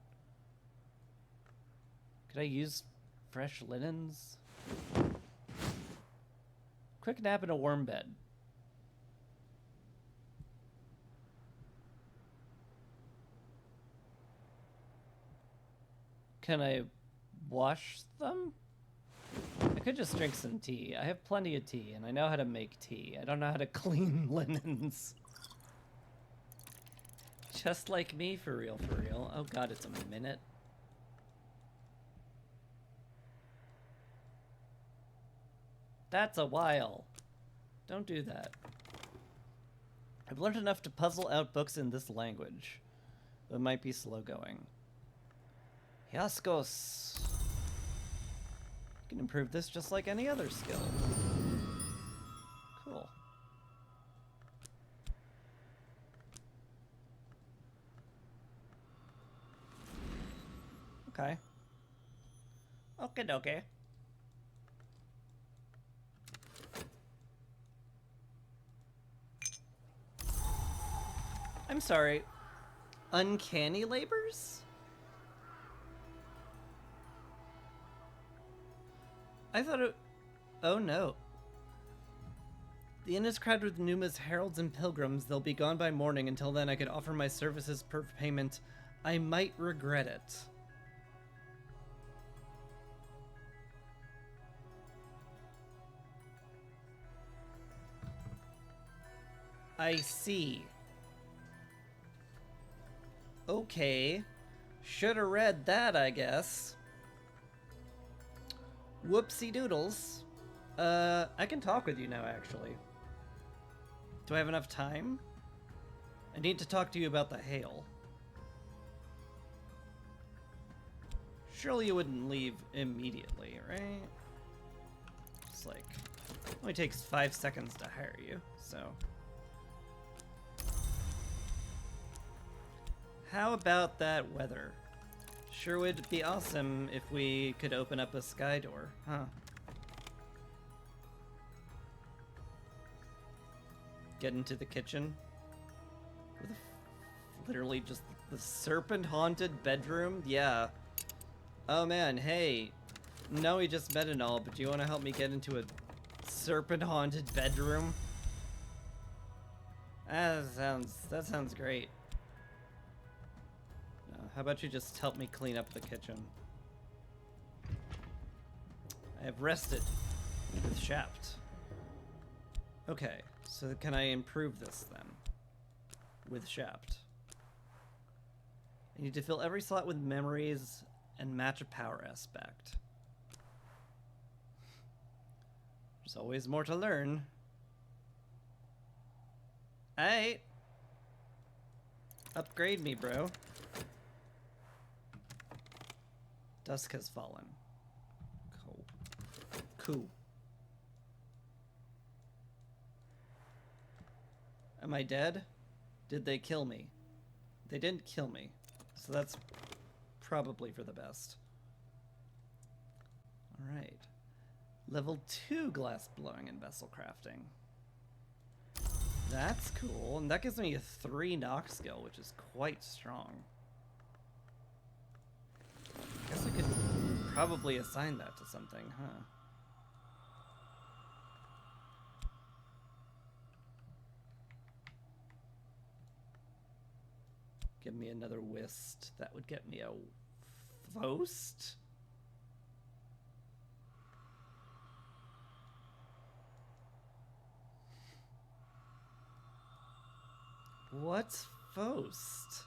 A: Could I use fresh linens? Quick nap in a warm bed. Can I wash them? I could just drink some tea. I have plenty of tea, and I know how to make tea. I don't know how to clean linens. Just like me, for real, for real. Oh god, it's a minute. That's a while. Don't do that. I've learned enough to puzzle out books in this language. But it might be slow going. Yaskos. You can improve this just like any other skill. Cool. Okay. Okay, dokie. I'm sorry. Uncanny labors? I thought it... Oh no. The inn is crowded with Numa's heralds and pilgrims. They'll be gone by morning. Until then, I could offer my services per payment. I might regret it. I see. Okay. Shoulda read that, I guess. Whoopsie doodles. I can talk with you now, actually. Do I have enough time? I need to talk to you about the hail. Surely you wouldn't leave immediately, right? It's like, it only takes 5 seconds to hire you, so. How about that weather? Sure would be awesome if we could open up a sky door, huh? Get into the kitchen. With literally just the serpent-haunted bedroom? Yeah. Oh man, hey. No, we just met and all, but do you want to help me get into a serpent-haunted bedroom? That sounds great. How about you just help me clean up the kitchen? I have rested with Shapt. Okay, so can I improve this then? With Shapt. You need to fill every slot with memories and match a power aspect. There's always more to learn. Hey! Upgrade me, bro. Dusk has fallen. Cool. Cool. Am I dead? Did they kill me? They didn't kill me, so that's probably for the best. Alright. Level 2 glass blowing and vessel crafting. That's cool, and that gives me a 3 knock skill, which is quite strong. I guess I could probably assign that to something, huh? Give me another whist. That would get me a Vost? What's Vost?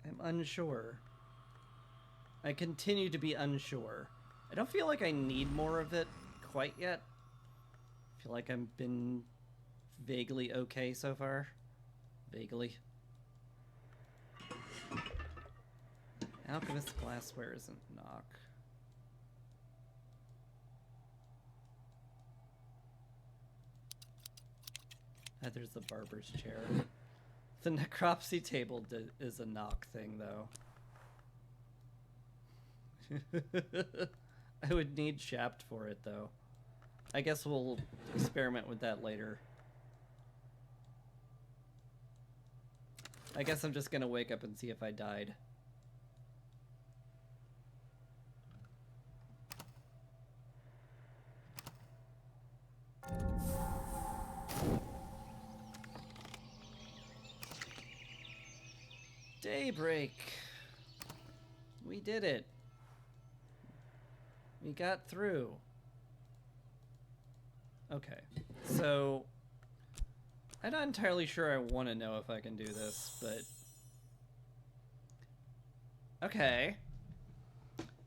A: I'm unsure. I continue to be unsure. I don't feel like I need more of it quite yet. I feel like I've been vaguely okay so far. Vaguely. Alchemist glassware isn't knock. There's the barber's chair. The necropsy table is a knock thing, though. I would need Shapt for it, though. I guess we'll experiment with that later. I guess I'm just gonna wake up and see if I died. Daybreak. We did it. We got through. Okay, so I'm not entirely sure I want to know if I can do this, but okay.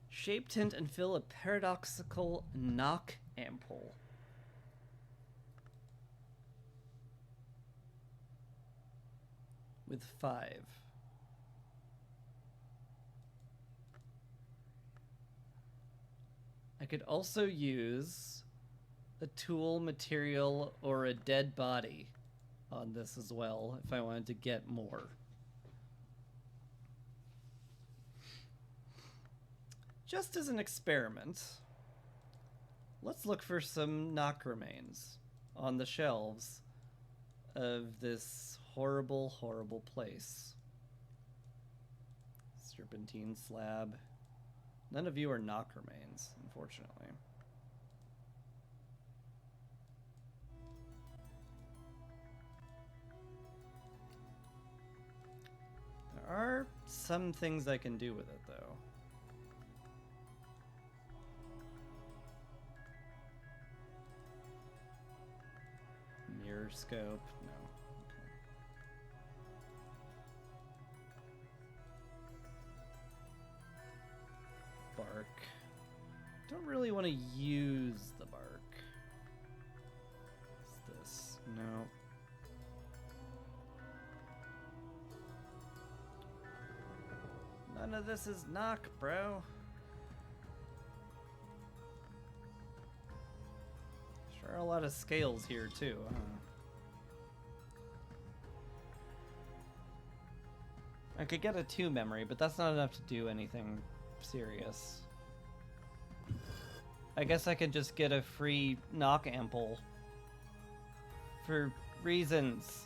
A: Shape tint and fill a paradoxical knock ampoule. With 5. I could also use a tool, material, or a dead body on this as well if I wanted to get more. Just as an experiment, let's look for some knock remains on the shelves of this horrible, horrible place. Serpentine slab. None of you are knock remains, unfortunately. There are some things I can do with it, though. Mirror scope, no. Bark. Don't really want to use the bark. What's this? No. None of this is knock, bro. Sure are a lot of scales here too, huh? I could get a 2 memory, but that's not enough to do anything serious. I guess I could just get a free knock ampoule. For reasons.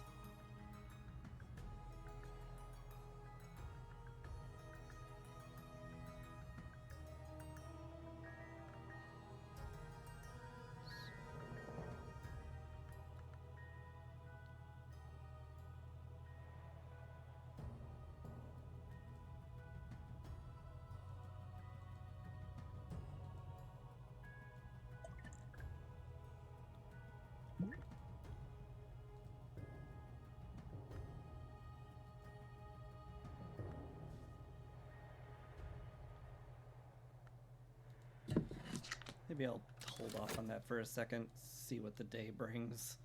A: Maybe I'll hold off on that for a second, see what the day brings.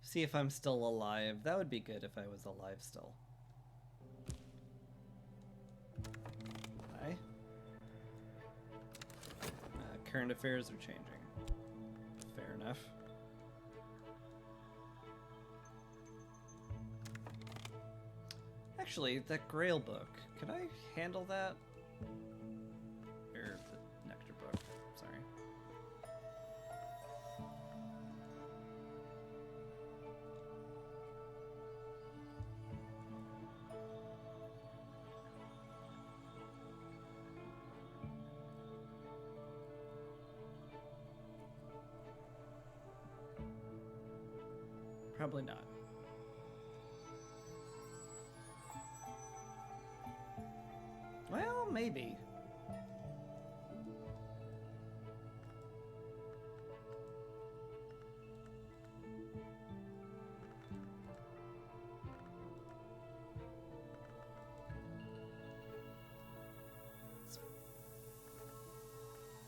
A: See if I'm still alive. That would be good if I was alive still. Hi. Current affairs are changing. Fair enough. Actually, that Grail book, can I handle that? Or the Nectar book, sorry. Probably not. Well, maybe.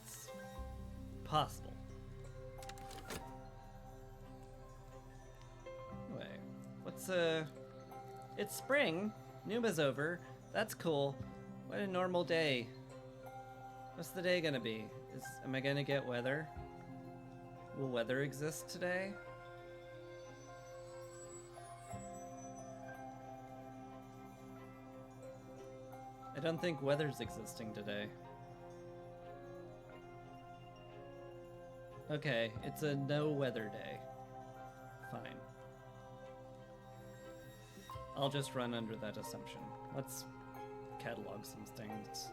A: It's possible. Anyway, what's it's spring. Numa's over. That's cool. What a normal day. What's the day gonna be? Am I gonna get weather? Will weather exist today? I don't think weather's existing today. Okay, it's a no weather day. Fine. I'll just run under that assumption. Let's catalog some things.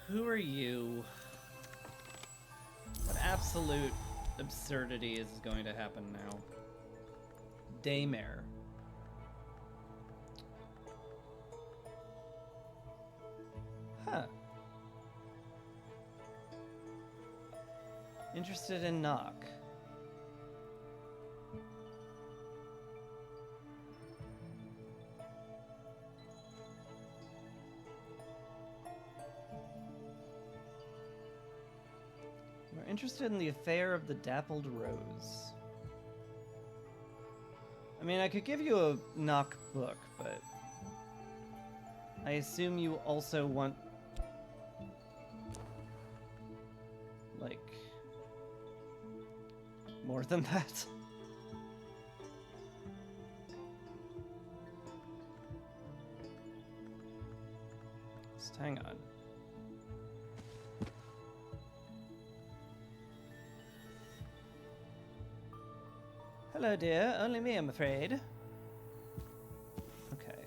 A: Who are you? What absolute absurdity is going to happen now? Daymare. Huh. Interested in knock. We're interested in the affair of the dappled rose. I mean, I could give you a knock book, but I assume you also want, like, more than that. Just hang on. Hello, dear. Only me, I'm afraid. Okay.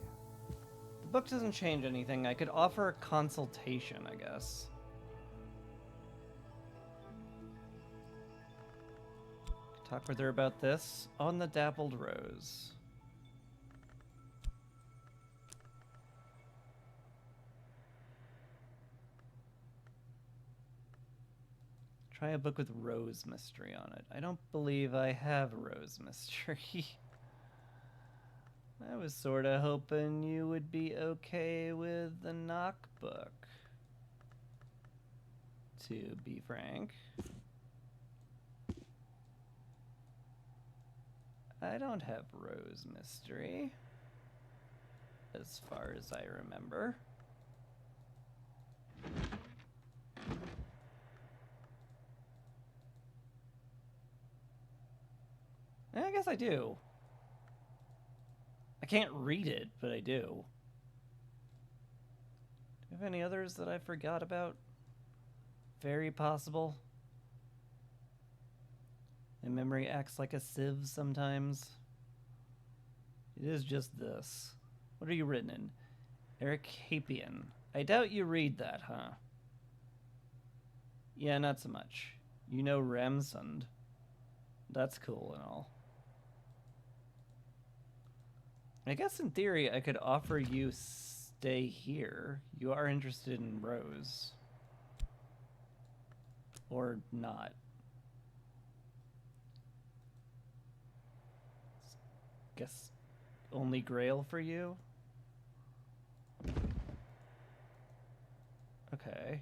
A: The book doesn't change anything. I could offer a consultation, I guess. Talk with her about this on the dappled rose. Try a book with rose mystery on it. I don't believe I have rose mystery. I was sorta hoping you would be okay with the knock book, to be frank. I don't have rose mystery, as far as I remember. I guess I do. I can't read it, but I do. Do you have any others that I forgot about? Very possible. My memory acts like a sieve sometimes. It is just this. What are you written in? Ericapian. I doubt you read that, huh? Yeah, not so much. You know Ramsund. That's cool and all. I guess in theory I could offer you stay here. You are interested in Rose. Or not. Guess only Grail for you? Okay.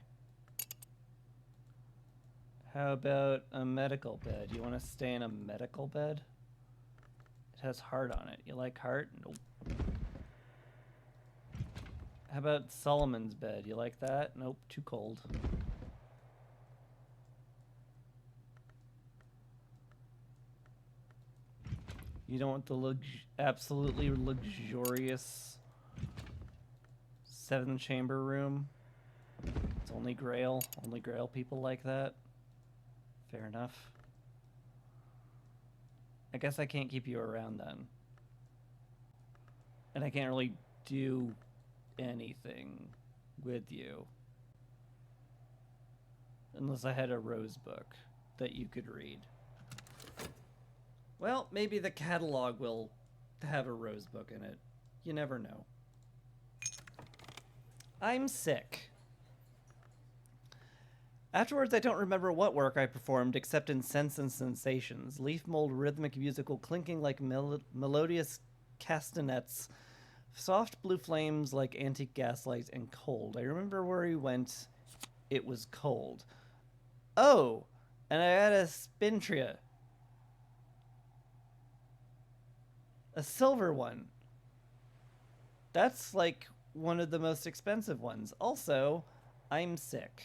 A: How about a medical bed? You want to stay in a medical bed? It has heart on it. You like heart? Nope. How about Solomon's bed? You like that? Nope, too cold. You don't want the absolutely luxurious 7-chamber room? It's only Grail people like that? Fair enough. I guess I can't keep you around then. And I can't really do anything with you. Unless I had a rose book that you could read. Well, maybe the catalog will have a rose book in it. You never know. I'm sick. Afterwards, I don't remember what work I performed except in Sense and Sensations. Leaf mold rhythmic musical clinking like melodious castanets. Soft blue flames like antique gaslight, and cold. I remember where we went. It was cold. Oh, and I had a Spintria. A silver one. That's like one of the most expensive ones. Also, I'm sick.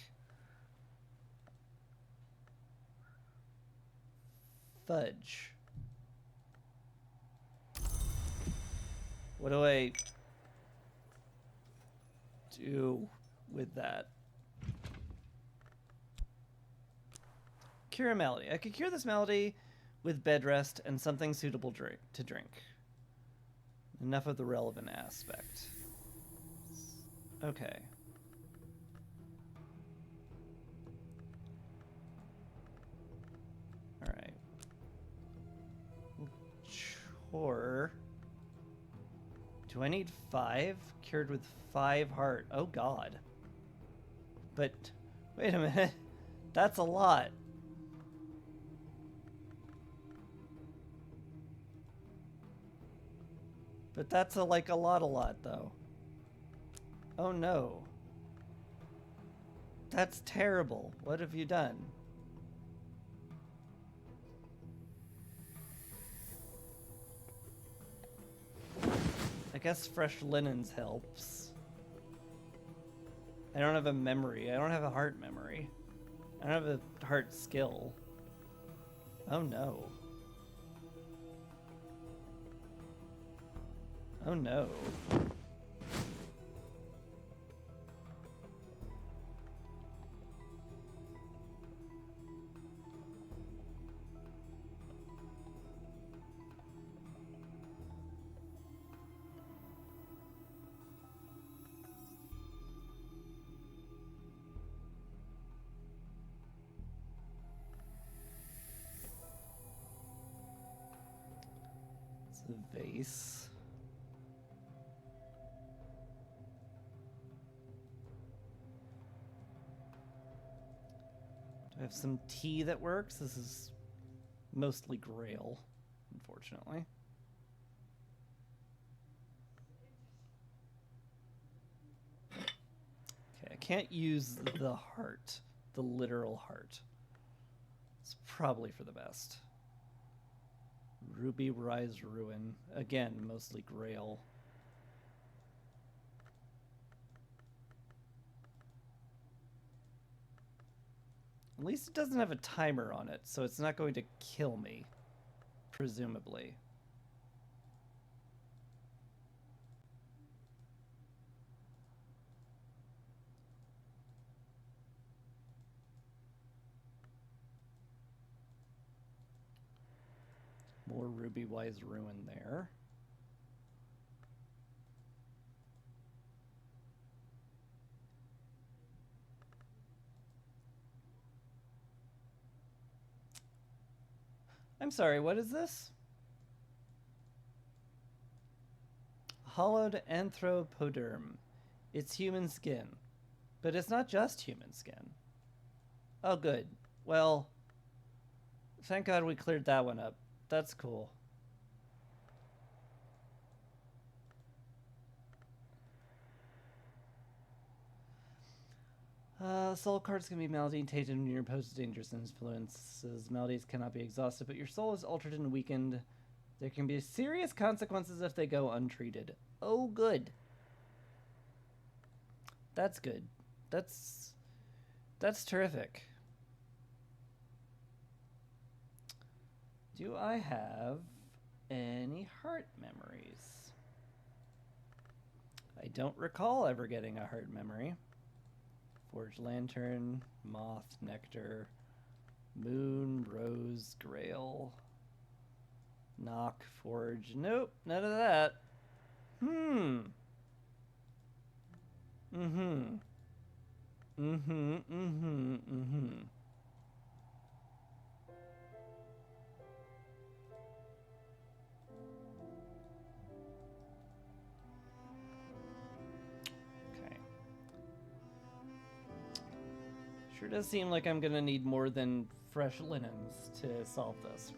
A: Fudge. What do I do with that? Cure a malady. I could cure this malady with bed rest and something suitable to drink. Enough of the relevant aspect. Okay. Alright. Sure. Do I need 5? Cured with 5 heart. Oh god. But, wait a minute. That's a lot. But that's like a lot though. Oh no. That's terrible. What have you done? I guess fresh linens helps. I don't have a memory. I don't have a heart memory. I don't have a heart skill. Oh no. Oh no. It's a vase. Do I have some tea that works? This is mostly Grail, unfortunately. Okay, I can't use the heart, the literal heart. It's probably for the best. Ruby Rise Ruin. Again, mostly Grail. At least it doesn't have a timer on it, so it's not going to kill me. Presumably. More Ruby Wise Ruin there. I'm sorry, what is this? Hollowed anthropoderm. It's human skin. But it's not just human skin. Oh, good. Well, thank God we cleared that one up. That's cool. Soul cards can be malady tainted when you're opposed to dangerous influences. Maladies cannot be exhausted, but your soul is altered and weakened. There can be serious consequences if they go untreated. Oh, good. That's good. That's terrific. Do I have any heart memories? I don't recall ever getting a heart memory. Forged Lantern, Moth, Nectar, Moon, Rose, Grail, Knock, Forge. Nope, none of that. Okay. Sure does seem like I'm gonna need more than fresh linens to solve this.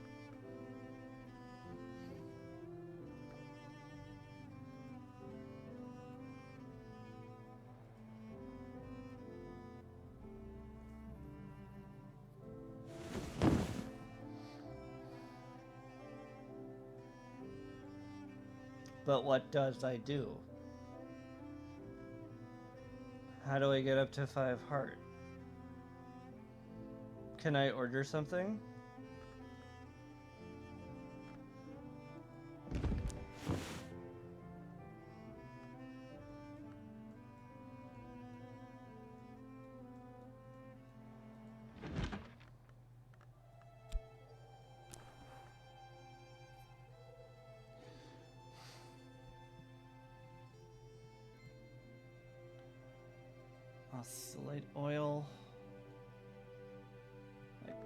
A: But what does I do? How do I get up to 5 heart? Can I order something? Oscillate oil. Okay.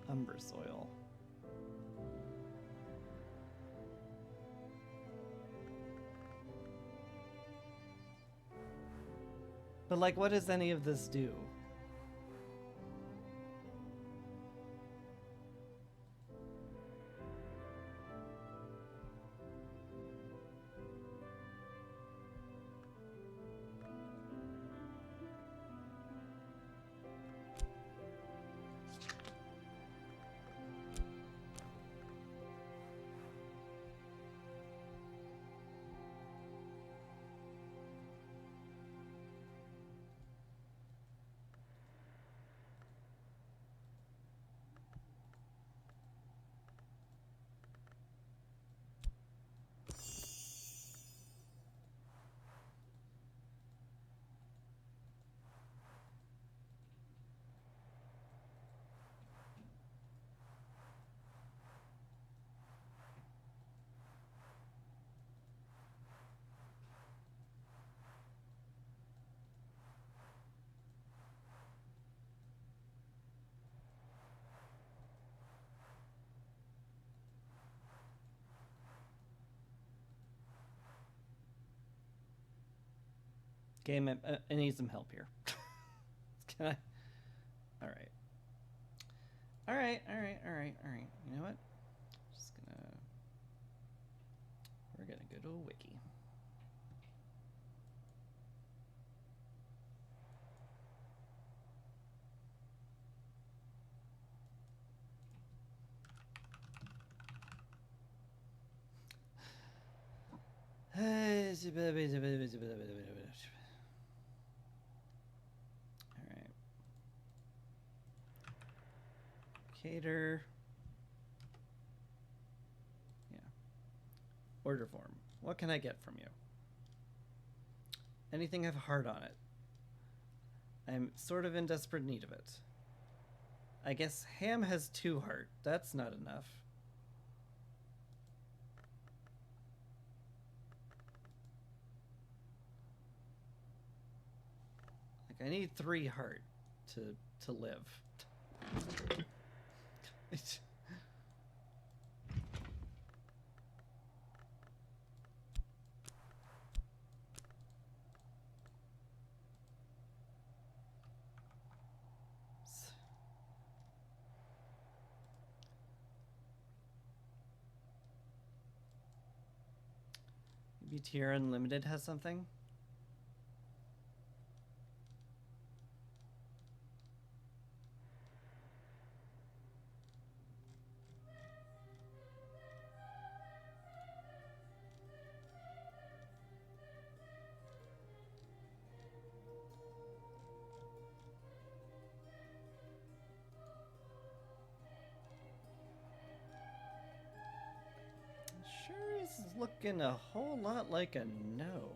A: Umbrous oil. But like, what does any of this do? Game, I need some help here. Can I? All right. All right. You know what? We're gonna go to a wiki. Alright. Cater. Yeah. Order form. What can I get from you? Anything have a heart on it. I'm sort of in desperate need of it. I guess ham has 2 heart. That's not enough. Like, I need 3 heart to live. Maybe Tier Unlimited has something? Sure is looking a whole lot like a no.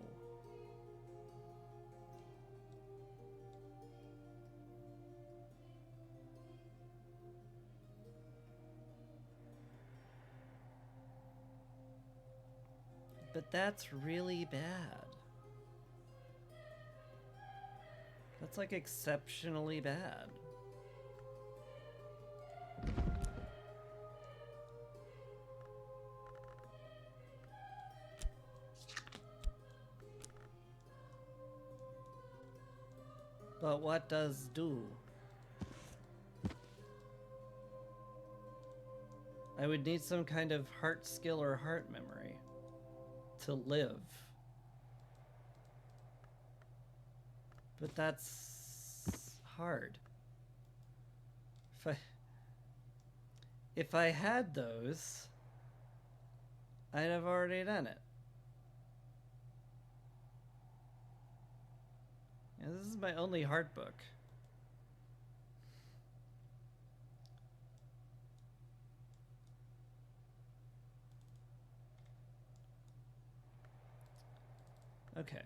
A: But that's really bad. That's like exceptionally bad. But what does do? I would need some kind of heart skill or heart memory to live. But that's hard. If I had those, I'd have already done it. Yeah, this is my only heart book. Okay.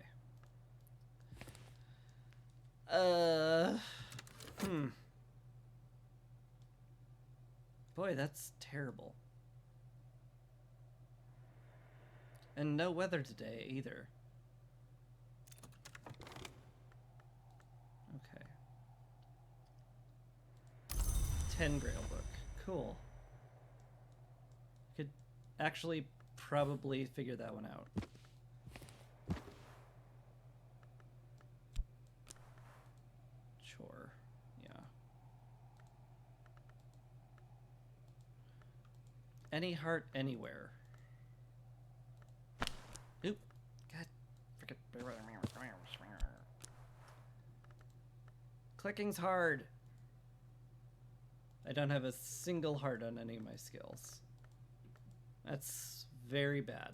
A: Boy, that's terrible. And no weather today either. Okay. 10 Grail book. Cool. Could actually probably figure that one out. Sure. Yeah. Any heart anywhere. Oop. God. Forget. Clicking's hard. I don't have a single heart on any of my skills. That's very bad.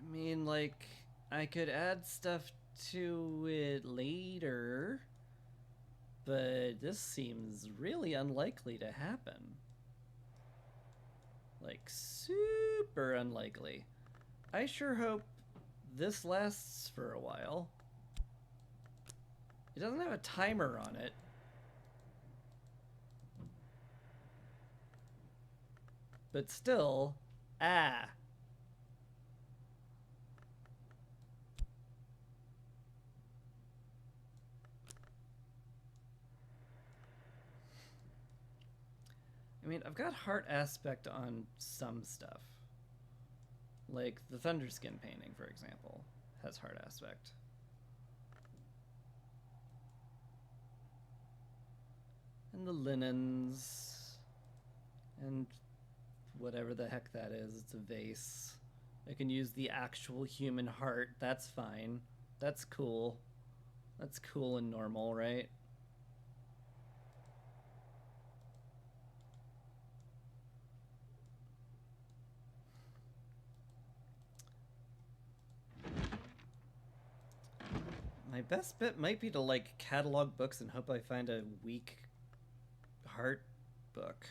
A: I mean, like, I could add stuff to it later, but this seems really unlikely to happen. Like, super unlikely. I sure hope this lasts for a while. It doesn't have a timer on it. But still, ah. I mean, I've got heart aspect on some stuff. Like the Thunderskin painting, for example, has heart aspect. And the linens. And whatever the heck that is, it's a vase. I can use the actual human heart, that's fine. That's cool. That's cool and normal, right? My best bet might be to, like, catalog books and hope I find a weak heart book.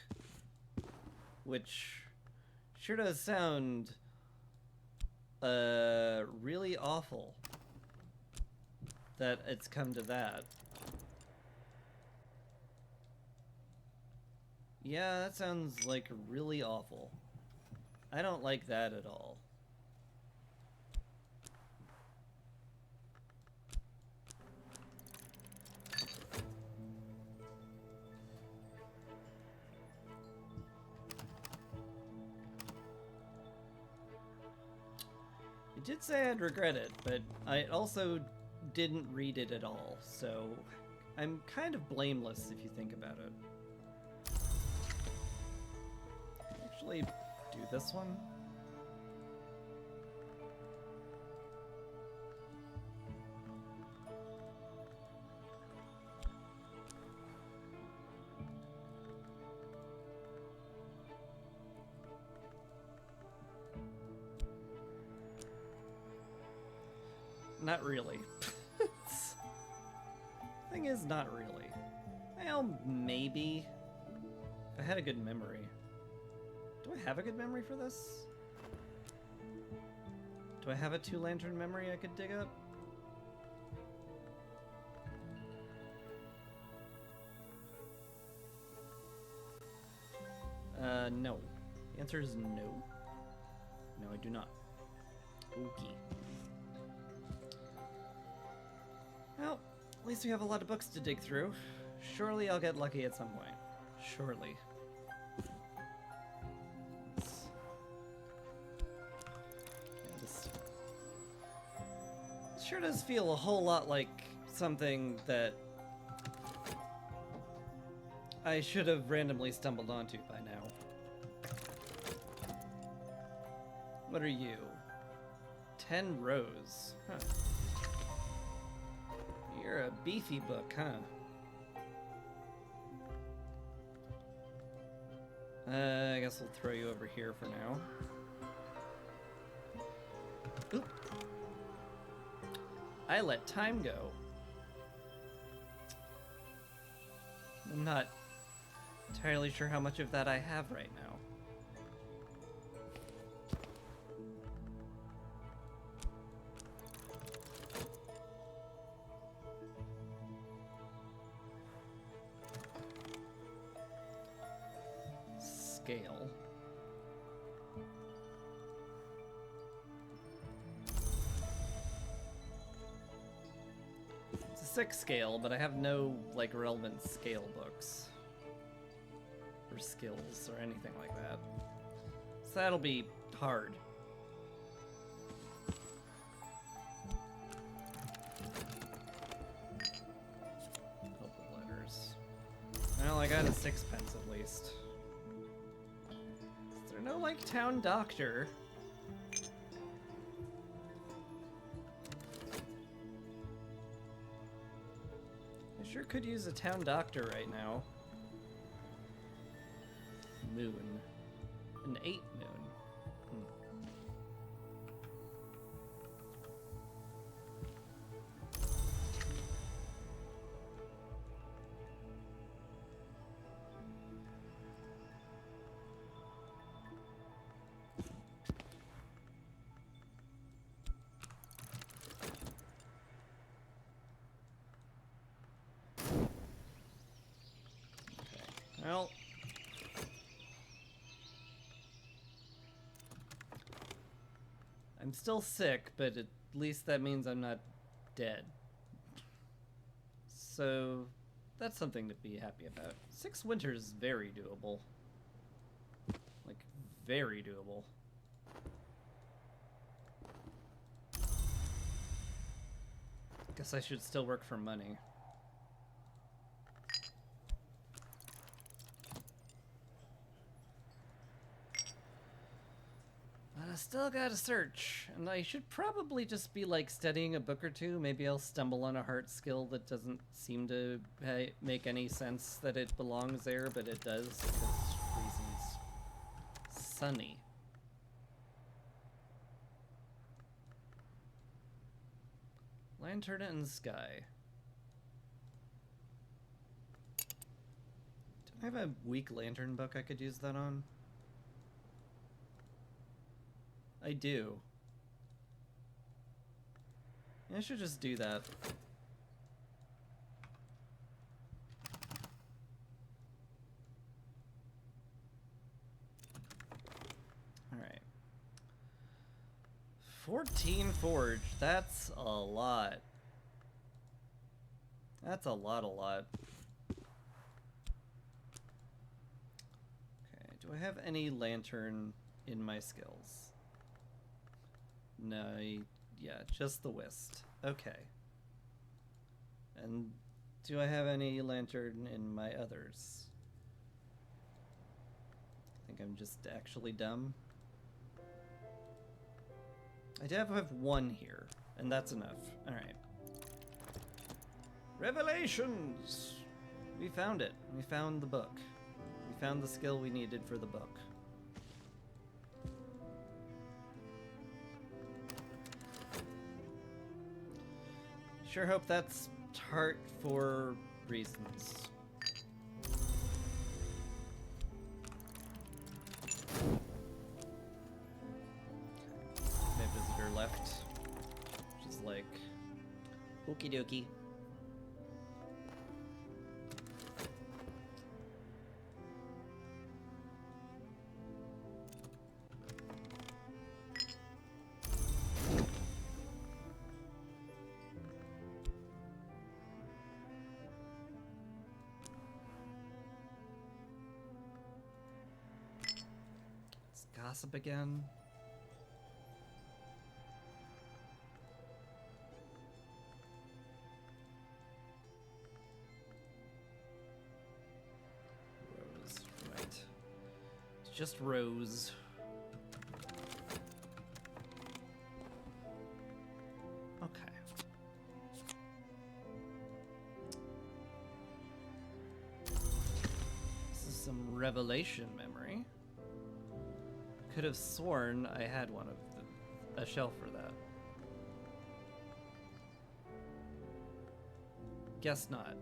A: Which sure does sound really awful that it's come to that. Yeah, that sounds like really awful. I don't like that at all. I did say I'd regret it, but I also didn't read it at all, so I'm kind of blameless if you think about it. Actually, do this one. Not really. Thing is, not really. Well, maybe. If I had a good memory. Do I have a good memory for this? Do I have a 2-lantern memory I could dig up? No. The answer is no. No, I do not. Okay. Well, at least we have a lot of books to dig through. Surely I'll get lucky at some point. Surely. This sure does feel a whole lot like something that I should have randomly stumbled onto by now. What are you? 10 rows. Huh. You're a beefy book, huh? I guess we'll throw you over here for now. Oop. I let time go. I'm not entirely sure how much of that I have right now. Scale. It's a 6 scale, but I have no, like, relevant scale books. Or skills, or anything like that. So that'll be hard. Couple letters. Well, I got a 6-pence at least. No, like, town doctor. I sure could use a town doctor right now. Moon. An 8 moon. Well, I'm still sick, but at least that means I'm not dead. So that's something to be happy about. 6 winters is very doable. Like, very doable. Guess I should still work for money. I still gotta search, and I should probably just be like studying a book or two. Maybe I'll stumble on a heart skill that doesn't seem to make any sense that it belongs there, but it does because reasons. Sunny. Lantern and sky. Do I have a weak lantern book I could use that on? I do. I should just do that. Alright. 14 forge. That's a lot. That's a lot. Okay, do I have any lantern in my skills? No, yeah, just the whist. Okay. And Do I have any lantern in my others? I think I'm just actually dumb. I do have one here, and that's enough. Alright. Revelations! We found it. We found the book. We found the skill we needed for the book. Sure hope that's tart for reasons. My visitor left. Just like, okie dokie. Gossip again. Rose, right. It's just Rose. Okay. This is some revelation memory. Could have sworn I had one of a shelf for that. Guess not.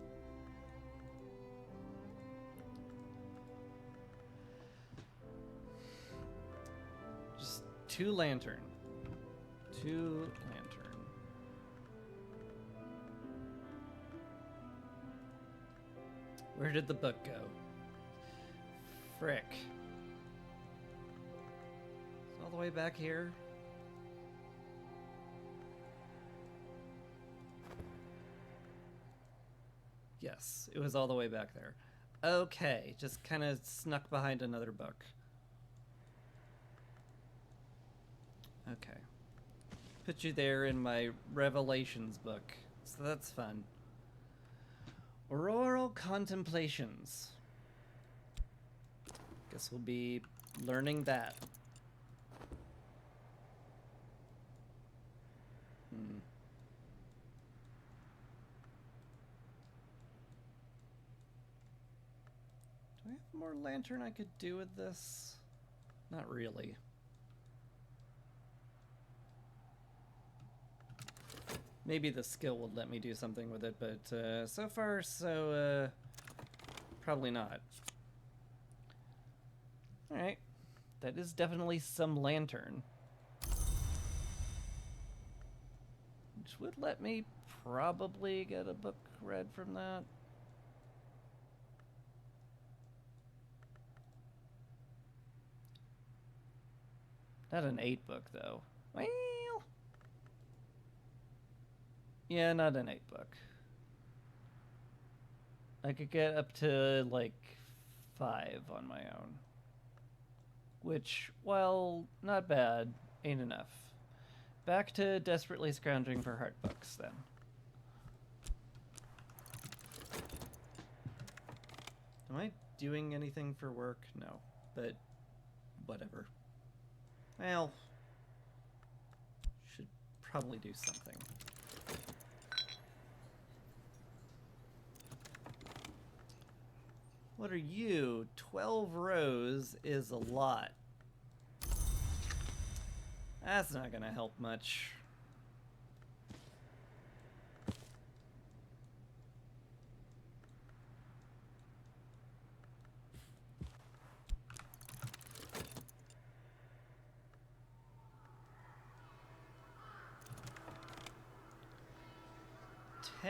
A: Just two lantern. Two lantern. Where did the book go? Frick. All the way back here. Yes, it was all the way back there. Okay, just kind of snuck behind another book. Okay. Put you there in my Revelations book, so that's fun. Auroral Contemplations. Guess we'll be learning that. Do I have more lantern I could do with this? Not really. Maybe the skill would let me do something with it, but so far, probably not. Alright. That is definitely some lantern. Which would let me probably get a book read from that. Not an 8 book, though. Well, yeah, not an 8 book. I could get up to, like, 5 on my own. Which, while not bad, ain't enough. Back to desperately scrounging for heart books, then. Am I doing anything for work? No. But, whatever. Well, should probably do something. What are you? 12 rows is a lot. That's not gonna help much.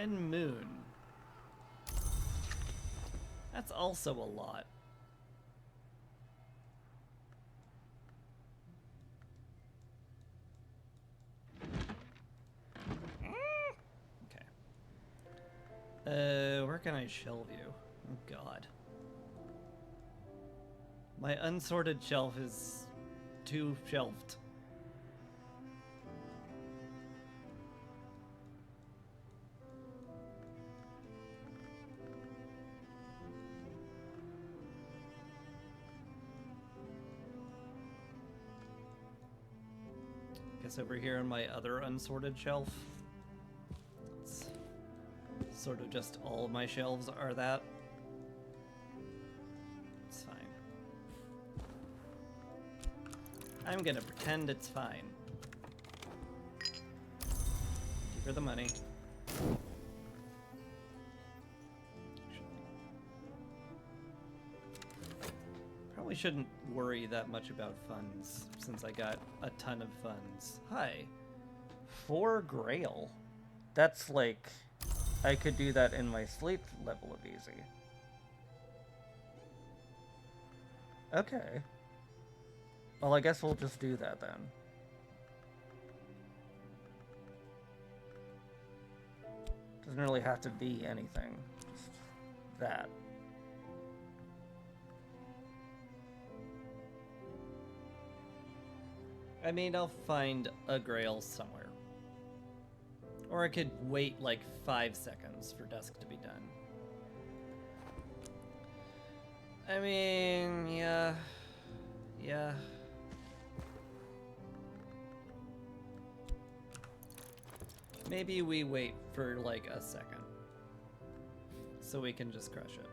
A: Moon. That's also a lot. Okay. Where can I shelve you? Oh God. My unsorted shelf is too shelved. guess over here on my other unsorted shelf. It's sort of just all of my shelves are that. It's fine. I'm gonna pretend it's fine. Give her the money. Probably shouldn't worry that much about funds, since I got a ton of funds. Hi. 4 Grail. That's like... I could do that in my sleep level of easy. Okay. Well, I guess we'll just do that then. Doesn't really have to be anything. Just that. I mean, I'll find a Grail somewhere. Or I could wait like 5 seconds for dusk to be done. I mean, yeah. Yeah. Maybe we wait for like a second. So we can just crush it.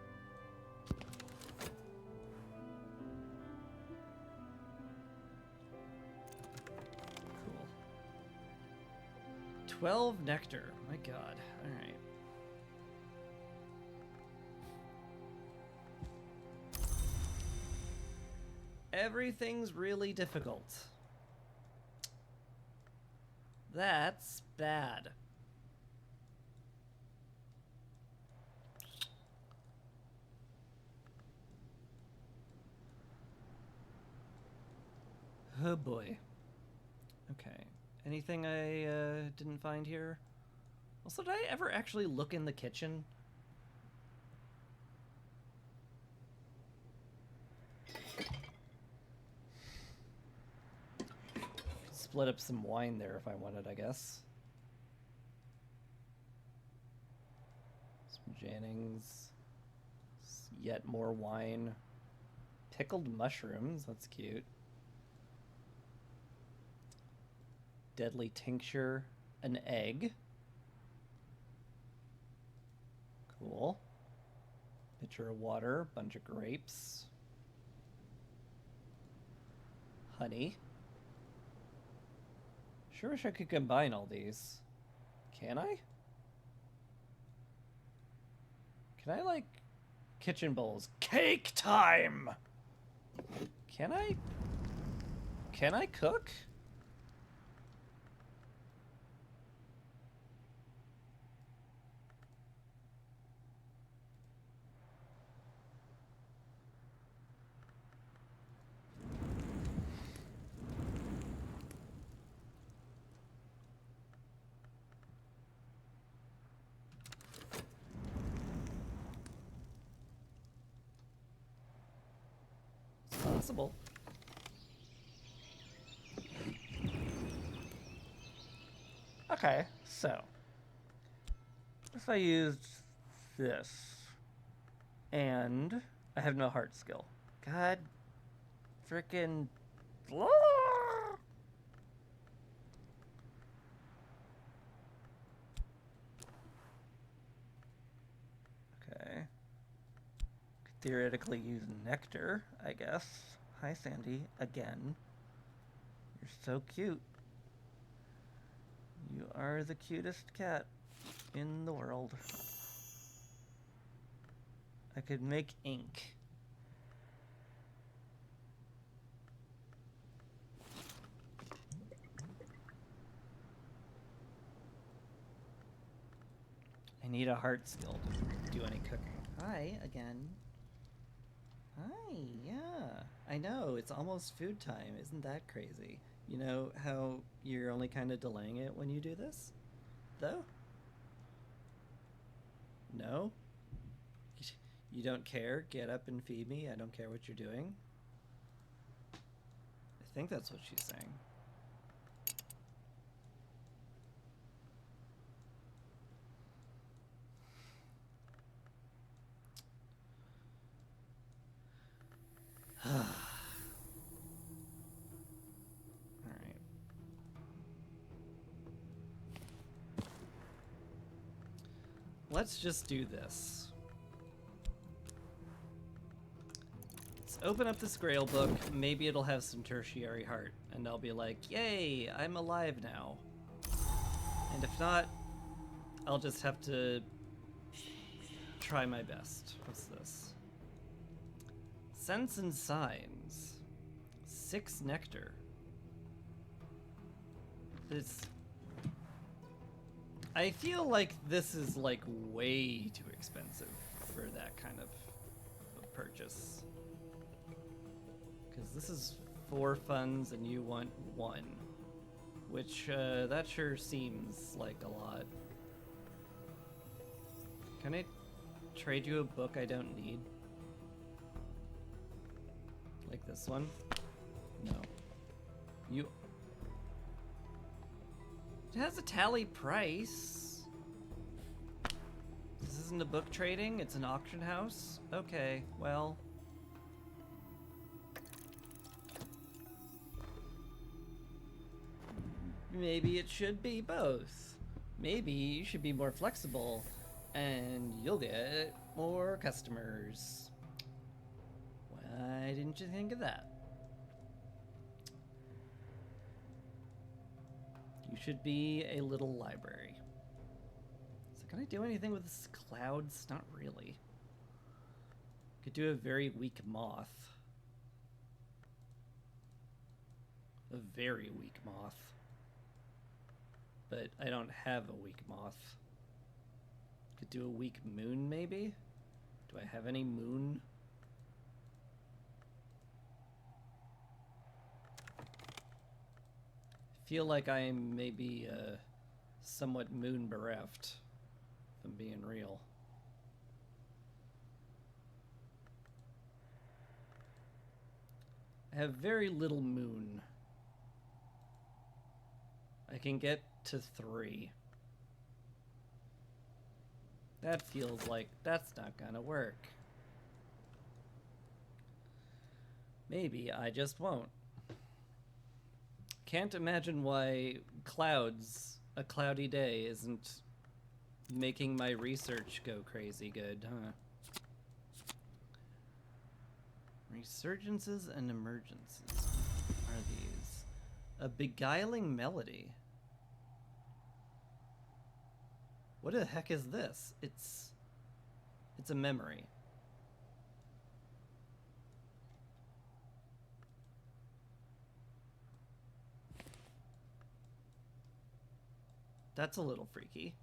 A: Cool. 12 nectar. My god. Alright. Everything's really difficult. That's bad. Oh boy. Okay. Anything I didn't find here? Also, did I ever actually look in the kitchen? Split up some wine there if I wanted, I guess. Some Jannings. Yet more wine. Pickled mushrooms, that's cute. Deadly tincture. An egg. Cool. Pitcher of water. Bunch of grapes. Honey. Sure wish I could combine all these. Can I? Can I, like, kitchen bowls? Cake time! Can I? Can I cook? Possible. Okay, so if I used this and I have no heart skill. God frickin' okay. Could theoretically use nectar, I guess. Hi, Sandy, again. You're so cute. You are the cutest cat in the world. I could make ink. I need a heart skill to do any cooking. Hi, again. Hi, yeah. I know, it's almost food time. Isn't that crazy? You know how you're only kind of delaying it when you do this? Though? No? You don't care? Get up and feed me? I don't care what you're doing? I think that's what she's saying. Alright. let's just do this. Let's open up this Grail book. Maybe it'll have some tertiary heart, and I'll be like, yay, I'm alive now. And if not, I'll just have to try my best. What's this? Sense and Signs. 6 nectar. This... I feel like this is like way too expensive for that kind of purchase. Because this is 4 funds and you want 1. Which, that sure seems like a lot. Can I trade you a book I don't need? Like this one? No. You... It has a tally price. This isn't a book trading, it's an auction house? Okay, well... Maybe it should be both. Maybe you should be more flexible and you'll get more customers. Why didn't you think of that? You should be a little library. So can I do anything with this clouds? Not really. Could do a very weak moth. A very weak moth. But I don't have a weak moth. Could do a weak moon, maybe? Do I have any moon? I feel like I'm maybe somewhat moon bereft, if I'm being real. I have very little moon. I can get to 3. That feels like that's not gonna work. Maybe I just won't. Can't imagine why clouds, a cloudy day, isn't making my research go crazy good, huh? Resurgences and emergences. What are these? A beguiling melody. What the heck is this? It's a memory. That's a little freaky.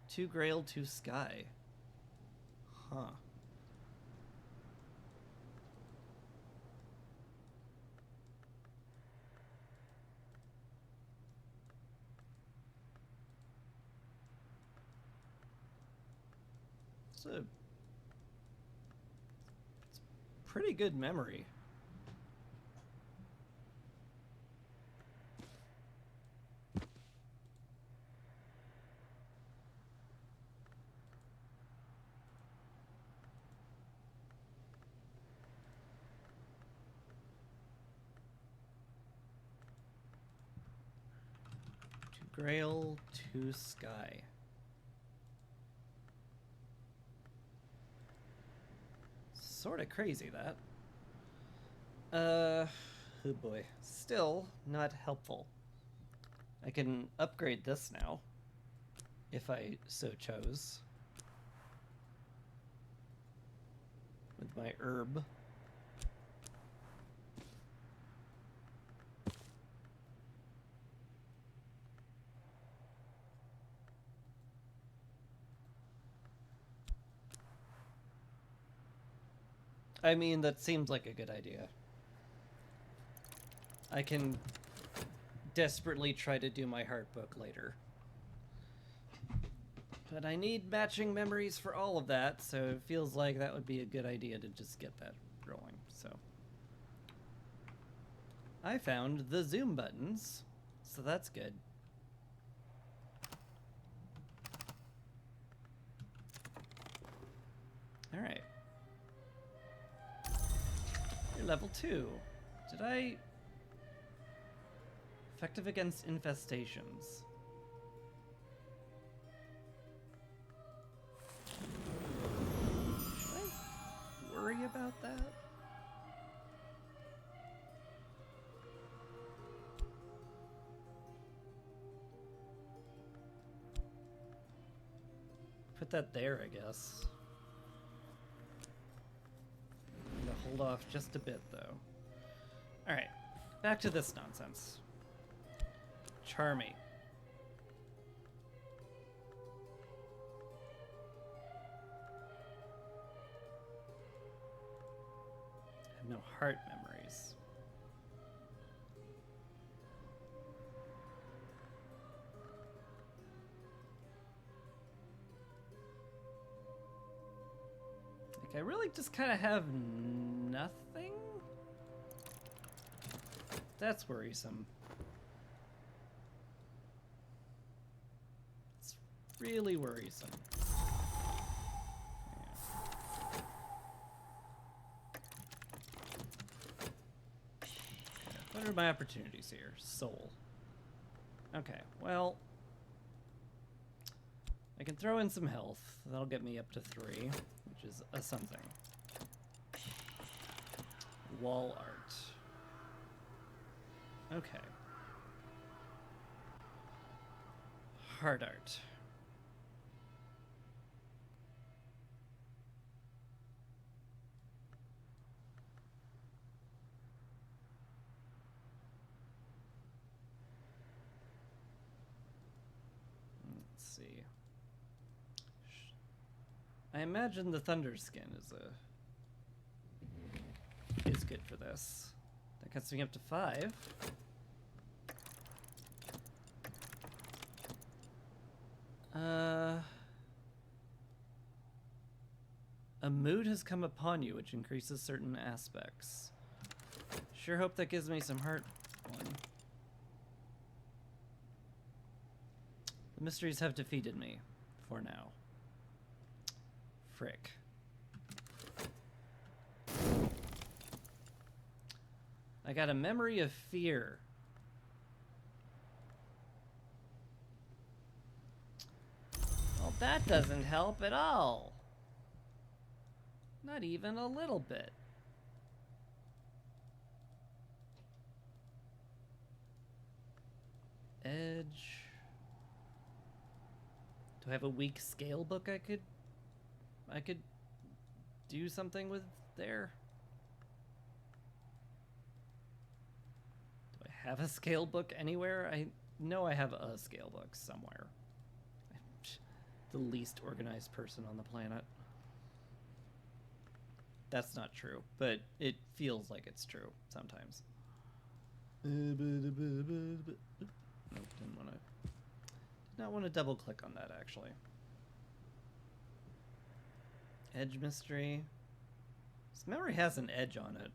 A: 2 Grail, 2 Sky. Huh. It's pretty good memory. Grail to Sky. Sort of crazy, that. Oh boy. Still not helpful. I can upgrade this now, if I so chose. With my herb. I mean, that seems like a good idea. I can desperately try to do my heart book later. But I need matching memories for all of that, so it feels like that would be a good idea to just get that rolling, so. I found the zoom buttons, so that's good. Alright. You're level 2. Did I... Effective against infestations. about that? Put that there, I guess. I'm gonna hold off just a bit, though. Alright, back to this nonsense. Charmy. I have no heart memories. Like, I really just kind of have nothing? That's worrisome. It's really worrisome. What are my opportunities here? Soul. Okay, well, I can throw in some health. That'll get me up to 3, which is a something. Wall art. Okay. Heart art. Let's see. I imagine the thunder skin is good for this. That gets me up to 5. A mood has come upon you, which increases certain aspects. Sure hope that gives me some heart. The mysteries have defeated me, for now. Frick. I got a memory of fear. Well, that doesn't help at all. Not even a little bit. Edge. Do I have a weak scale book I could do something with there? Do I have a scale book anywhere? I know I have a scale book somewhere. I'm the least organized person on the planet. That's not true, but it feels like it's true sometimes. Nope, did not want to double click on that actually. Edge mystery. This memory has an edge on it.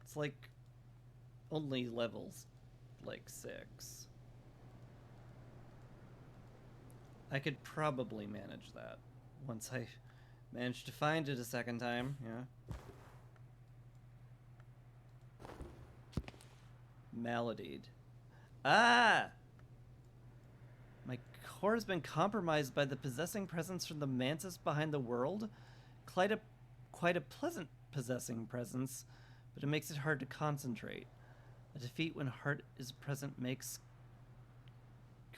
A: It's like only levels like 6. I could probably manage that once I manage to find it a second time, yeah. Maladied. Ah! My core has been compromised by the possessing presence from the mantis behind the world. Quite a pleasant possessing presence, but it makes it hard to concentrate. A defeat when heart is present makes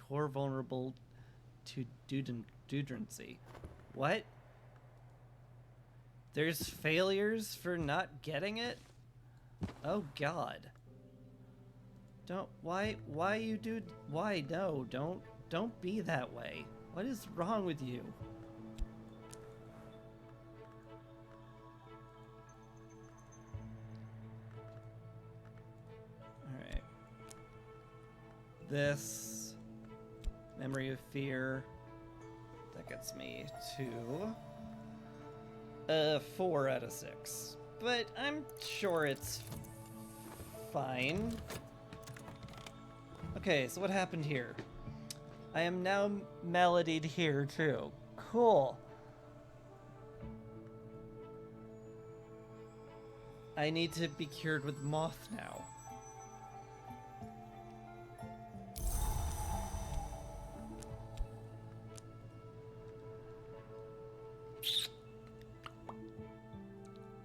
A: core vulnerable to dudrancy. What? There's failures for not getting it? Oh god. Why no, don't be that way. What is wrong with you? Alright. This memory of fear, that gets me to 4 out of 6. But I'm sure it's fine. Okay, so what happened here? I am now maladied here too. Cool. I need to be cured with moth now.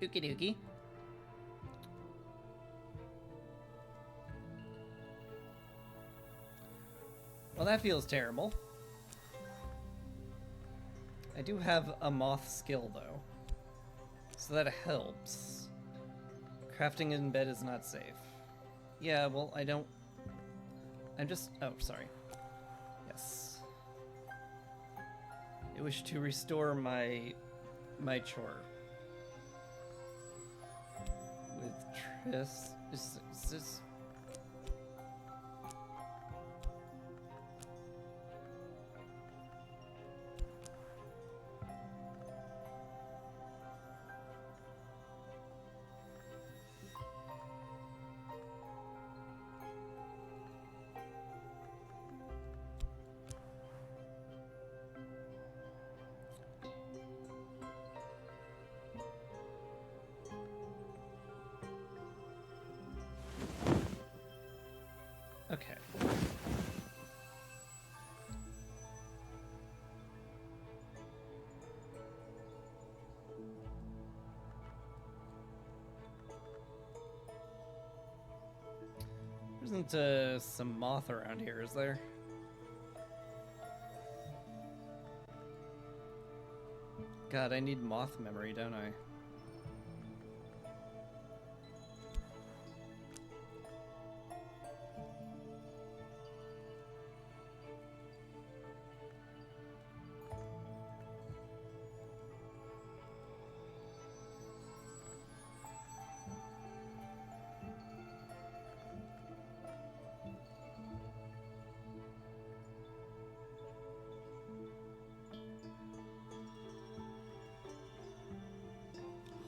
A: Ookie dookie. Well, that feels terrible. I do have a moth skill, though. So that helps. Crafting in bed is not safe. Yeah, well, I don't... I'm just... Oh, sorry. Yes. I wish to restore my chore. With Triss... Is this... Okay. There isn't some moth around here, is there? God, I need moth memory, don't I?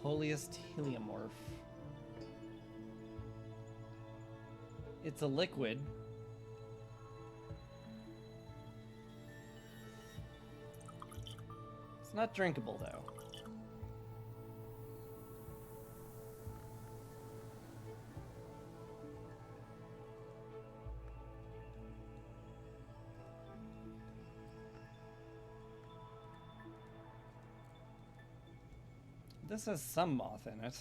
A: Holiest heliomorph. It's a liquid. It's not drinkable, though. This has some moth in it.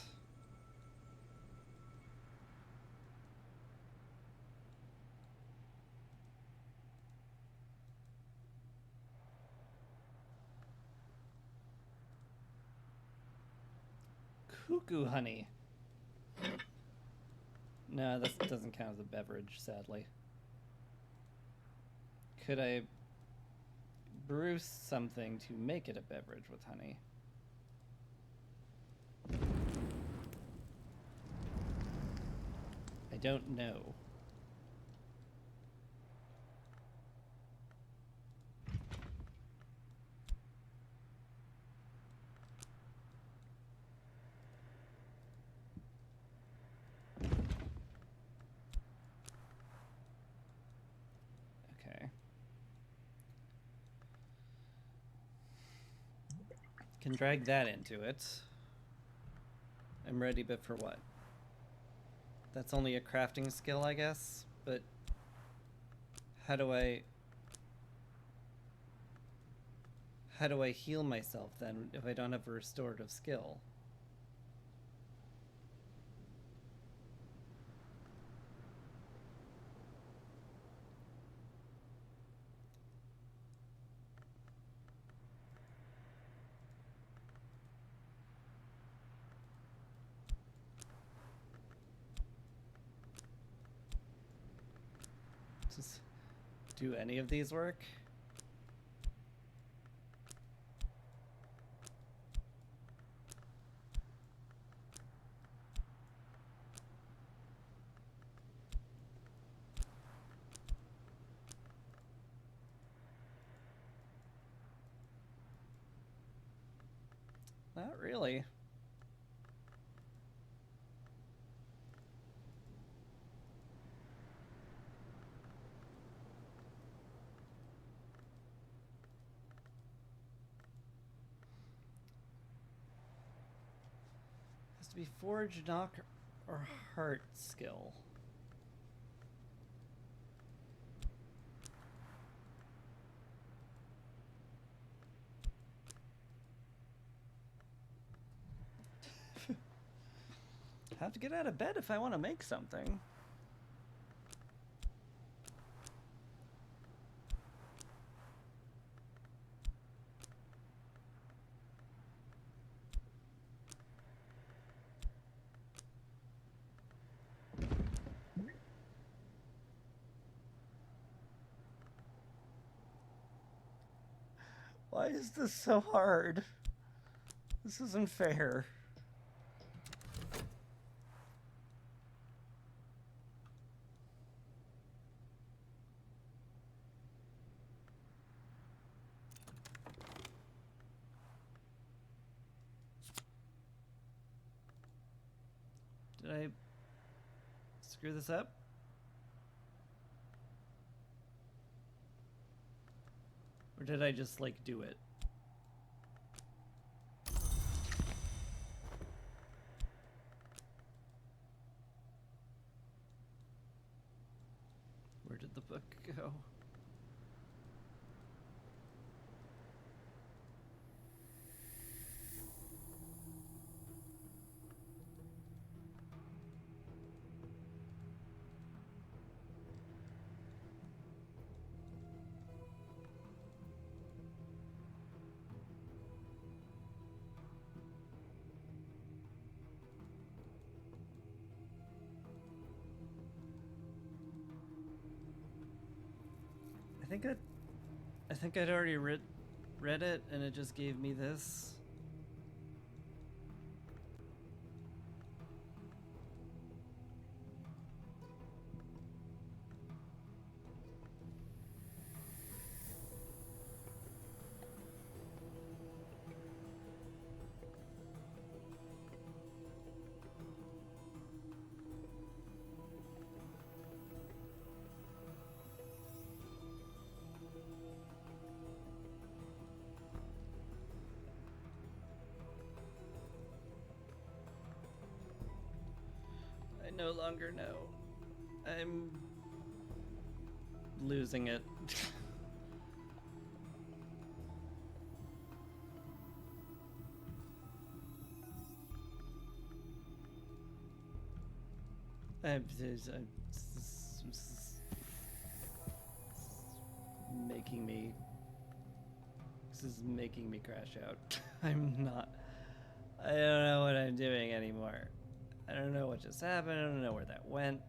A: Cuckoo honey. No, this doesn't count as a beverage, sadly. Could I brew something to make it a beverage with honey? I don't know. Okay. Can drag that into it. I'm ready, but for what? That's only a crafting skill, I guess, but how do I heal myself then if I don't have a restorative skill? Do any of these work? Not really. Has to be forge, knock, or heart skill. Have to get out of bed if I want to make something. Why is this so hard? This isn't fair. Did I screw this up? Or did I just, like, do it? Where did the book go? I think I'd already read it, and it just gave me this. I no longer know. I'm losing it. This is making me. This is making me crash out. I'm not. I don't know what I'm doing anymore. I don't know what just happened. I don't know where that went.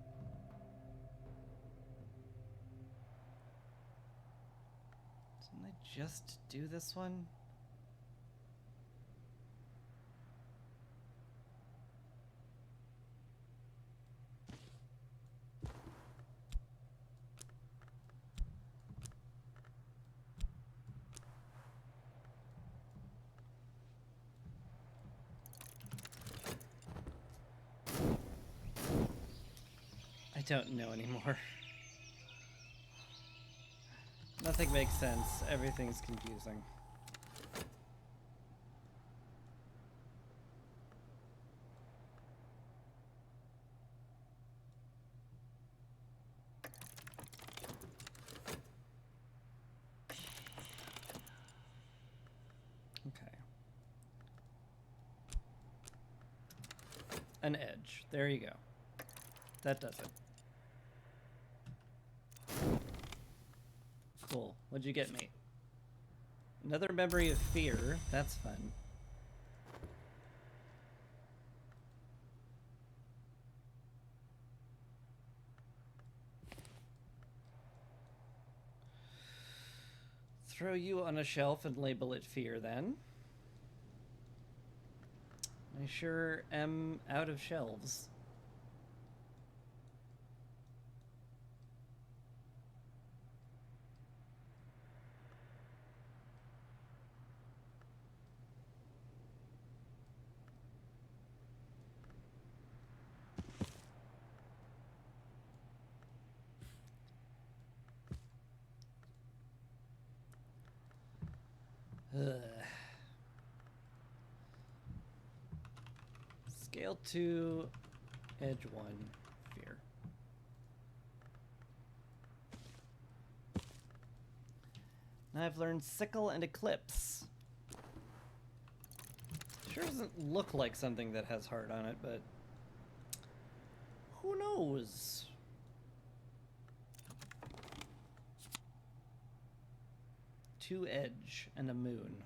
A: Didn't I just do this one? I don't know anymore. Nothing makes sense. Everything's confusing. Okay. An edge. There you go. That does it. Cool. What'd you get me? Another memory of fear. That's fun. Throw you on a shelf and label it fear, then. I sure am out of shelves. Ugh. Scale 2, edge 1, fear. Now I've learned sickle and eclipse. Sure doesn't look like something that has heart on it, but Who knows? Two edge and a moon.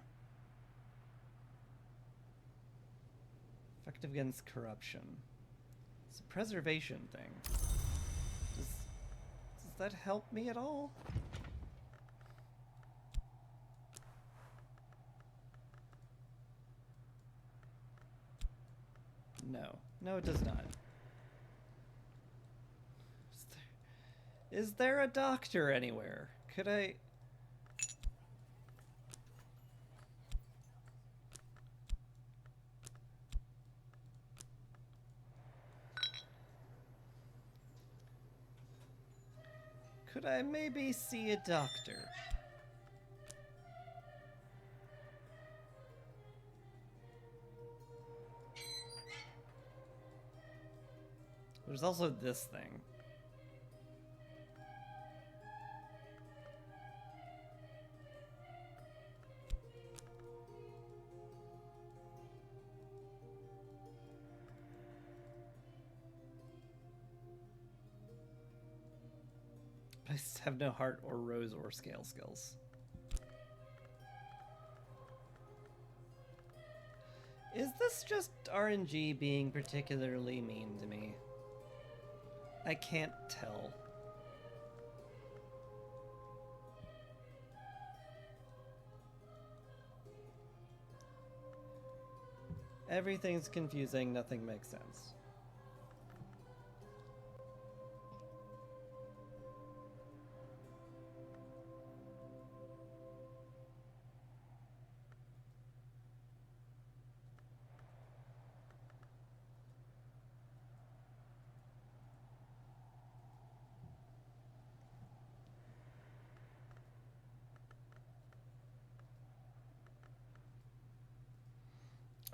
A: Effective against corruption. It's a preservation thing. Does that help me at all? No. No, it does not. Is there a doctor anywhere? Could I... Could I maybe see a doctor? There's also this thing. I just have no heart or rose or scale skills. Is this just RNG being particularly mean to me? I can't tell. Everything's confusing, nothing makes sense.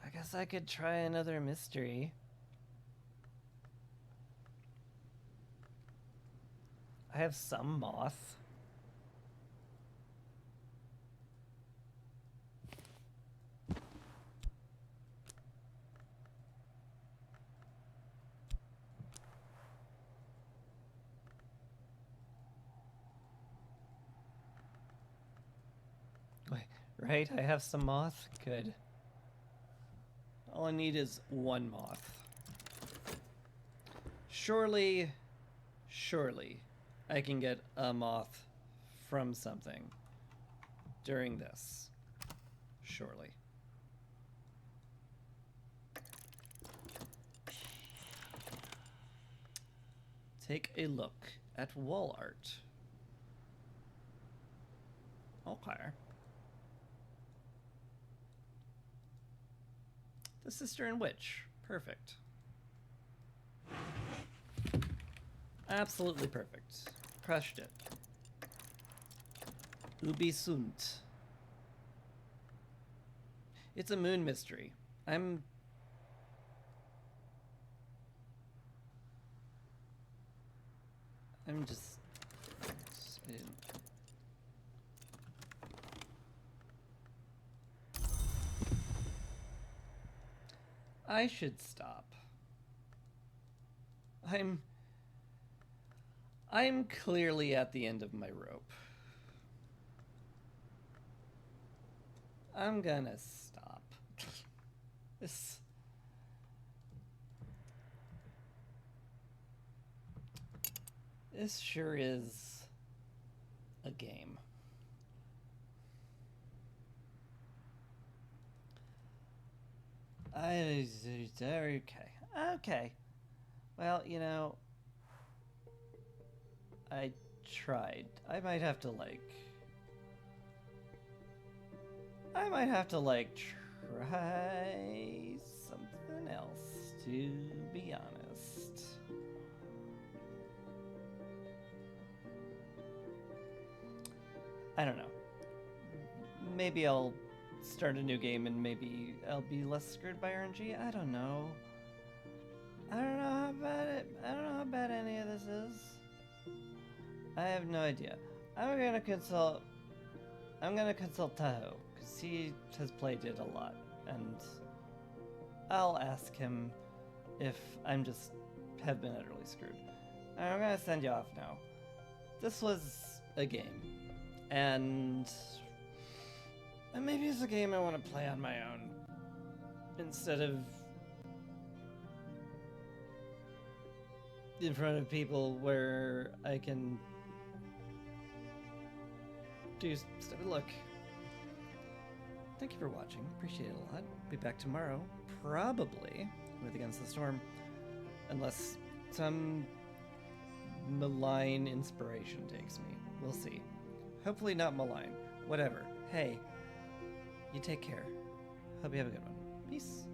A: I guess I could try another mystery. I have some moth. Wait, right? I have some moth? Good. All I need is one moth. Surely, I can get a moth from something during this. Surely. Take a look at wall art. Okay. The Sister and Witch. Perfect. Absolutely perfect. Crushed it. Ubi sunt. It's a moon mystery. I'm just... I didn't... I should stop. I'm clearly at the end of my rope. I'm gonna stop. This sure is a game. Okay. Well, you know, I tried. I might have to like try something else, to be honest. I don't know. Maybe I'll start a new game and maybe I'll be less screwed by RNG. I don't know. I don't know how bad any of this is. I have no idea. I'm gonna consult Tahoe, because he has played it a lot, and I'll ask him if I'm just have been utterly screwed. I'm gonna send you off now. This was a game, and maybe it's a game I want to play on my own instead of in front of people where I can do stuff. Look, thank you for watching. Appreciate it a lot. Be back tomorrow, probably with Against the Storm, unless some malign inspiration takes me. We'll see. Hopefully not malign. Whatever. Hey, you take care. Hope you have a good one. Peace.